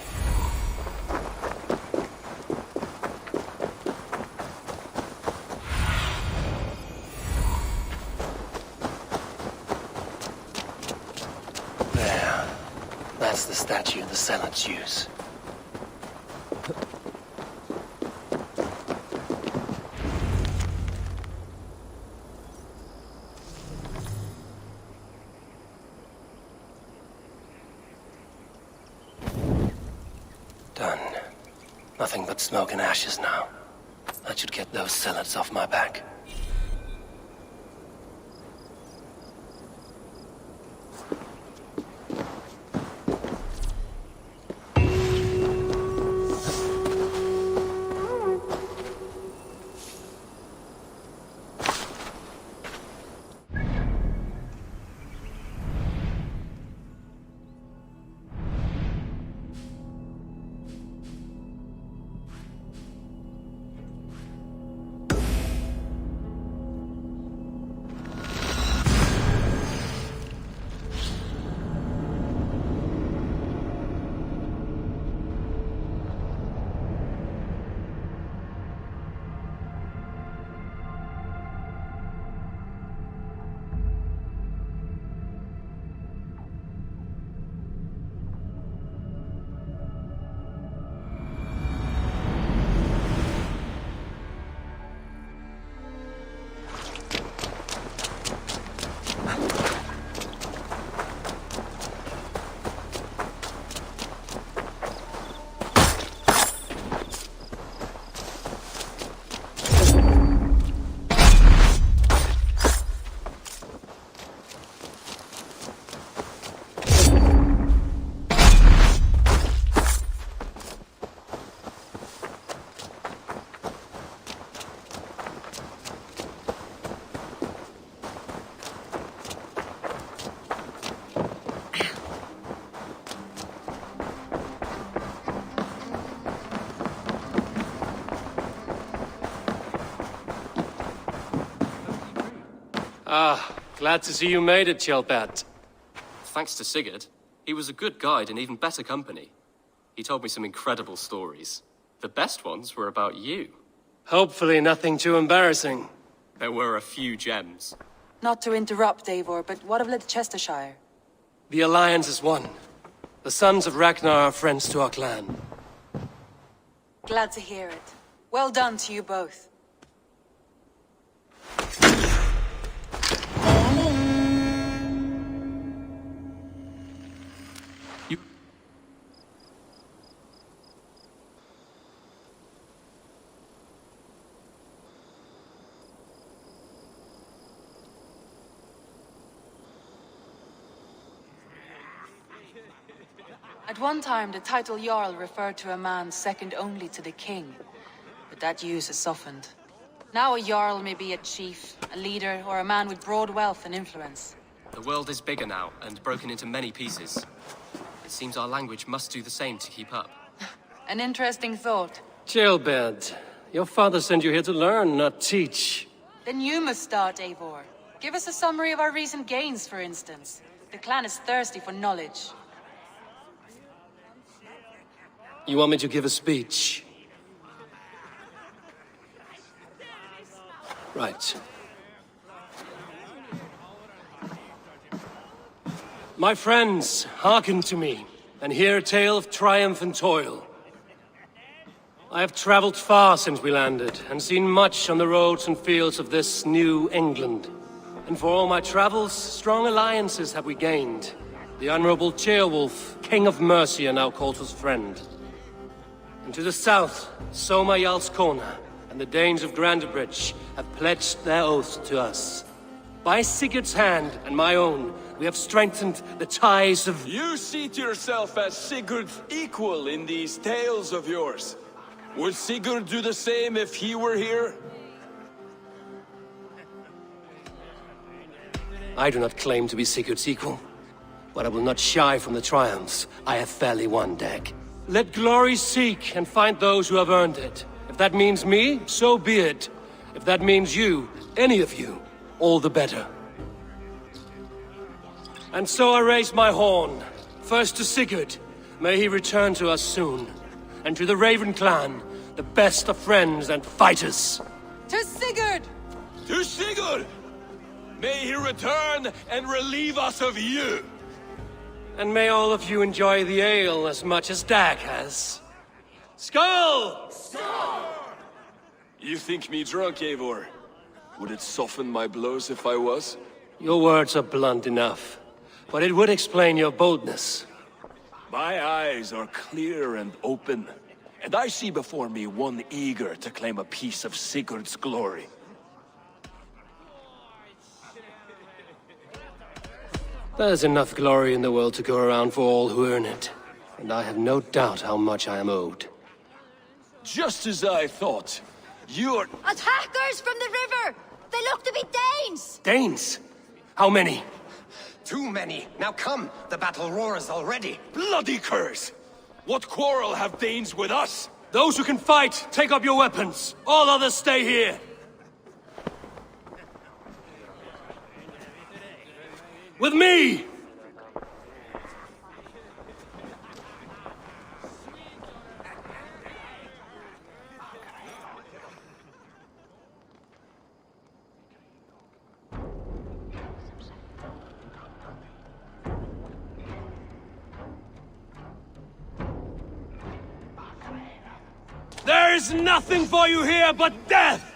There. That's the statue the Zealots use. Done. Nothing but smoke and ashes now. That should get those zealots off my back. Ah, glad to see you made it, Chelpat. Thanks to Sigurd. He was a good guide and even better company. He told me some incredible stories. The best ones were about you. Hopefully nothing too embarrassing. There were a few gems. Not to interrupt, Eivor, but what of Leicestershire? The Alliance is one. The sons of Ragnar are friends to our clan. Glad to hear it. Well done to you both. At one time, the title Jarl referred to a man second only to the king, but that use has softened. Now a Jarl may be a chief, a leader, or a man with broad wealth and influence. The world is bigger now, and broken into many pieces. It seems our language must do the same to keep up. An interesting thought. Chelpat, your father sent you here to learn, not teach. Then you must start, Eivor. Give us a summary of our recent gains, for instance. The clan is thirsty for knowledge. You want me to give a speech? Right. My friends, hearken to me, and hear a tale of triumph and toil. I have traveled far since we landed, and seen much on the roads and fields of this new England. And for all my travels, strong alliances have we gained. The Honorable Ceolwulf, King of Mercia, now calls us friend. And to the south, Soma Jarl's Corner, and the Danes of Grandebridge have pledged their oath to us. By Sigurd's hand and my own, we have strengthened the ties of... You see to yourself as Sigurd's equal in these tales of yours. Would Sigurd do the same if he were here? I do not claim to be Sigurd's equal, but I will not shy from the triumphs I have fairly won, Dag. Let glory seek and find those who have earned it. If that means me, so be it. If that means you, any of you, all the better. And so I raise my horn, first to Sigurd, May he return to us soon, and to the Raven clan, the best of friends and fighters. To Sigurd! To Sigurd! May he return and relieve us of you! And may all of you enjoy the ale as much as Dag has. Skull! You think me drunk, Eivor? Would it soften my blows if I was? Your words are blunt enough, but it would explain your boldness. My eyes are clear and open, and I see before me one eager to claim a piece of Sigurd's glory. There's enough glory in the world to go around for all who earn it, and I have no doubt how much I am owed. Just as I thought. You're... Attackers from the river! They look to be Danes! Danes? How many? Too many. Now come, the battle roars already. Bloody curse! What quarrel have Danes with us? Those who can fight, take up your weapons. All others stay here. With me! There is nothing for you here but death!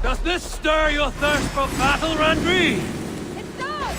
Does this stir your thirst for battle, Randri? It does!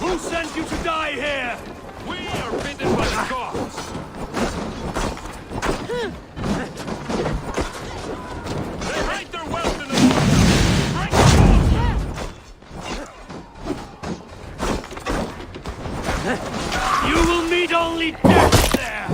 Who sent you to die here? We are bidden by the gods! They hide their wealth in the water! You will meet only death there!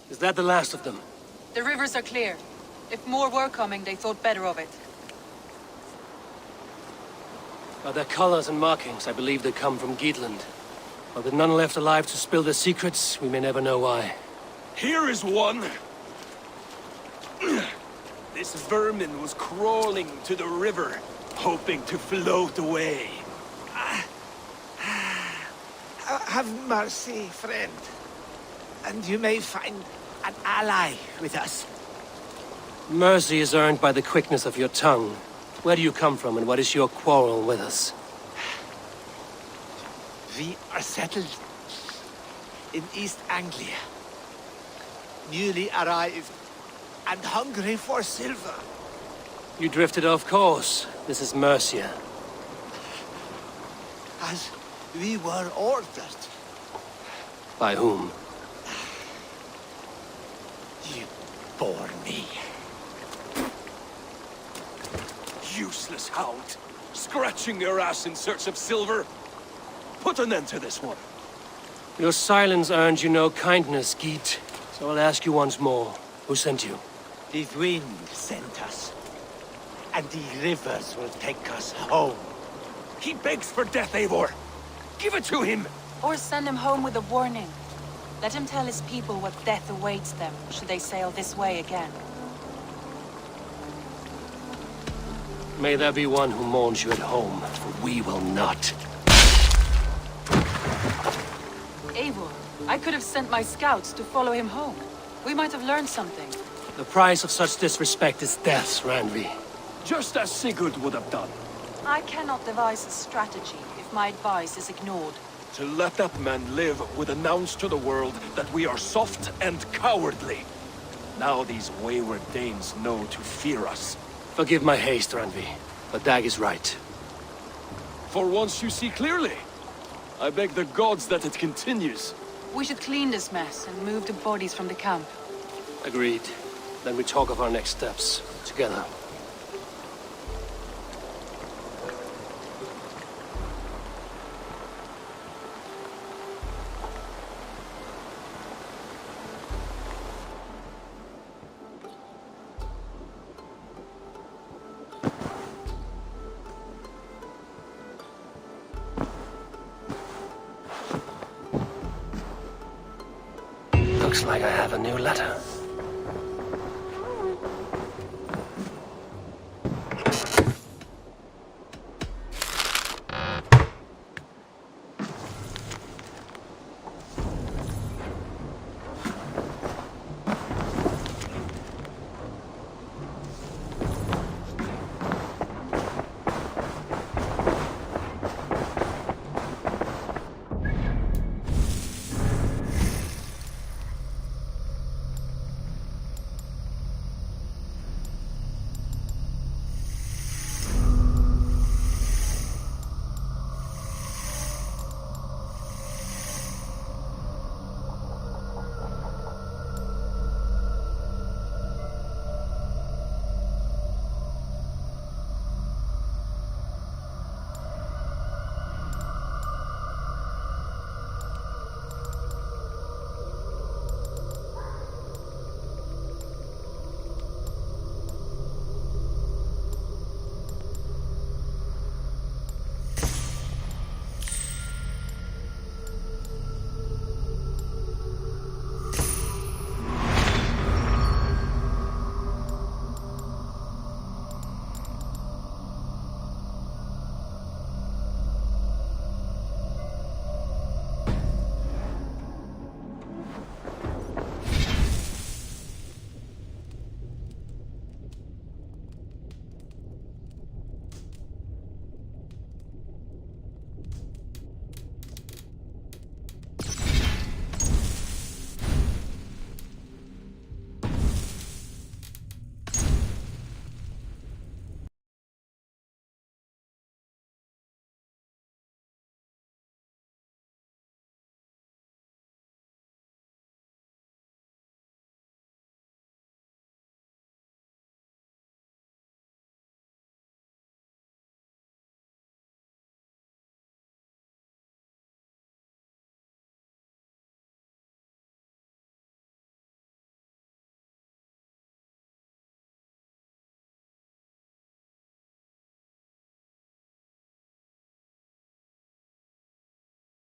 Is that the last of them? The rivers are clear. If more were coming, they thought better of it. By their colors and markings, I believe they come from Geatland. But with none left alive to spill their secrets, we may never know why. Here is one. This vermin was crawling to the river, hoping to float away. Have mercy, friend. And you may find an ally with us. Mercy is earned by the quickness of your tongue. Where do you come from, and what is your quarrel with us? We are settled in East Anglia. Newly arrived and hungry for silver. You drifted off course. This is Mercia. As we were ordered. By whom? You bore me. Useless hound. Scratching your ass in search of silver. Put an end to this one. Your silence earned you no kindness, Geet. So I'll ask you once more. Who sent you? The wind sent us. And the rivers will take us home. He begs for death, Eivor. Give it to him! Or send him home with a warning. Let him tell his people what death awaits them, should they sail this way again. May there be one who mourns you at home, for we will not. Eivor, I could have sent my scouts to follow him home. We might have learned something. The price of such disrespect is death, Randvi. Just as Sigurd would have done. I cannot devise a strategy if my advice is ignored. To let that man live would announce to the world that we are soft and cowardly. Now these wayward Danes know to fear us. Forgive my haste, Randvi, but Dag is right. For once you see clearly. I beg the gods that it continues. We should clean this mess and move the bodies from the camp. Agreed. Then we talk of our next steps, together. Looks like I have a new letter.